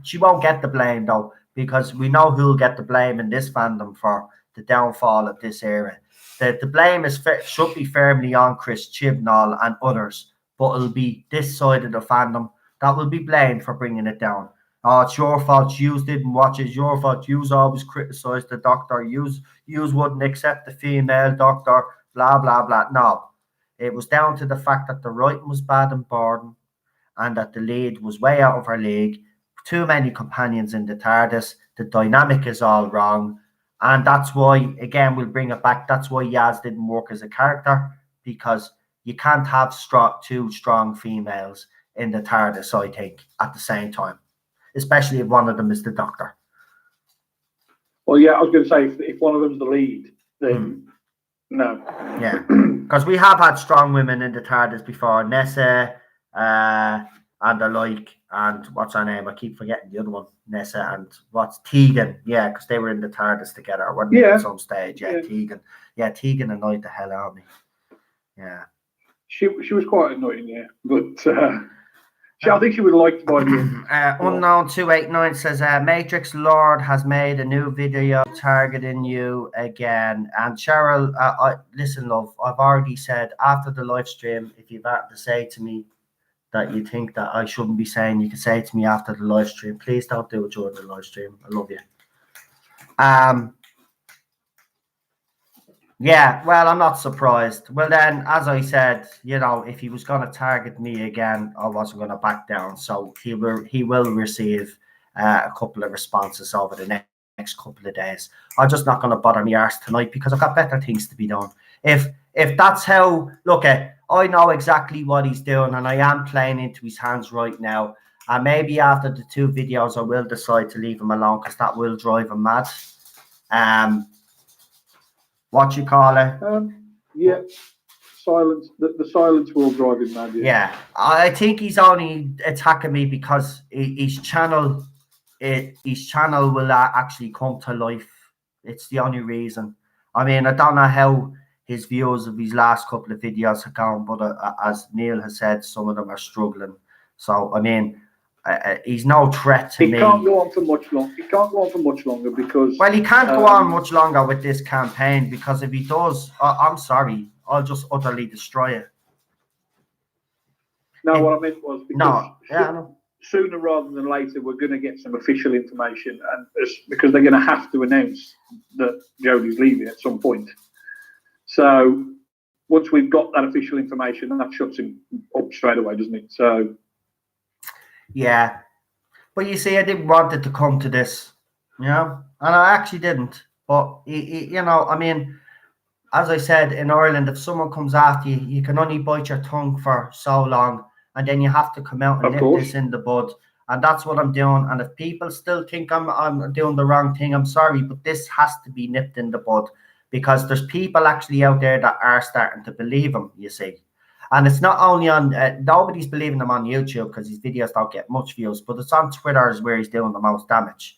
she won't get the blame though, because we know who'll get the blame in this fandom for the downfall of this era. The blame should be firmly on Chris Chibnall and others, but it'll be this side of the fandom that will be blamed for bringing it down. Oh, it's your fault. You didn't watch it. It's your fault. You always criticise the doctor. You wouldn't accept the female doctor. Blah blah blah. No, it was down to the fact that the writing was bad and boring, and that the lead was way out of her league. Too many companions in the TARDIS. The dynamic is all wrong. And that's why, again, we'll bring it back. That's why Yaz didn't work as a character, because you can't have two strong females in the TARDIS, I think, at the same time, especially if one of them is the Doctor. Well, yeah, I was going to say, if one of them's the lead, then no. Yeah, because we have had strong women in the TARDIS before. Nessa and the like, and what's her name? I keep forgetting the other one. Nessa and what's Tegan? Yeah, because they were in the TARDIS together, weren't they, at some stage? Yeah, Tegan. Yeah, Tegan annoyed the hell out of me. Yeah. She was quite annoying, yeah. But I think she was liked by the Unknown 289 says Matrix Lord has made a new video targeting you again. And Cheryl, listen, love, I've already said after the live stream, if you've had to say to me that you think that I shouldn't be saying, you can say it to me after the live stream. Please don't do it during the live stream. I love you. Yeah, well, I'm not surprised. Well, then, as I said, if he was going to target me again, I wasn't going to back down. So he will receive a couple of responses over the next couple of days. I'm just not going to bother me arse tonight, because I've got better things to be done. If that's how, look, I know exactly what he's doing, and I am playing into his hands right now. And maybe after the 2 videos, I will decide to leave him alone, because that will drive him mad. What you call it? Yeah, silence. The silence will drive him mad. Yeah, I think he's only attacking me because his channel will actually come to life. It's the only reason. I mean, I don't know how his views of his last couple of videos have gone, but as Neil has said, some of them are struggling. So I mean, he's no threat to me. He can't go on for much longer. He can't go on for much longer because. Well, he can't go on much longer with this campaign, because if he does, I'm sorry, I'll just utterly destroy it. No, what I meant was because sooner rather than later, we're going to get some official information, and because they're going to have to announce that Jodie's leaving at some point. So once we've got that official information, that shuts him up straight away, doesn't it? So. Yeah, but you see, I didn't want it to come to this, and I actually didn't. But I mean, as I said, in Ireland, if someone comes after you, you can only bite your tongue for so long, and then you have to come out and nip this in the bud, and that's what I'm doing. And if people still think I'm doing the wrong thing, I'm sorry, but this has to be nipped in the bud, because there's people actually out there that are starting to believe him. You see. And it's not only on, nobody's believing him on YouTube because his videos don't get much views, but it's on Twitter is where he's doing the most damage,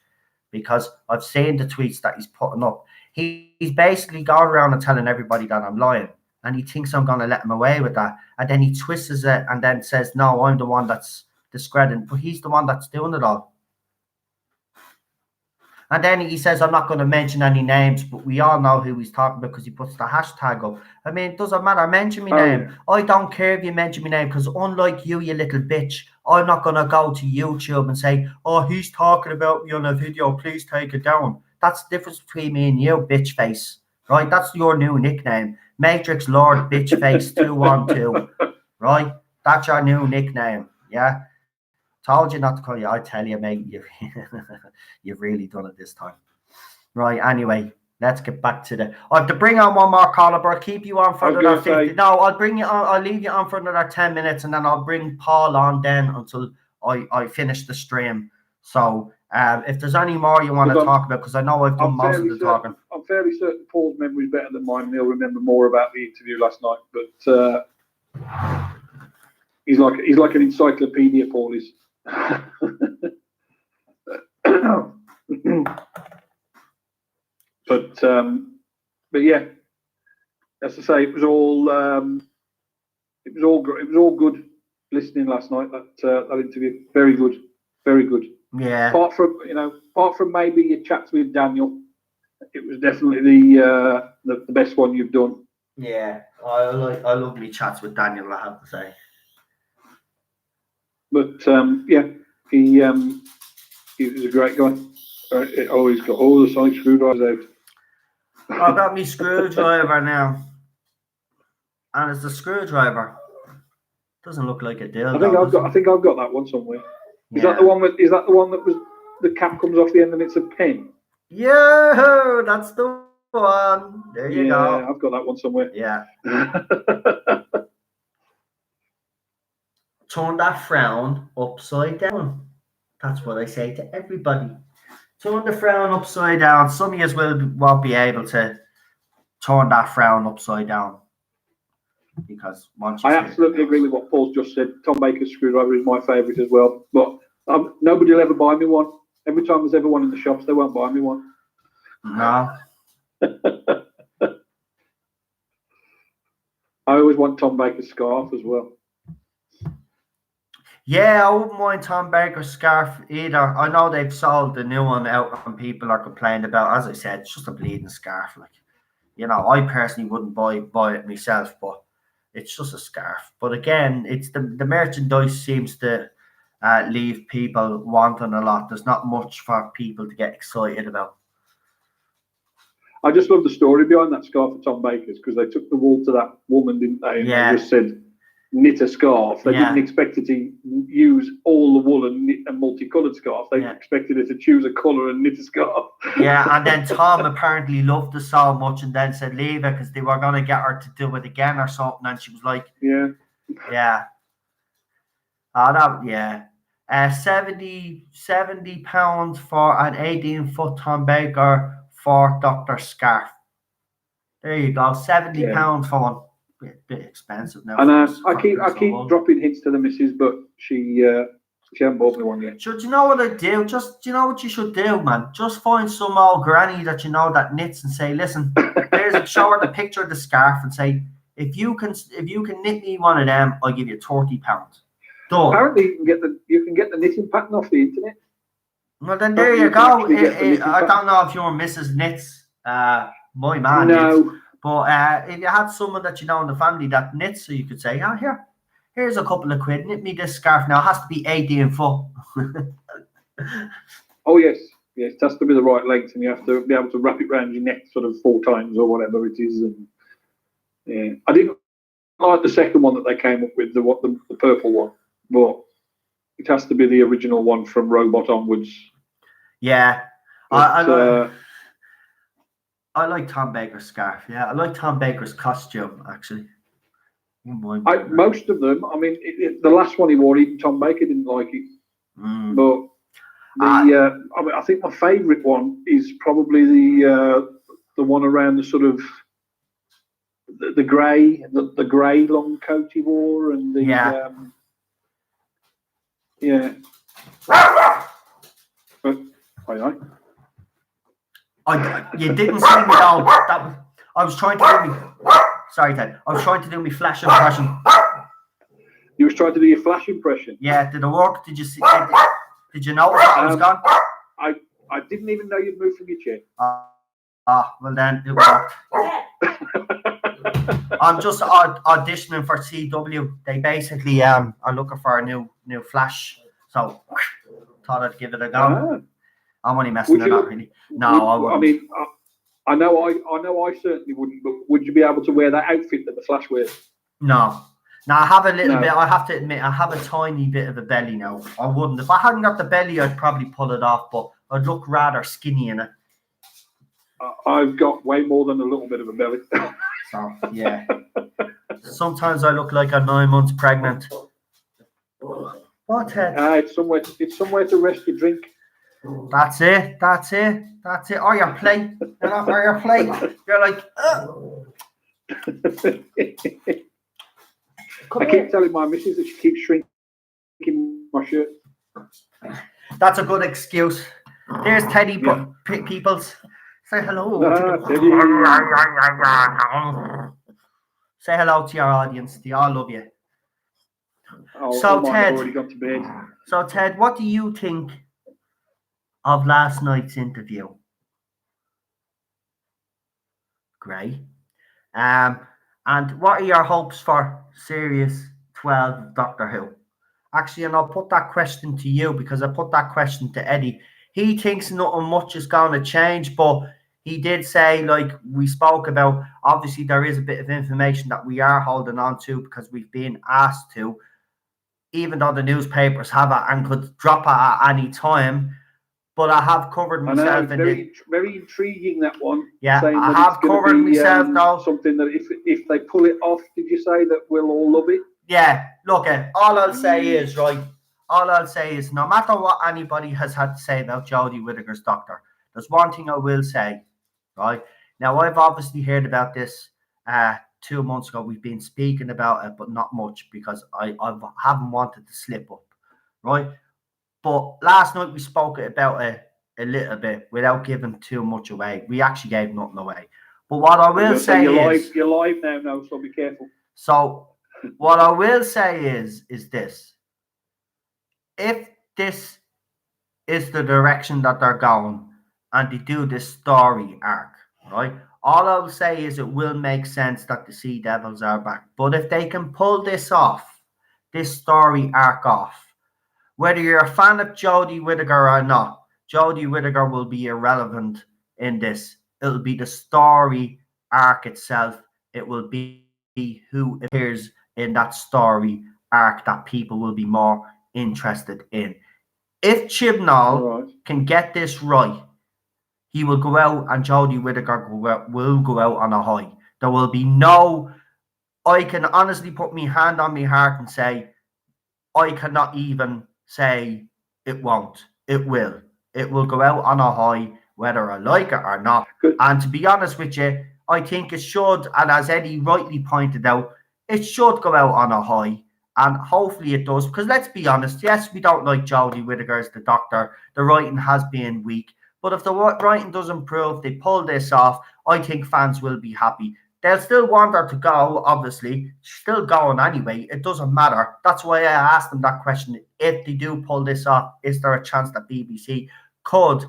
because I've seen the tweets that he's putting up. He's basically going around and telling everybody that I'm lying, and he thinks I'm going to let him away with that. And then he twists it and then says, no, I'm the one that's discrediting, but he's the one that's doing it all. And then he says, I'm not going to mention any names, but we all know who he's talking about because he puts the hashtag up. I mean, it doesn't matter. Mention my name. Yeah. I don't care if you mention my name, because unlike you little bitch, I'm not going to go to YouTube and say, oh, he's talking about me on a video. Please take it down. That's the difference between me and you, bitch face. Right? That's your new nickname. Matrix Lord Bitch Face 212. Right? That's your new nickname. Yeah? Told you not to call you. I tell you, mate, you've really done it this time. Right, anyway, let's get back to the... I have to bring on one more caller, but I'll keep you on for another 50. No, I'll bring you on. I'll leave you on for another 10 minutes, and then I'll bring Paul on then until I finish the stream. So if there's any more you want to talk about, because I know I've done most of the talking. I'm fairly certain Paul's memory is better than mine. And he'll remember more about the interview last night. But he's like an encyclopedia. Paul is. But yeah, as I say, it was all good listening last night. That interview, very good, very good. Yeah. Apart from maybe your chats with Daniel, it was definitely the best one you've done. Yeah, I love me chats with Daniel, I have to say. But yeah, he was a great guy. He's got all the sonic screwdrivers out. I've got me screwdriver now, and it's a screwdriver. Doesn't look like a dildo. I think I've got that one somewhere. Is Yeah. that the one that was the cap comes off the end and it's a pen? Yeah, that's the one. There you go. I've got that one somewhere. Yeah. Turn that frown upside down. That's what I say to everybody. Turn the frown upside down. Some of you won't be able to turn that frown upside down. Because once you I absolutely agree with what Paul's just said. Tom Baker's screwdriver is my favourite as well. But nobody will ever buy me one. Every time there's ever one in the shops, they won't buy me one. No. I always want Tom Baker's scarf as well. Yeah, I wouldn't mind Tom Baker's scarf either. I know they've sold the new one out and people are complaining about. As I said, it's just a bleeding scarf. Like, you know, I personally wouldn't buy it myself, but it's just a scarf. But again, it's the merchandise seems to leave people wanting a lot. There's not much for people to get excited about. I just love the story behind that scarf for Tom Baker's because they took the wool to that woman, didn't they? And they just said, knit a scarf. They didn't expect her to use all the wool and knit a multicoloured scarf. They expected her to choose a colour and knit a scarf. Yeah, and then Tom apparently loved it so much and then said leave it because they were going to get her to do it again or something. And she was like, yeah. Oh, that, 70 pounds for an 18-foot Tom Baker for Dr. Scarf. There you go, 70 pounds for one. Bit expensive now. And I keep dropping hints to the missus, but she hasn't bought me one yet. So do you know what I do? Do you know what you should do, man? Just find some old granny that you know that knits and say, listen, show her the picture of the scarf and say, if you can knit me one of them, I'll give you £30. Done. Apparently you can get the knitting pattern off the internet. Well then there you go. I don't know if your Mrs. knits. My man knits. But if you had someone that you know in the family that knits, so you could say, here's a couple of quid, knit me this scarf. Now it has to be 18 foot. Oh yes, it has to be the right length, and you have to be able to wrap it around your neck sort of 4 times or whatever it is. And I didn't like the second one that they came up with, the purple one, but it has to be the original one from Robot onwards. Yeah, I like Tom Baker's scarf. Yeah, I like Tom Baker's costume actually. Most of them. I mean, the last one he wore, even Tom Baker didn't like it. But I think my favourite one is probably the one around the sort of the grey long coat he wore, and the But you didn't see me though. I was trying to do me. Sorry, Ted. I was trying to do me flash impression. You was trying to do your flash impression. Yeah, did it work? Did you see? Did you notice I was gone? I didn't even know you'd moved from your chair. Well then it worked. I'm just auditioning for CW. They basically are looking for a new flash, so thought I'd give it a go. I'm only messing it up, really. No, I wouldn't. I mean, I know I certainly wouldn't. But would you be able to wear that outfit that the Flash wears? No, I have a little bit. I have to admit, I have a tiny bit of a belly now. I wouldn't. If I hadn't got the belly, I'd probably pull it off, but I'd look rather skinny in it. I've got way more than a little bit of a belly. So yeah. Sometimes I look like I'm 9 months pregnant. What? It's somewhere to rest your drink. That's it. That's it. That's it. Or your plate. You're not or your plate. You're like, ugh. I keep telling my missus that she keeps shrinking my shirt. That's a good excuse. There's Teddy Peoples. Say hello. Say hello to your audience. They all love you. So Ted, already got to bed. So Ted, what do you think of last night's interview? Great. And what are your hopes for Series 12 Doctor Who? Actually, and I'll put that question to you because I put that question to Eddie. He thinks nothing much is going to change, but he did say, like we spoke about, obviously there is a bit of information that we are holding on to because we've been asked to, even though the newspapers have it and could drop it at any time. But I have covered myself in it. Very intriguing, that one. Yeah, I have covered myself though. Something that if they pull it off, did you say that we'll all love it? Yeah, look, all I'll say is, right, all I'll say is no matter what anybody has had to say about Jodie Whittaker's Doctor, there's one thing I will say, right? Now, I've obviously heard about this 2 months ago. We've been speaking about it, but not much because I haven't wanted to slip up, right? But last night we spoke about it a little bit without giving too much away. We actually gave nothing away. But what I will say is... You're live now, so be careful. So what I will say is this. If this is the direction that they're going and they do this story arc, right? All I'll say is it will make sense that the Sea Devils are back. But if they can pull this off, this story arc off, whether you're a fan of Jodie Whittaker or not, Jodie Whittaker will be irrelevant in this. It'll be the story arc itself. It will be who appears in that story arc that people will be more interested in. If Chibnall can get this right, he will go out and Jodie Whittaker will go out on a high. There will be no... I can honestly put my hand on my heart and say, I cannot even say it won't. It will. It will go out on a high, whether I like it or not. Good. And to be honest with you, I think it should, and as Eddie rightly pointed out, it should go out on a high. And hopefully it does. Because let's be honest, yes, we don't like Jodie Whittaker as the Doctor. The writing has been weak. But if the writing does improve, they pull this off, I think fans will be happy. They'll still want her to go, obviously. She's still going anyway. It doesn't matter. That's why I asked them that question. If they do pull this off, is there a chance that BBC could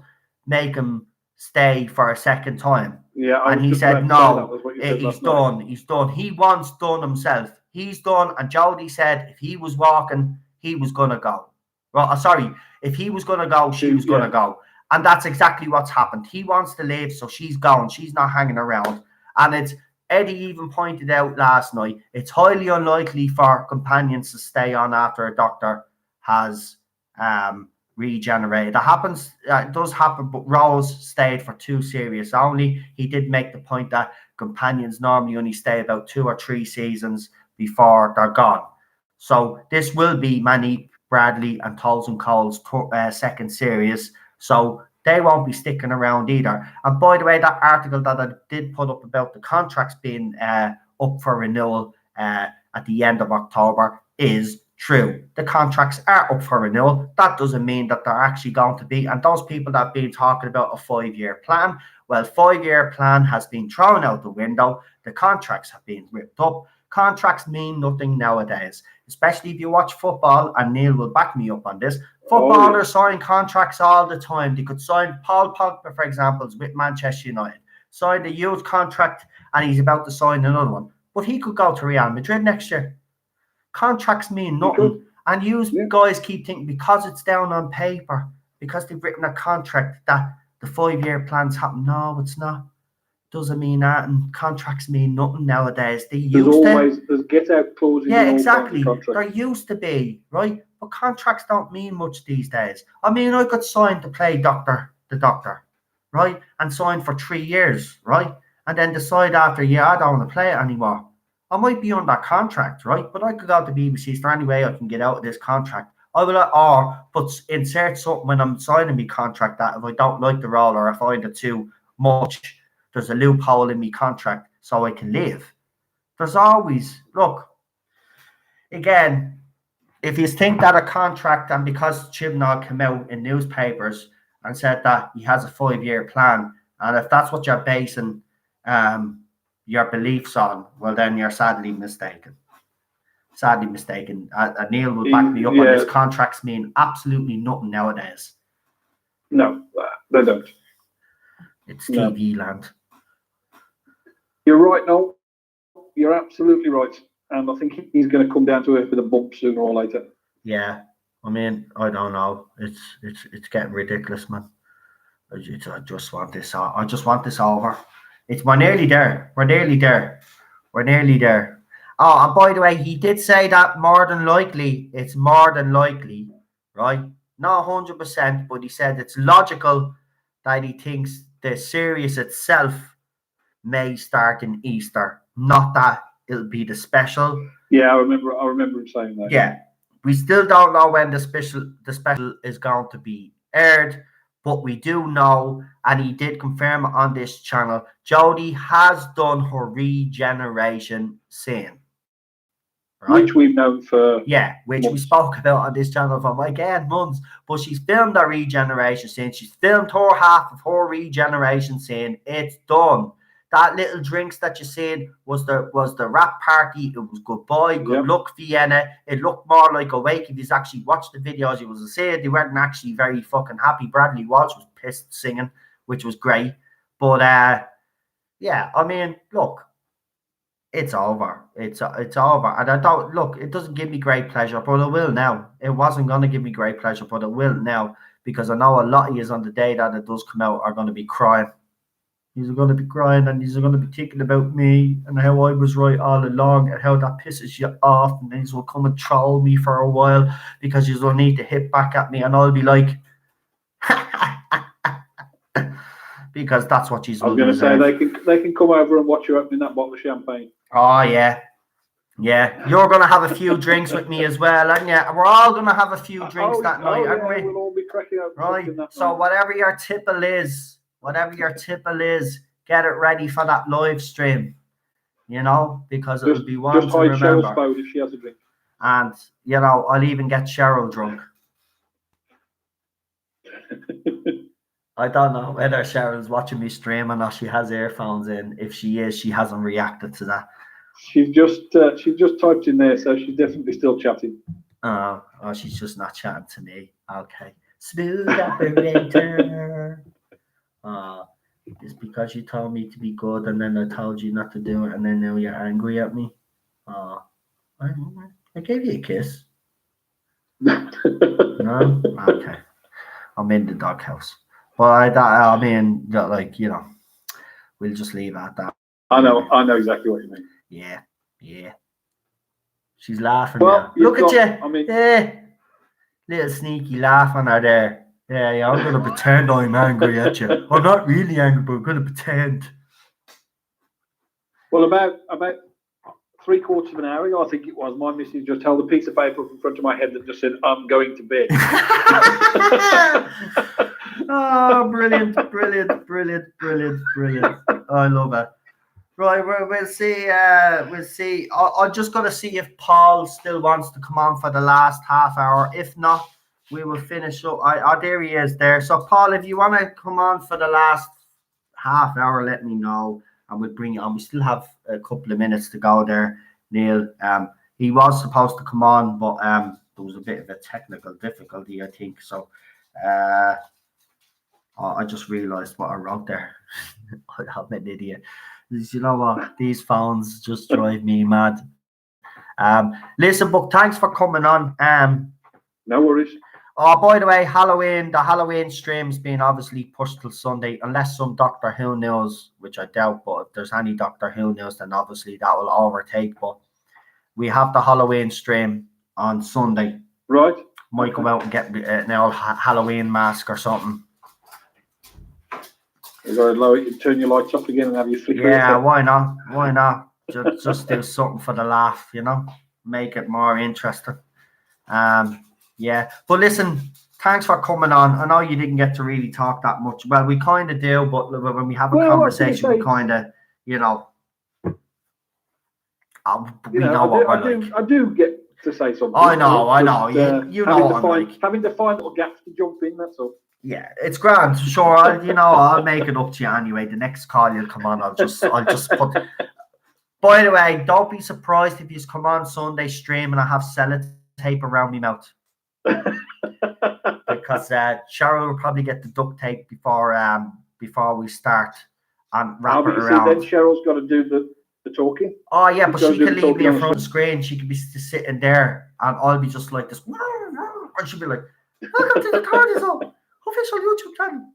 make him stay for a second time? Yeah, and he said no. He's done. He's done. He wants done himself. He's done. And Jodie said if he was walking, he was going to go. Well, sorry. If he was going to go, she was going to go. And that's exactly what's happened. He wants to leave, so she's gone. She's not hanging around. And it's... Eddie even pointed out last night, it's highly unlikely for companions to stay on after a Doctor has regenerated. It does happen, but Rose stayed for 2 series only. He did make the point that companions normally only stay about 2 or 3 seasons before they're gone. So this will be Manny Bradley and Tolson Cole's second series. So they won't be sticking around either. And by the way, that article that I did put up about the contracts being up for renewal at the end of October is true. The contracts are up for renewal. That doesn't mean that they're actually going to be. And those people that have been talking about a 5-year plan, well, 5-year plan has been thrown out the window. The contracts have been ripped up. Contracts mean nothing nowadays, especially if you watch football, and Neil will back me up on this. Footballers sign contracts all the time. They could sign Paul Pogba, for example, with Manchester United. Signed a youth contract and he's about to sign another one. But he could go to Real Madrid next year. Contracts mean nothing. And you guys keep thinking because it's down on paper, because they've written a contract, that the 5-year plans happen. No, it's not. Doesn't mean that, and contracts mean nothing nowadays. There's get out clauses. Yeah, exactly. There used to be, right? But contracts don't mean much these days. I mean, I got signed to play the Doctor, right? And signed for 3 years, right? And then decide after a year I don't want to play it anymore. I might be on that contract, right? But I could go to BBC. Is there any way I can get out of this contract? I will, but insert something when I'm signing my contract that if I don't like the role or I find it too much, there's a loophole in my contract so I can leave. There's always, look, again, if you think that a contract, and because Chibnall came out in newspapers and said that he has a 5-year plan, and if that's what you're basing your beliefs on, well, then you're sadly mistaken. Sadly mistaken. Neil will back me up on this. Contracts mean absolutely nothing nowadays. No, they don't. It's TV land. You're right, Noel. You're absolutely right. And I think he's going to come down to earth with a bump sooner or later. Yeah. I mean, I don't know. It's getting ridiculous, man. I just want this. I just want this over. We're nearly there. We're nearly there. We're nearly there. Oh, and by the way, he did say that more than likely, it's more than likely, right? Not 100%, but he said it's logical that he thinks the series itself may start in Easter, not that it'll be the special. Yeah, I remember him saying that. Yeah. We still don't know when the special is going to be aired, but we do know, and he did confirm on this channel, Jodie has done her regeneration scene. Right? Which we've known for which months. We spoke about on this channel for months. But she's filmed her regeneration scene. She's filmed her half of her regeneration scene. It's done. That little drinks that you seen was the rap party. It was goodbye, good luck, Vienna. It looked more like Awake. If you actually watched the videos, you was saying they weren't actually very fucking happy. Bradley Walsh was pissed singing, which was great. But yeah, I mean, look, it's over. It's over. And I don't look, it doesn't give me great pleasure, but it will now. It wasn't gonna give me great pleasure, but it will now, because I know a lot of you on the day that it does come out are gonna be crying. He's going to be crying and he's going to be thinking about me and how I was right all along and how that pisses you off, and then he's will come and troll me for a while because he's going to need to hit back at me, and I'll be like, because that's what she's. I was going to say they can come over and watch you opening that bottle of champagne. Oh yeah, you're going to have a few drinks with me as well, and we're all going to have a few drinks that night, aren't we? We'll all be cracking up. Right. So whatever your tipple is, get it ready for that live stream, because it'll be one to remember. Just hide Cheryl's phone if she has a drink. And, I'll even get Cheryl drunk. I don't know whether Cheryl's watching me stream or not. She has earphones in. If she is, she hasn't reacted to that. She's just typed in there, so she's definitely still chatting. Oh, she's just not chatting to me. Okay. Smooth operator. It's because you told me to be good and then I told you not to do it and then now you're angry at me. I gave you a kiss. No? Okay. I'm in the doghouse. But I mean, we'll just leave it at that. I know exactly what you mean. Yeah. She's laughing now. Look at you. I mean, little sneaky laugh on her there. Yeah, I'm going to pretend I'm angry at you. I'm not really angry, but I'm going to pretend. Well, about 3/4 of an hour ago, I think it was, my missus just held a piece of paper up in front of my head that just said, "I'm going to bed." Oh, brilliant. I love it. Right, we'll see. I'm just going to see if Paul still wants to come on for the last half hour. If not, we will finish up. There he is there. So, Paul, if you want to come on for the last half hour, let me know, and we'll bring you on. We still have a couple of minutes to go there, Neil. He was supposed to come on, but there was a bit of a technical difficulty, I think. So, I just realised what I wrote there. I'm an idiot. You know what? These phones just drive me mad. Listen, Buck, thanks for coming on. No worries. Oh, by the way, the Halloween stream's been obviously pushed till Sunday, unless some Doctor Who news, which I doubt, but if there's any Doctor Who news, then obviously that will overtake. But we have the Halloween stream on Sunday. Right. Might come out and get an old Halloween mask or something. You got to turn your lights off again and have your flicker. Yeah, why not? Just do something for the laugh, Make it more interesting. Yeah, but listen, thanks for coming on. I know you didn't get to really talk that much. Well, we kind of do, but when we have a Well, I was gonna conversation, we say- kind of, you know, we You know, know what we're like. I do get to say something. I know. Just, You know what I'm like. having to find little gaps to jump in. That's all. Yeah, it's grand. Sure, I'll make it up to you anyway. The next call you'll come on, I'll just put. By the way, don't be surprised if you come on Sunday stream and I have sellotape around my mouth. Because Cheryl will probably get the duct tape before we start and wrap it around. Then Cheryl's got to do the talking. Oh yeah, but she can leave me in on front of the screen. She could be sitting there, and I'll be just like this, and she'll be like, "Welcome to the Tardis official YouTube channel.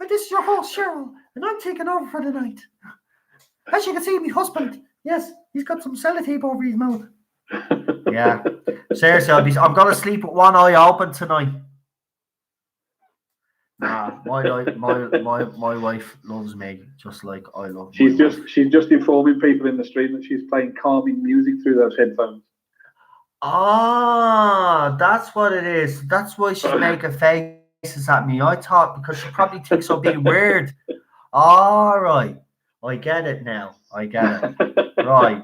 And this is your host Cheryl, and I'm taking over for the night. As you can see, my husband, yes, he's got some sellotape over his mouth." Yeah, seriously, I'm gonna sleep with one eye open tonight. Nah, my wife loves me just like I love. She's just informing people in the stream that she's playing calming music through those headphones. Ah, that's what it is. That's why she's making faces at me. I thought because she probably thinks I'm being weird. All right, I get it now. I get it. Right.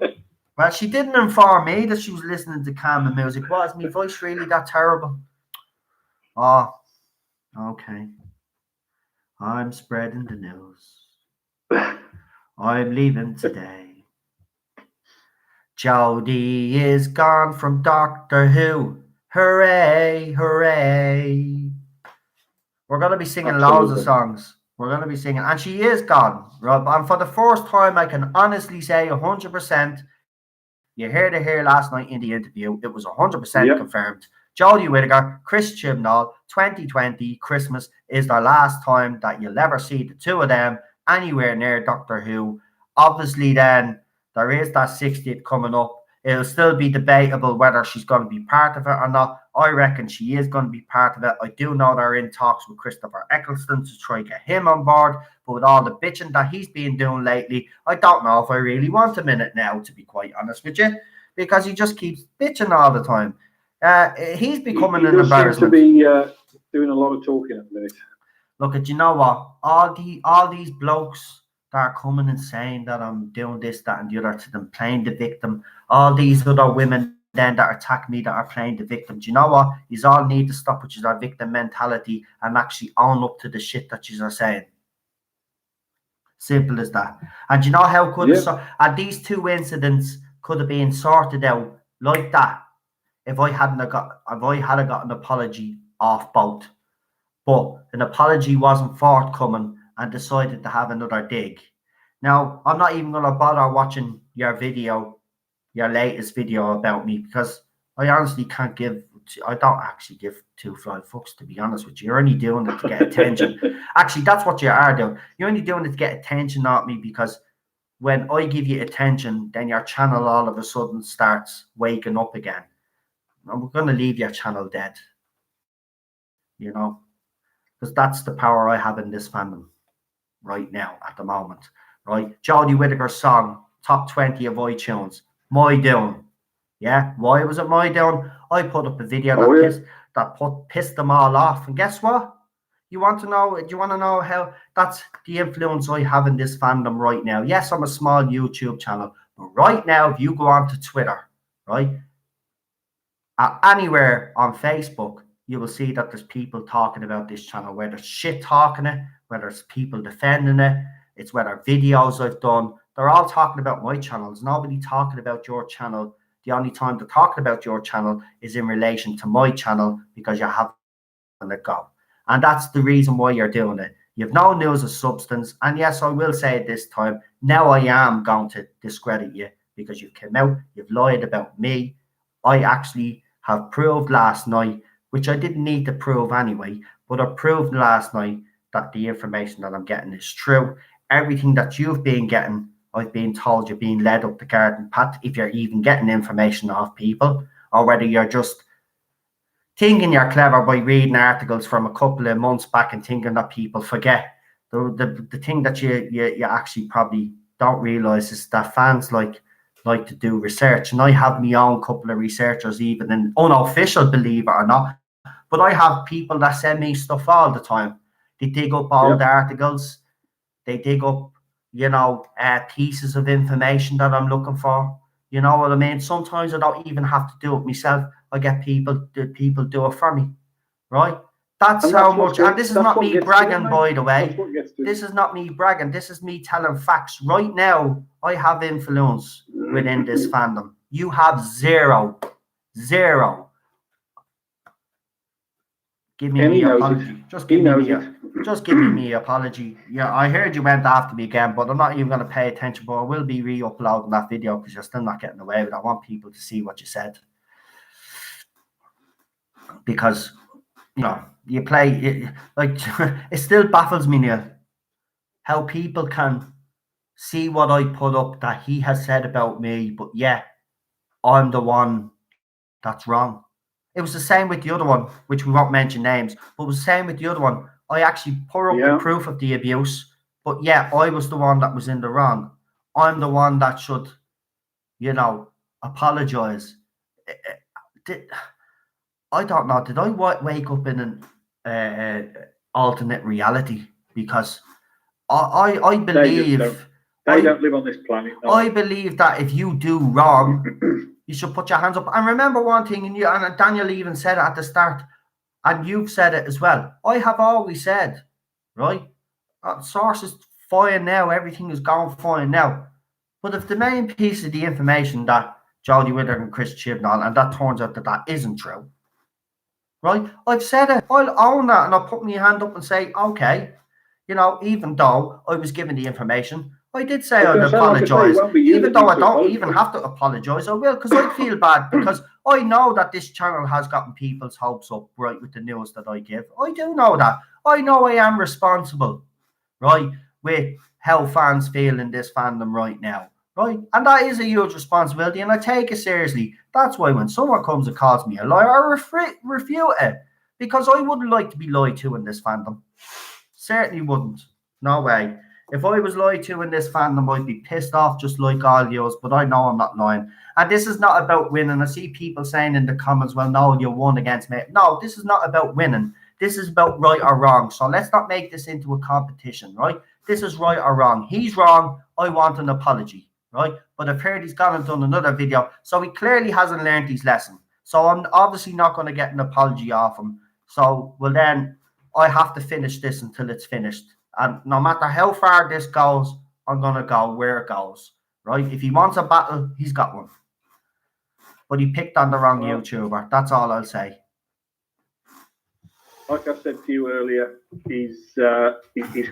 Well, she didn't inform me that she was listening to calming music. Was my voice really that terrible? Oh, okay. I'm spreading the news. I'm leaving today. Jodie is gone from Doctor Who. Hooray, hooray. We're going to be singing loads of songs. We're going to be singing. And she is gone, Rob. And for the first time, I can honestly say 100%. You heard it here last night in the interview. It was 100% confirmed. Jodie Whittaker, Chris Chibnall, 2020 Christmas is the last time that you'll ever see the two of them anywhere near Doctor Who. Obviously, then there is that 60th coming up. It'll still be debatable whether she's going to be part of it or not. I reckon she is going to be part of it. I do know they're in talks with Christopher Eccleston to try to get him on board. But with all the bitching that he's been doing lately, I don't know if I really want him in it now, to be quite honest with you, because he just keeps bitching all the time. He's becoming an embarrassment. He seems to be doing a lot of talking at the minute. Look, you know what? All these blokes that are coming and saying that I'm doing this, that, and the other to them, playing the victim. All these other women then that attack me that are playing the victim. Do you know what? You all need to stop with your victim mentality and actually own up to the shit that you are saying. Simple as that. And do you know how good these two incidents could have been sorted out like that if I had got an apology off both. But an apology wasn't forthcoming and decided to have another dig. Now, I'm not even going to bother watching your latest video about me, because I honestly I don't actually give two flying fucks, to be honest with you. You're only doing it to get attention. Actually, that's what you are doing. You're only doing it to get attention, not me, because when I give you attention, then your channel all of a sudden starts waking up again. And we're going to leave your channel dead. You know? Because that's the power I have in this fandom right now, at the moment. Right? Jodie Whittaker's song, top 20 of iTunes. My doing. Yeah? Why was it my doing? I put up a video that pissed them all off. And guess what? Do you want to know how that's the influence I have in this fandom right now? Yes, I'm a small YouTube channel. But right now, if you go on to Twitter, right? Anywhere on Facebook, you will see that there's people talking about this channel, whether it's shit talking it, whether it's people defending it, it's whether videos I've done. They're all talking about my channels. Nobody talking about your channel. The only time they're talking about your channel is in relation to my channel, because you haven't let it go. And that's the reason why you're doing it. You have no news of substance. And yes, I will say it this time. Now I am going to discredit you, because you've come out, you've lied about me. I actually have proved last night, which I didn't need to prove anyway, but I proved last night that the information that I'm getting is true. Everything that you've been getting, I've been told you're being led up the garden path, if you're even getting information off people, or whether you're just thinking you're clever by reading articles from a couple of months back and thinking that people forget. The thing that you actually probably don't realize is that fans like like to do research, and I have my own couple of researchers, even in unofficial, believe it or not. But I have people that send me stuff all the time. They dig up old articles, they dig up, pieces of information that I'm looking for. You know what I mean? Sometimes I don't even have to do it myself. I get people do it for me, right? That's And how that's much. And this is not me bragging, by the That's way. what gets to This is not me bragging. This is me telling facts. Right now, I have influence within this fandom. You have zero. Give me He me knows apology. it. Just He give me knows me it. just give me apology. Yeah, I heard you went after me again, but I'm not even going to pay attention. But I will be re-uploading that video because you're still not getting away with it. I want people to see what you said, because you play like it still baffles me, Neil, how people can see what I put up that he has said about me, but yeah, I'm the one that's wrong. It was the same with the other one, which we won't mention names, but it was the same with the other one. I actually put up with proof of the abuse, but yeah, I was the one that was in the wrong. I'm the one that should, apologize. I don't know. Did I wake up in an alternate reality? Because I believe they don't live on this planet. No. I believe that if you do wrong, you should put your hands up. And remember one thing, and Daniel even said it at the start, and you've said it as well. I have always said, right, source is fine now, everything is going fine now. But if the main piece of the information that Jodie Whittaker and Chris Chibnall, and that turns out that isn't true, right? I've said it. I'll own that, and I'll put my hand up and say, okay, even though I was given the information, I did say I'd apologise. Even though I don't even have to apologise, I will, because I feel bad, because I know that this channel has gotten people's hopes up, right, with the news that I give. I do know that. I know I am responsible, right, with how fans feel in this fandom right now, right? And that is a huge responsibility, and I take it seriously. That's why when someone comes and calls me a liar, I refute it, because I wouldn't like to be lied to in this fandom. Certainly wouldn't. No way. If I was lied to in this fandom, I'd be pissed off just like all yours, but I know I'm not lying. And this is not about winning. I see people saying in the comments, well, no, you won against me. No, this is not about winning. This is about right or wrong. So let's not make this into a competition, right? This is right or wrong. He's wrong. I want an apology, right? But I've heard he's gone and done another video, so he clearly hasn't learned his lesson. So I'm obviously not going to get an apology off him. So, well, then I have to finish this until it's finished. And no matter how far this goes, I'm going to go where it goes, right? If he wants a battle, he's got one. But he picked on the wrong YouTuber. That's all I'll say. Like I said to you earlier, he's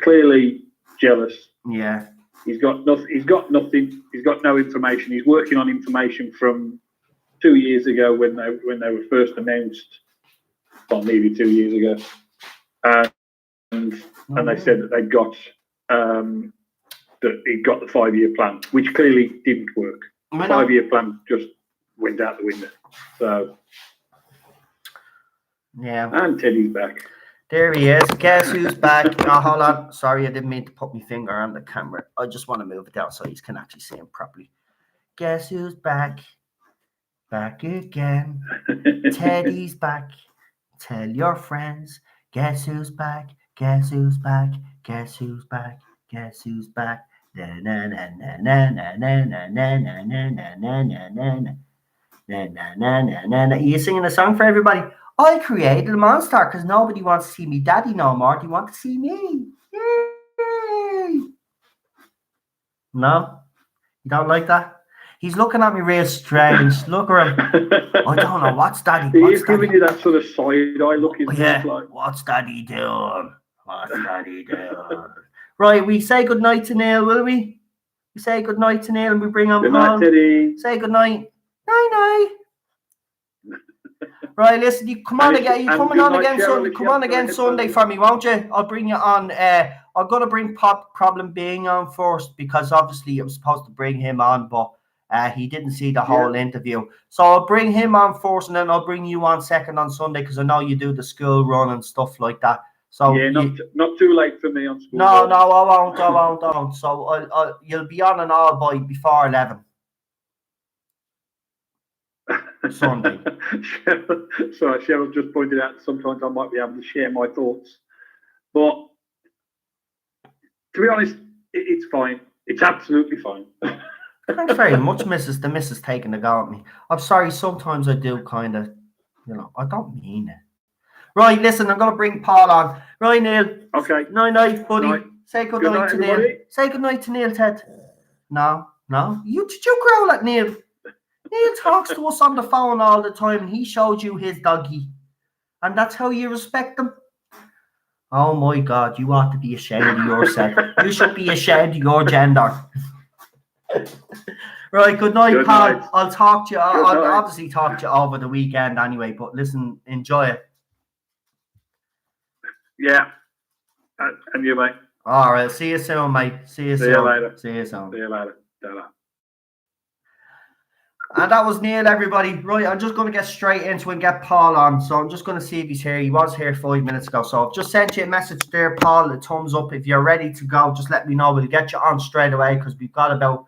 clearly jealous. Yeah. He's got nothing. He's got no information. He's working on information from 2 years ago when they were first announced. Well, maybe 2 years ago. And they said that they'd got that he got the 5-year plan, which clearly didn't work. The 5-year plan just went out the window. So yeah. And Teddy's back. There he is. Guess who's back? Oh, hold on. Sorry, I didn't mean to put my finger on the camera. I just want to move it down so you can actually see him properly. Guess who's back? Back again. Teddy's back. Tell your friends. Guess who's back? Guess who's back? Guess who's back? Guess who's back? Na na na na na na na na na na na na na na na na na na na. You singing a song for everybody? I created a monster because nobody wants to see me daddy no more. They want to see me. Yay! No? You don't like that? He's looking at me real strange. Look at him. I don't know. What's daddy? He's giving you that sort of side eye look. Yeah. Like, what's daddy doing? What's daddy doing? Right, we say goodnight to Neil, will we? We say goodnight to Neil and we bring him home. Teddy. Say goodnight. Night. Right, listen, you come on again. You coming on again Sunday? Come on again Sunday for me, won't you? I'll bring you on. I'm gonna bring Problem Being on first because obviously I was supposed to bring him on, but he didn't see the whole interview. So I'll bring him on first, and then I'll bring you on second on Sunday because I know you do the school run and stuff like that. So yeah, not too late for me on school. No, I won't. So you'll be on and all before 11. Sunday. Sorry, Cheryl just pointed out that sometimes I might be able to share my thoughts. But to be honest, it's fine. It's absolutely fine. Thanks very much, Mrs. The missus taking a go at me. I'm sorry, sometimes I do kind of, I don't mean it. Right, listen, I'm going to bring Paul on. Right, Neil. Okay. Night, buddy. Night. Say good Good night night, to Neil. everybody. Say good night to Neil, Ted. No. Did you growl at Neil? Neil talks to us on the phone all the time and he showed you his doggy. And that's how you respect him? Oh my God, you ought to be ashamed of yourself. You should be ashamed of your gender. Right, good night, Paul. Night. I'll talk to you. I'll night. obviously talk to you over the weekend anyway, but listen, enjoy it. Yeah. And you, mate. All right, see you soon, mate. See you soon. You later. See you soon. See you later. Ta-ra. And that was Neil, everybody. Right, I'm just going to get straight into it and get Paul on. So I'm just going to see if he's here. He was here 5 minutes ago. So I've just sent you a message there, Paul, a thumbs up. If you're ready to go, just let me know. We'll get you on straight away because we've got about,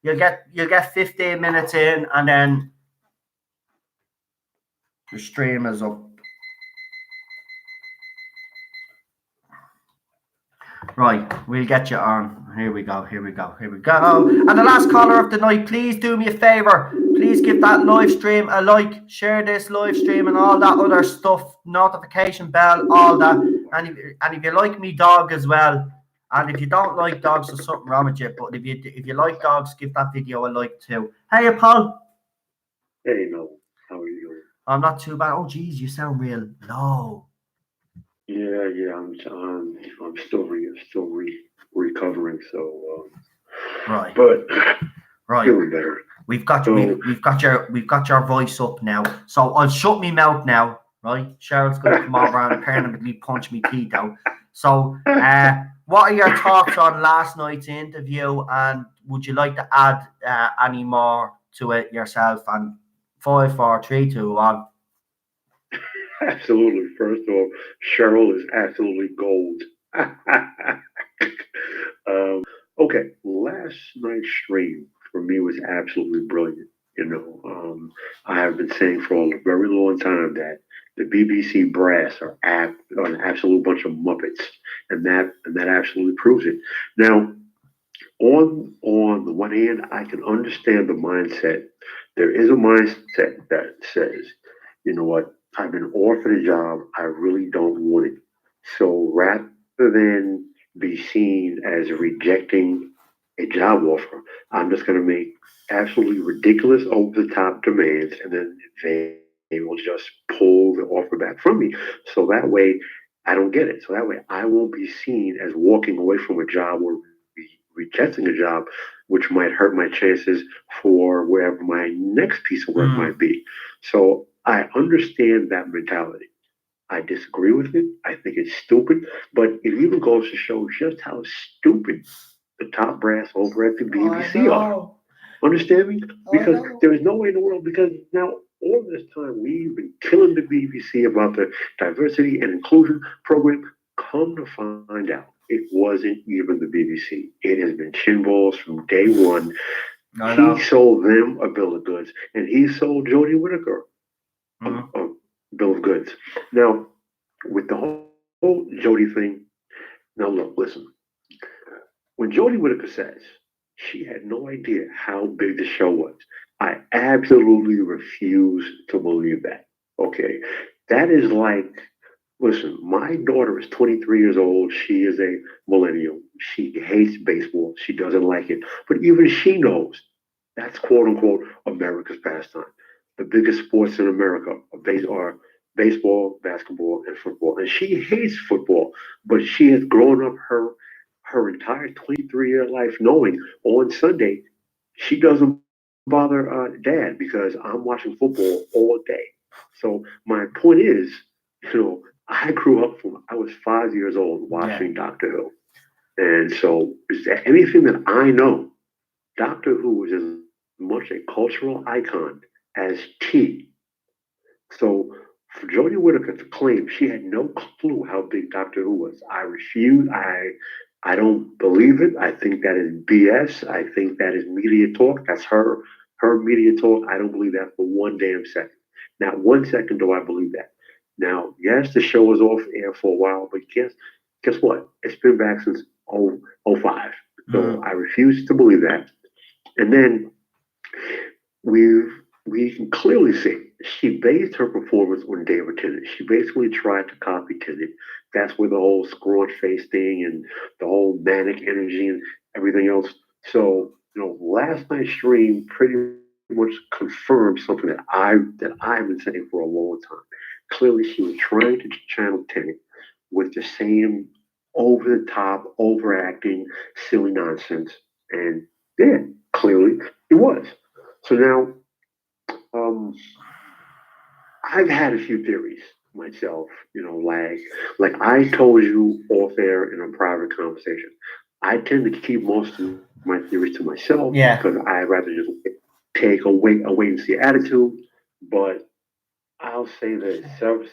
you'll get 15 minutes in and then the stream is up. Right, we'll get you on. Here we go. And the last caller of the night, please do me a favor. Please give that live stream a like, share this live stream and all that other stuff, notification bell, all that. And if you like me dog as well, and if you don't like dogs, there's something wrong with you. But if you like dogs, give that video a like too. Hey, Paul. Hey, no. How are you? I'm not too bad. Oh, geez, you sound real low. Yeah. I'm still recovering. So, Right. But right. Feeling better. We've got your voice up now. So I'll shut me mouth now. Right. Cheryl's going to come over and permanently punch me teeth out. So, what are your thoughts on last night's interview? And would you like to add any more to it yourself? And 5, 4, 3, 2, 1. Absolutely. First of all, Cheryl is absolutely gold. Okay, last night's stream for me was absolutely brilliant. I have been saying for a very long time that the BBC brass are an absolute bunch of muppets, and that absolutely proves it. Now, on the one hand, I can understand the mindset. There is a mindset that says, you know what, I've been offered a job, I really don't want it. So rather than be seen as rejecting a job offer, I'm just going to make absolutely ridiculous over the top demands, and then they will just pull the offer back from me. So that way I don't get it. So that way I won't be seen as walking away from a job or rejecting a job, which might hurt my chances for wherever my next piece of work might be. So I understand that mentality. I disagree with it. I think it's stupid, but it even goes to show just how stupid the top brass over at the BBC are. Understand me? Because there is no way in the world, because now all this time we've been killing the BBC about the diversity and inclusion program. Come to find out, it wasn't even the BBC. It has been Chinballs from day one. He sold them a bill of goods, and he sold Jodie Whittaker a bill of goods. Now, with the whole Jodie thing, now look, listen. When Jodie Whittaker says she had no idea how big the show was, I absolutely refuse to believe that. Okay, that is like, listen, my daughter is 23 years old. She is a millennial. She hates baseball. She doesn't like it. But even she knows that's quote unquote America's pastime. The biggest sports in America are baseball, basketball, and football. And she hates football, but she has grown up her entire 23-year life knowing on Sunday she doesn't bother dad because I'm watching football all day. So my point is, I grew up I was 5 years old watching Doctor Who. And so is there anything that I know? Doctor Who is as much a cultural icon as tea. So for Jodie Whittaker to claim she had no clue how big Doctor Who was, I refuse. I don't believe it. I think that is BS. I think that is media talk. That's her her media talk, I don't believe that for one damn second. Not 1 second do I believe that. Now, yes, the show was off air for a while, but guess what? It's been back since 05. So I refuse to believe that. And then we can clearly see she based her performance on David Tennant. She basically tried to copy Tennant. That's where the whole scrawny face thing and the whole manic energy and everything else. So, last night's stream pretty much confirmed something that I've been saying for a long time. Clearly, she was trying to channel Tennant with the same over the top, overacting, silly nonsense. And yeah, clearly it was. So now, I've had a few theories myself, like I told you off air in a private conversation. I tend to keep most of my theories to myself Yeah. because I'd rather just take a wait and see attitude. But I'll say that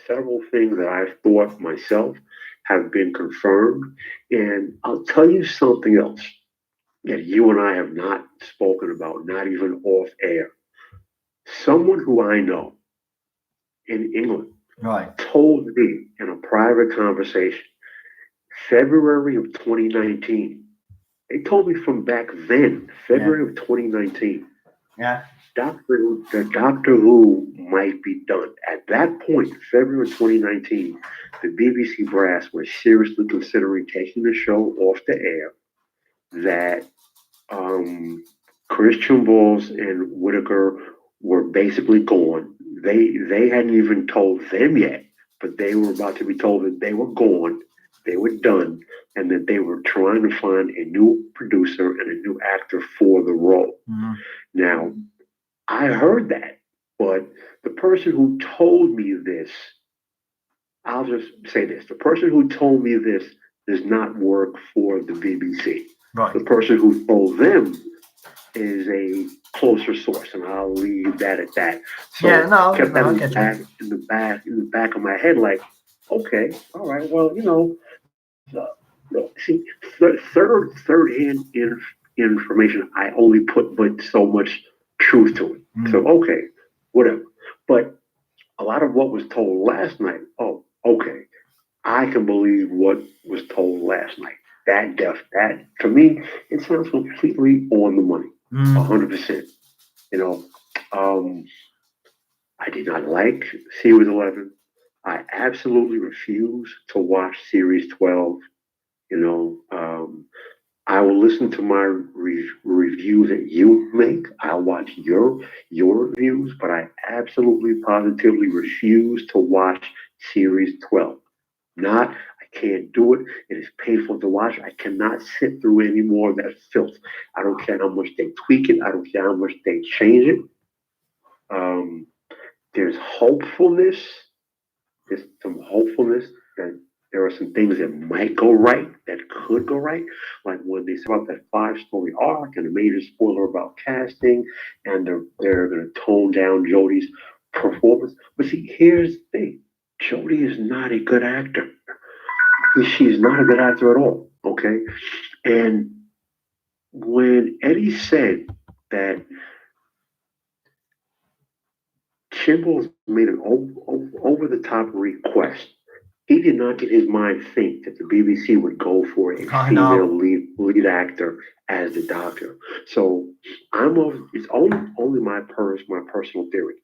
several things that I've thought myself have been confirmed. And I'll tell you something else that you and I have not spoken about, not even off air. Someone who I know in England Right. told me in a private conversation, February of 2019. They told me from back then, February of 2019. Yeah. The Doctor Who might be done. At that point, February 2019, the BBC brass was seriously considering taking the show off the air. That Christian Balls and Whitaker were basically gone. They hadn't even told them yet, but they were about to be told that they were gone, they were done, and that they were trying to find a new producer and a new actor for the role. Mhm. Now, I heard that, but the person who told me this, I'll just say this: the person who told me this does not work for the BBC. Right. The person who told them is a closer source, and I'll leave that at that. So Yeah, no, kept that no, I in get you. the back of my head, like, okay, all right, well, see, third hand information, I only put but so much truth to it. So okay, whatever. But a lot of what was told last night, oh, okay, I can believe what was told last night. That to me, it sounds completely on the money, 100%. You know, um, I did not like Series 11. I absolutely refuse to watch Series 12. You know, I will listen to my reviews that you make. I'll watch your reviews, but I absolutely positively refuse to watch Series 12. Not, I can't do it. It is painful to watch. I cannot sit through any more of that filth. I don't care how much they tweak it. I don't care how much they change it. Um, there's hopefulness. There's some hopefulness that there are some things that might go right, that could go right. Like when they say about that 5-story arc and a major spoiler about casting, and they're going to tone down Jodie's performance. But see, here's the thing: Jodie is not a good actor. She's not a good actor at all. Okay, and when Eddie said that Kimball's made an over the top request, he did not get his mind think that the BBC would go for a I female know. lead actor as the Doctor. So it's only my personal theory.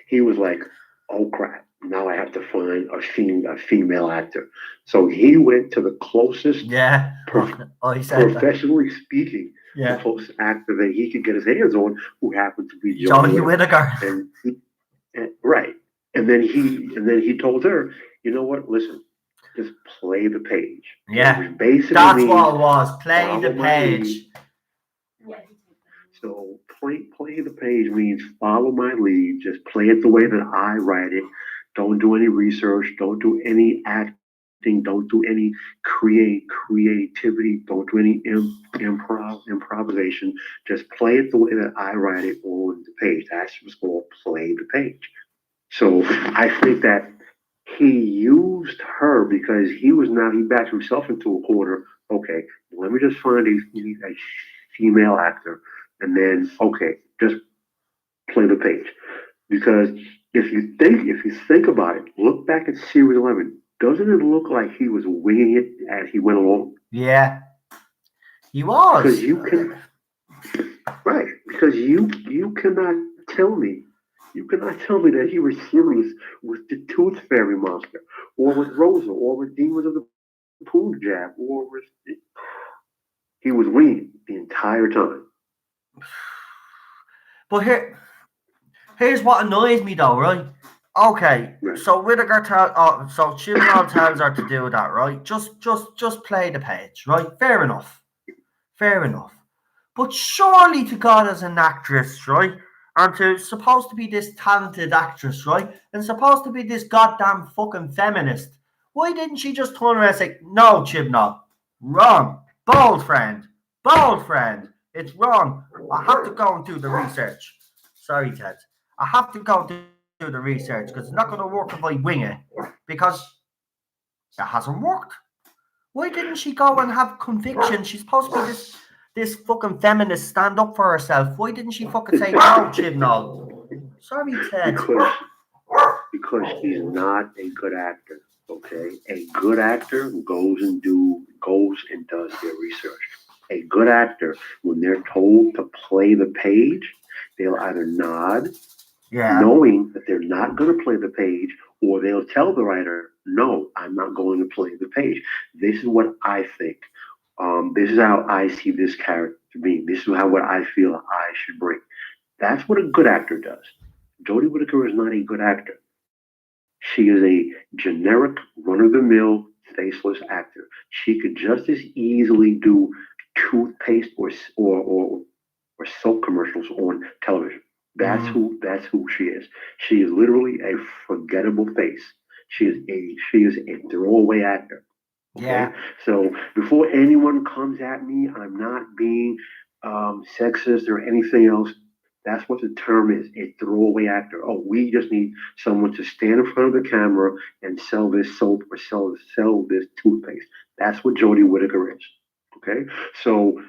He was like, "Oh crap! Now I have to find a female actor." So he went to the closest, Yeah. I said that. professionally speaking, the Yeah. closest actor that he could get his hands on, who happened to be Jodie Whittaker. Whittaker. Right. And then he told her, you know what? Listen, just play the page. Yeah. Which basically That's means what it was. Play follow the my lead. page. Yeah. So play the page means follow my lead. Just play it the way that I write it. Don't do any research. Don't do any acting. Don't do any creativity. Don't do any improvisation. Just play it the way that I write it on the page. That's what's called play the page. So I think that he used her because he backed himself into a corner. Okay, let me just find a female actor, and then okay, just play the page. Because if you think about it, look back at Series 11. Doesn't it look like he was winging it as he went along? Yeah, he Because was. you can, right? Because you cannot tell me, you cannot tell me that he was serious with the Tooth Fairy monster, or with Rosa, or with Demons of the Punjab, or with he was winging the entire time. But here's what annoys me though, right? Okay, Right. so Whittaker so Chibnall tells her to do that, right? Just play the page, right? Fair enough. Fair enough. But surely to God as an actress, right? And to supposed to be this talented actress, right? And supposed to be this goddamn fucking feminist. Why didn't she just turn around and say, no, Chibnall, wrong. Bold friend. Bold friend. It's wrong. I have to go and do the research. Sorry, Ted. I have to go and do the research because it's not going to work if I wing it. Because it hasn't worked. Why didn't she go and have conviction? She's supposed to be this fucking feminist, stand up for herself. Why didn't she fucking say no, Chibnall? Sorry, Ted. Because she's not a good actor. Okay, a good actor goes and does their research. A good actor, when they're told to play the page, they'll either nod, knowing that they're not going to play the page, or they'll tell the writer, "No, I'm not going to play the page. This is what I think. This is how I see this character being. This is what I feel I should bring." That's what a good actor does. Jodie Whittaker is not a good actor. She is a generic, run-of-the-mill, faceless actor. She could just as easily do toothpaste or soap commercials on television. That's who she is. She is literally a forgettable face. She is a throwaway actor. Okay? Yeah. So before anyone comes at me, I'm not being sexist or anything else. That's what the term is, a throwaway actor. Oh, we just need someone to stand in front of the camera and sell this soap or sell this toothpaste. That's what Jodie Whittaker is. Okay? So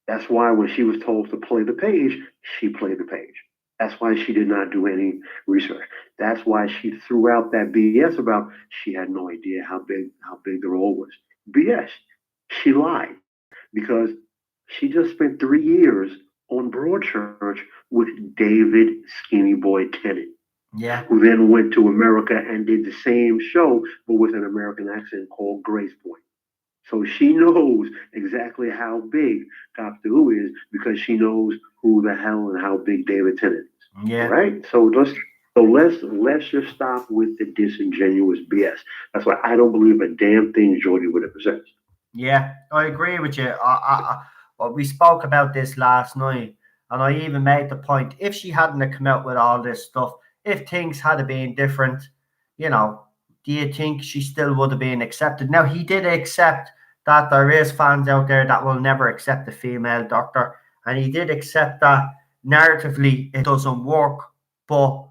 that's why when she was told to play the page, she played the page. That's why she did not do any research. That's why she threw out that BS about she had no idea how big the role was. BS. She lied because she just spent 3 years on Broadchurch with David Skinny Boy Tennant, who then went to America and did the same show but with an American accent called Grace Point. So she knows exactly how big Doctor Who is because she knows who the hell and how big David Tennant is. Yeah. Right? Let's just stop with the disingenuous BS. That's why I don't believe a damn thing Jodie Whittaker says. Yeah, I agree with you. We spoke about this last night, and I even made the point, if she hadn't come out with all this stuff, if things had been different, do you think she still would have been accepted? Now, he did accept that there is fans out there that will never accept a female doctor, and he did accept that narratively it doesn't work, but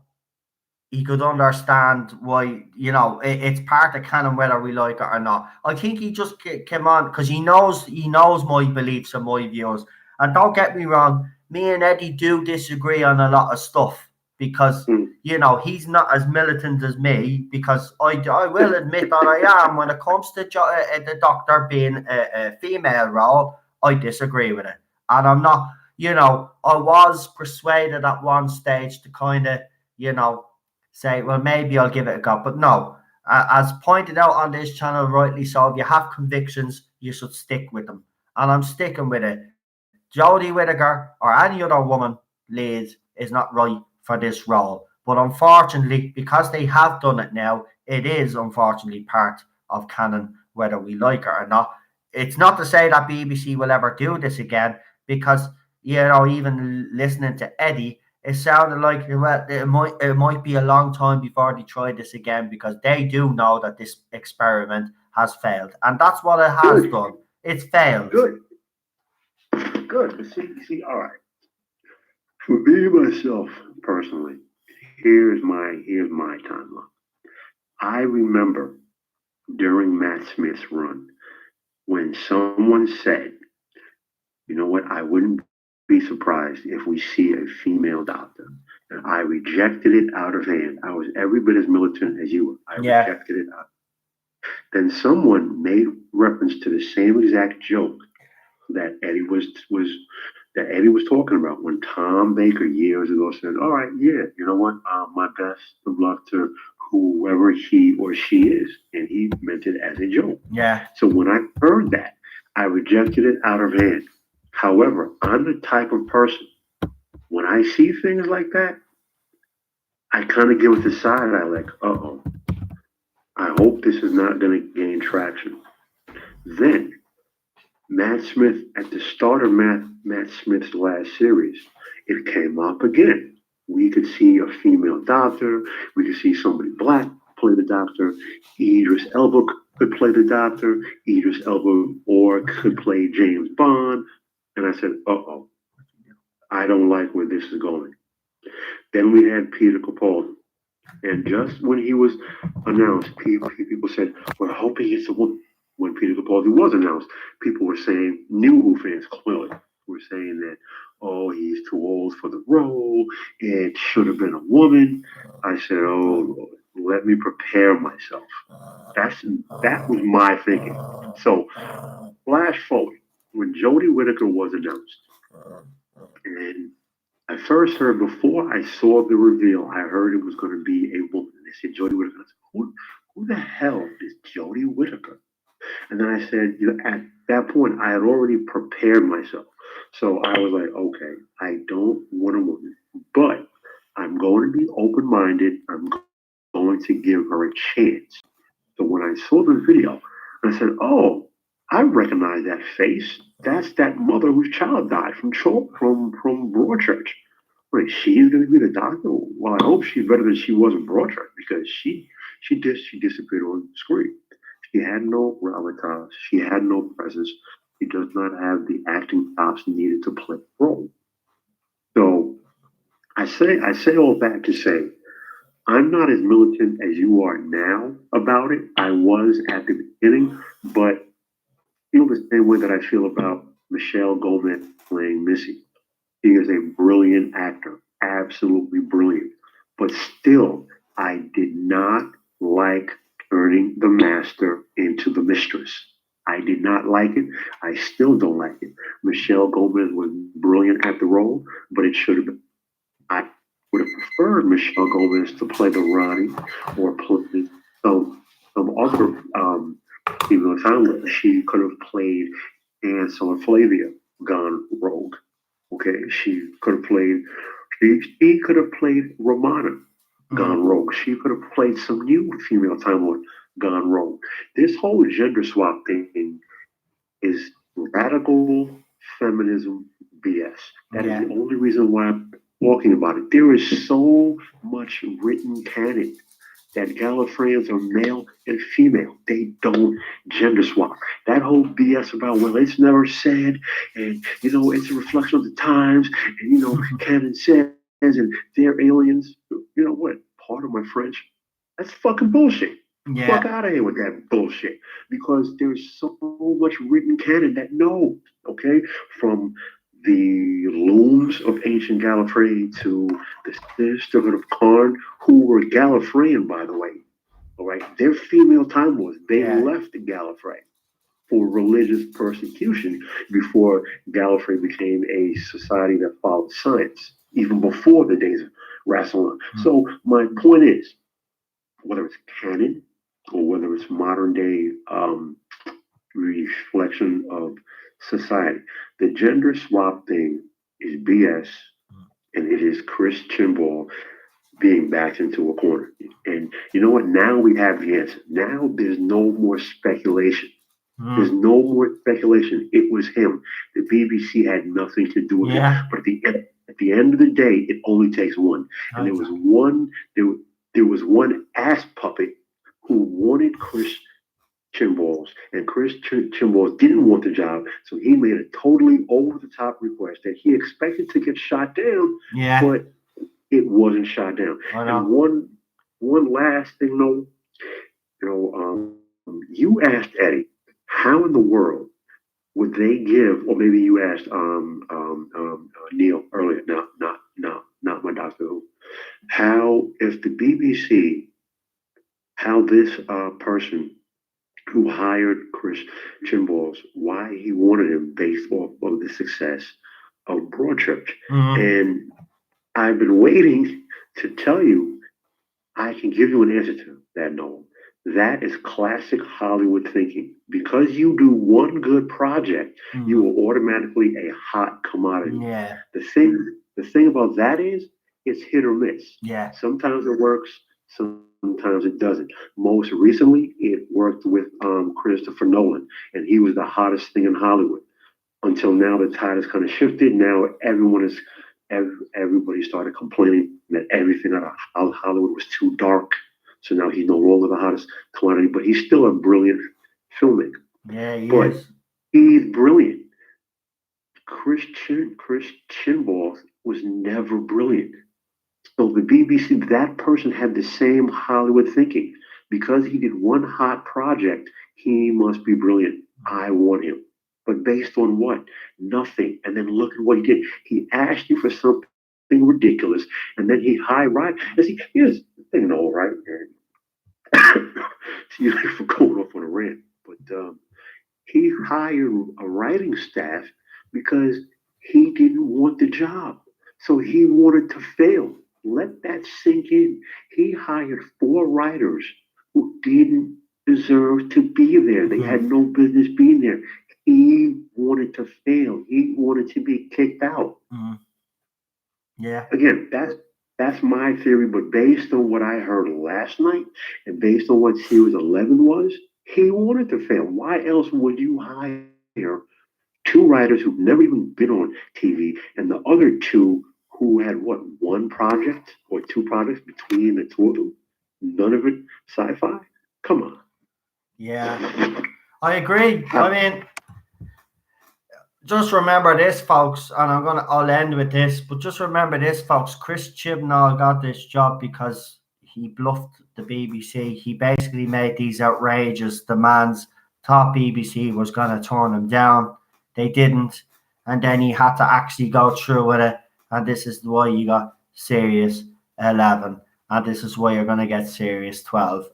he could understand why, it's part of canon whether we like it or not. I think he just came on because he knows my beliefs and my views. And don't get me wrong, me and Eddie do disagree on a lot of stuff because, he's not as militant as me because I will admit that I am. When it comes to the doctor being a female role, I disagree with it. And I'm not, I was persuaded at one stage to kind of, say, well, maybe I'll give it a go. But no, as pointed out on this channel, rightly so, if you have convictions, you should stick with them. And I'm sticking with it. Jodie Whittaker or any other woman lead is not right for this role. But unfortunately, because they have done it now, it is unfortunately part of canon, whether we like it or not. It's not to say that BBC will ever do this again, because, even listening to Eddie, it sounded like it might be a long time before they try this again because they do know that this experiment has failed, and that's what it has done. It's failed. Good. But see, all right. For me myself personally, here's my timeline. I remember during Matt Smith's run when someone said, "You know what? I wouldn't be surprised if we see a female doctor. And I rejected it out of hand. I was every bit as militant as you were. I Yeah. rejected it out. Then someone made reference to the same exact joke that Eddie was talking about when Tom Baker years ago said, "All right, yeah, you know what? My best of luck to whoever he or she is," and he meant it as a joke. Yeah. So when I heard that, I rejected it out of hand. However, I'm the type of person when I see things like that, I kind of give it the side eye, like, "Uh oh, I hope this is not going to gain traction." Then Matt Smith, at the start of Matt Smith's last series, it came up again. We could see a female doctor. We could see somebody black play the doctor. Idris Elba could play the doctor. Idris Elba or could play James Bond. And I said, uh-oh, I don't like where this is going. Then we had Peter Capaldi. And just when he was announced, people said, "We're hoping it's a woman." When Peter Capaldi was announced, people were saying, new Who fans clearly were saying that, "Oh, he's too old for the role. It should have been a woman." I said, "Oh, Lord, let me prepare myself." That was my thinking. So, flash forward when Jodie Whittaker was announced, and I first heard before I saw the reveal, I heard it was going to be a woman. They said Jodie Whittaker. I said, who the hell is Jodie Whittaker? And then I said, at that point, I had already prepared myself. So I was like, okay, I don't want a woman, but I'm going to be open minded. I'm going to give her a chance. So when I saw the video, I said, oh, I recognize that face. That's that mother whose child died from Broadchurch. Wait, she's going to be the doctor? Well, I hope she's better than she was in Broadchurch because she disappeared on screen. She had no gravitas. She had no presence. She does not have the acting chops needed to play the role. So I say all that to say I'm not as militant as you are now about it. I was at the beginning, but I feel the same way that I feel about Michelle Gomez playing Missy. She is a brilliant actor, absolutely brilliant. But still, I did not like turning the master into the mistress. I did not like it. I still don't like it. Michelle Gomez was brilliant at the role, but it should have been. I would have preferred Michelle Gomez to play the Ronnie or play some other female talent. She could have played Ansel Flavia gone rogue. Okay, she could have played. She could have played Romana gone rogue. She could have played some new female Time Lord gone rogue. This whole gender swap thing is radical feminism BS. That is the only reason why I'm talking about it. There is so much written canon that Gallifreyans are male and female. They don't gender swap. That whole BS about, well, it's never said, and, it's a reflection of the times, and, canon says, and they're aliens. You know what? Part of my French, that's fucking bullshit. Fuck out of here with that bullshit. Because there's so much written canon that no, okay? From the looms of ancient Gallifrey to the sisterhood of Karn, who were Gallifreyan, by the way. All right, they're female Time Lords. They left Gallifrey for religious persecution before Gallifrey became a society that followed science, even before the days of Rassilon. So my point is, whether it's canon or whether it's modern day reflection of society, the gender swap thing is BS, and it is Chris Chimball being backed into a corner. And you know what? Now we have the answer. Now there's no more speculation. There's no more speculation. It was him. The BBC had nothing to do with it. But at the end of the day, it only takes one. And there was one. There was one ass puppet who wanted Chris Chimballs, and Chris Chimballs didn't want the job, so he made a totally over-the-top request that he expected to get shot down, but it wasn't shot down. And one last thing, though, you asked Eddie, how in the world would they give, or maybe you asked Neil earlier, not my Doctor Who. How if the BBC, how this person who hired Chris Chimballs, why he wanted him based off of the success of Broadchurch. And I've been waiting to tell you, I can give you an answer to that, Noel. That is classic Hollywood thinking. Because you do one good project, you are automatically a hot commodity. Yeah. The thing about that is it's hit or miss. Yeah. Sometimes it works, sometimes it doesn't. Most recently, it worked with Christopher Nolan, and he was the hottest thing in Hollywood. Until now, the tide has kind of shifted. Now everybody started complaining that everything out of Hollywood was too dark. So now he's no longer the hottest commodity, but he's still a brilliant filmmaker. Yeah, he But is. he's brilliant. Chris Chinball was never brilliant. So the BBC, that person had the same Hollywood thinking. Because he did one hot project, he must be brilliant. I want him. But based on what? Nothing. And then look at what he did. He asked you for something ridiculous, and then he high-right. And see, here's the thing, all right. Excuse me for going off on a rant, but he hired a writing staff because he didn't want the job. So he wanted to fail. Let that sink in. He hired 4 writers who didn't deserve to be there. They had no business being there. He wanted to fail. He wanted to be kicked out. Yeah. Again, that's my theory, but based on what I heard last night and based on what Series 11 was, he wanted to fail. Why else would you hire 2 writers who've never even been on TV and the other 2 who had what, 1 project or 2 projects between the 2 of them? None of it sci-fi? Come on. Yeah. I agree. I mean, just remember this, folks, and I'll end with this, but just remember this, folks. Chris Chibnall got this job because he bluffed the BBC. He basically made these outrageous demands. Thought BBC was going to turn him down. They didn't. And then he had to actually go through with it. And this is why you got Series 11. And this is why you're going to get Series 12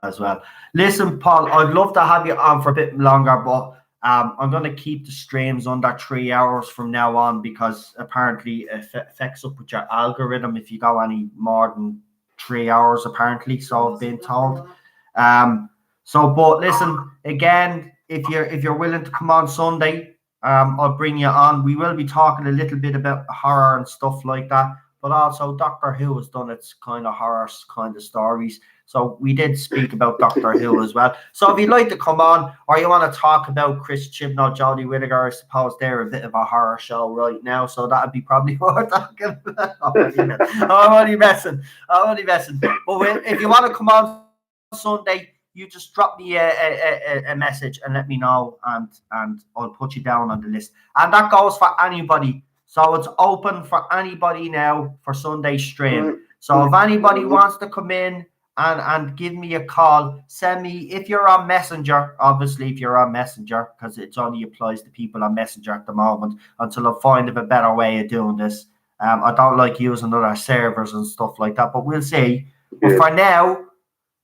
as well. Listen, Paul, I'd love to have you on for a bit longer, but I'm going to keep the streams under 3 hours from now on because apparently it affects up with your algorithm if you go any more than 3 hours, apparently. So I've been told. But listen, again, if you're willing to come on Sunday, I'll bring you on. We will be talking a little bit about horror and stuff like that, but also Doctor Who has done its kind of horror kind of stories. So we did speak about Doctor Who as well. So if you'd like to come on or you want to talk about Chris Chibnall, Jodie Whittaker, I suppose they're a bit of a horror show right now. So that'd be probably what we're talking about. I'm only messing. But if you want to come on Sunday, you just drop me a message and let me know, and I'll put you down on the list. And that goes for anybody. So it's open for anybody now for Sunday stream. So if anybody wants to come in and give me a call, send me, if you're on Messenger, obviously if you're on Messenger, because it only applies to people on Messenger at the moment until I find a better way of doing this. I don't like using other servers and stuff like that, but we'll see. But for now,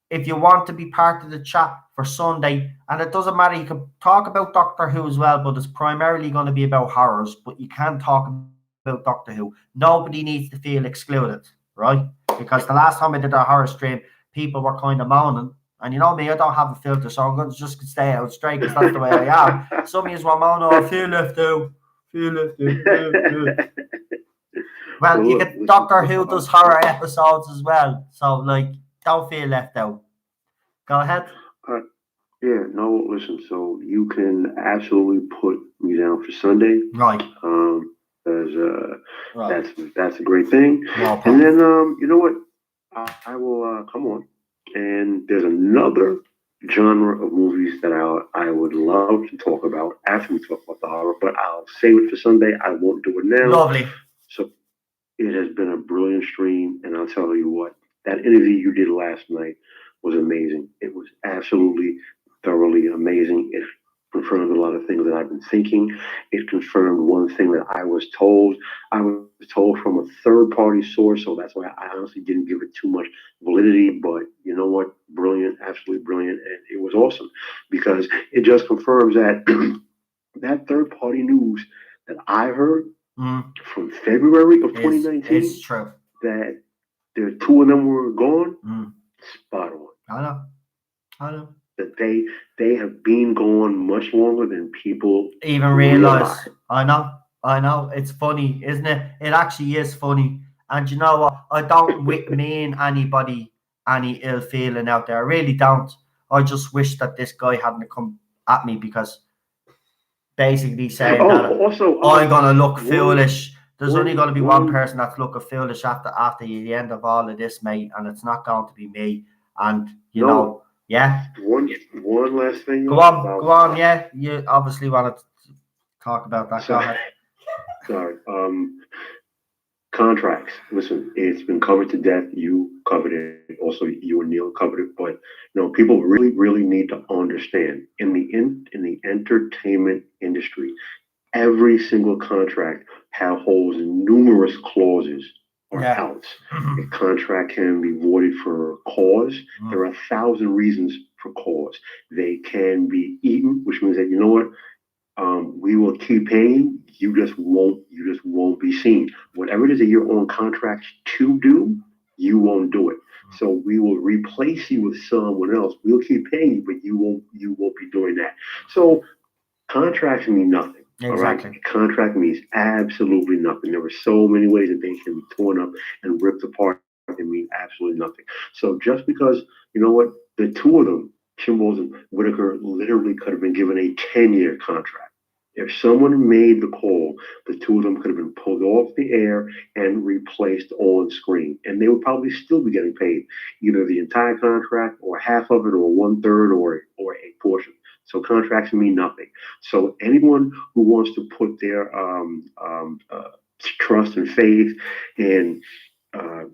if you want to be part of the chat for Sunday, and it doesn't matter, you can talk about Doctor Who as well, but it's primarily going to be about horrors, but you can talk about Doctor Who. Nobody needs to feel excluded, right? Because the last time I did a horror stream, people were kind of moaning, and you know me, I don't have a filter, so I'm going to just stay out straight because that's the way I am. Some of you were moaning, I feel left out. Well, you get Doctor Who does horror episodes as well, so like, don't feel left out. Go ahead. Listen, so you can absolutely put me down for Sunday. Right. That's a great thing. No, and then you know what? I will come on. And there's another genre of movies that I would love to talk about after we talk about the horror, but I'll save it for Sunday. I won't do it now. Lovely. So it has been a brilliant stream, and I'll tell you what, that interview you did last night was amazing. It was absolutely, thoroughly amazing. confirmed a lot of things that I've been thinking. It confirmed one thing that I was told. I was told from a third party source, so that's why I honestly didn't give it too much validity. But you know what? Brilliant, absolutely brilliant. And it was awesome because it just confirms that that third party news that I heard from February of 2019, it's true. that the two of them were gone, spot on. I know. That they have been gone much longer than people Even realize. I know. It's funny, isn't it? It actually is funny. And you know what? I don't mean anybody any ill feeling out there. I really don't. I just wish that this guy hadn't come at me because basically saying that also, I'm gonna look foolish. There's only gonna be one person that's looking foolish after the end of all of this, mate, and it's not going to be me. And you know, yeah. One last thing. Go on. Yeah, you obviously want to talk about that. Sorry. Contracts. Listen, it's been covered to death. You covered it. Also, you and Neil covered it. But people really, really need to understand in the entertainment industry, every single contract holds numerous clauses or outs. A contract can be voided for cause. There are 1,000 reasons for cause. They can be eaten, which means that we will keep paying. You just won't be seen. Whatever it is that you're on contract to do, you won't do it. So we will replace you with someone else. We'll keep paying you, but you won't be doing that. So contracts mean nothing. Exactly. All right. Contract means absolutely nothing. There are so many ways that they can be torn up and ripped apart. They mean absolutely nothing. So just because, the two of them, Kimball and Whitaker, literally could have been given a 10-year contract. If someone made the call, the two of them could have been pulled off the air and replaced on screen. And they would probably still be getting paid either the entire contract or half of it or 1/3 or a portion. So contracts mean nothing. So anyone who wants to put their trust and faith in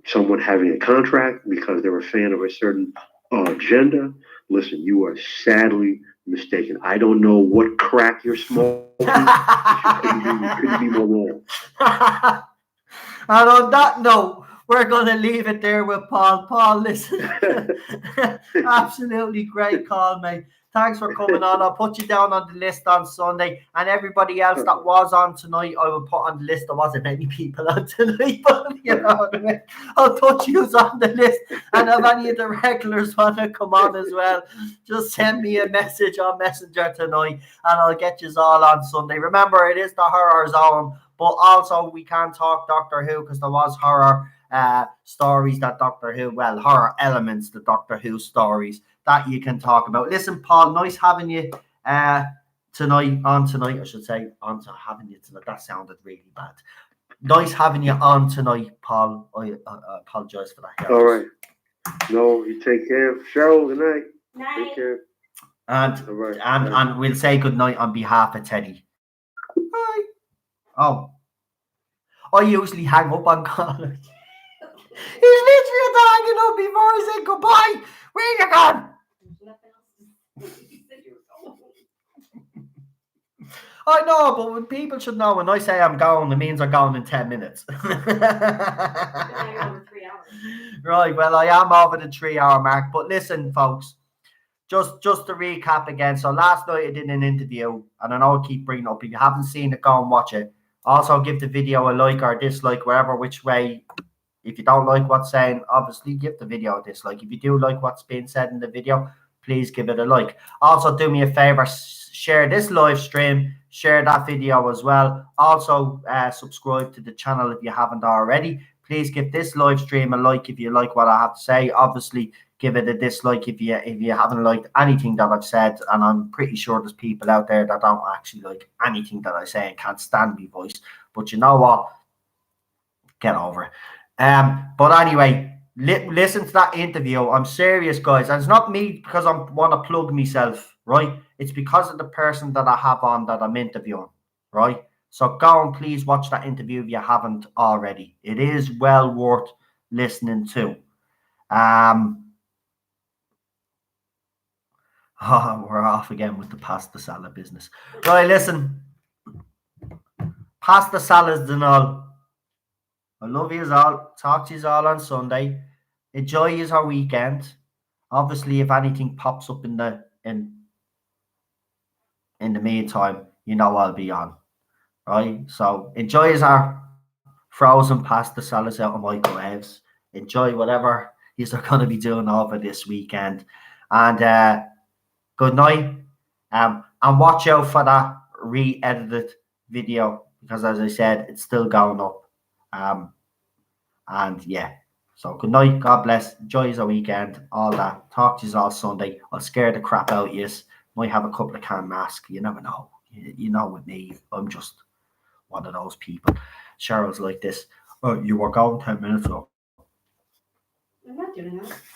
someone having a contract because they're a fan of a certain agenda, listen, you are sadly mistaken. I don't know what crack you're smoking. You couldn't be more wrong. And on that note, we're going to leave it there with Paul. Paul, listen, absolutely great call, mate. Thanks for coming on. I'll put you down on the list on Sunday. And everybody else that was on tonight, I will put on the list. There wasn't many people on tonight, but you know what I mean. I'll put you on the list. And if any of the regulars want to come on as well, just send me a message on Messenger tonight and I'll get you all on Sunday. Remember, it is the horror zone, but also we can talk Doctor Who because there was horror stories that horror elements, the Doctor Who stories that you can talk about. Listen, Paul, nice having you tonight, I should say, having you tonight. That sounded really bad. Nice having you on tonight, Paul. I apologize for that. All right. No, you take care. Cheryl, good night. Night. Take care. And we'll say good night on behalf of Teddy. Bye. Oh. I usually hang up on callers. He's literally hanging up before he said goodbye. Where you gone? I know, but people should know when I say I'm going, it means I'm going in 10 minutes. Over 3 hours. Right, well, I am over the 3-hour mark. But listen, folks, just to recap again. So last night I did an interview, and I know I keep bringing it up. If you haven't seen it, go and watch it. Also, give the video a like or dislike, wherever, which way. If you don't like what's saying, obviously give the video a dislike. If you do like what's being said in the video, please give it a like. Also, do me a favor, share this live stream, share that video as well. Also, subscribe to the channel if you haven't already. Please give this live stream a like if you like what I have to say. Obviously, give it a dislike if you haven't liked anything that I've said. And I'm pretty sure there's people out there that don't actually like anything that I say and can't stand my voice. But you know what? Get over it. But anyway, listen to that interview. I'm serious, guys. And it's not me because I want to plug myself, right? It's because of the person that I have on that I'm interviewing, right? So go and please watch that interview if you haven't already. It is well worth listening to. Oh, we're off again with the pasta salad business. Right, listen. Pasta salads and all. I love you all. Talk to you all on Sunday. Enjoy your weekend. Obviously, if anything pops up in the meantime, you know I'll be on. Right? So enjoy our frozen pasta salads out of microwaves. Enjoy whatever you're going to be doing over this weekend. And good night. And watch out for that re-edited video because, as I said, it's still going up. And yeah, so good night. God bless. Enjoy your weekend. All that. Talk to you all Sunday. I'll scare the crap out of you. Might have a couple of can masks. You never know. You know, with me, I'm just one of those people. Cheryl's like this. Oh, you were gone 10 minutes ago. I'm not doing that.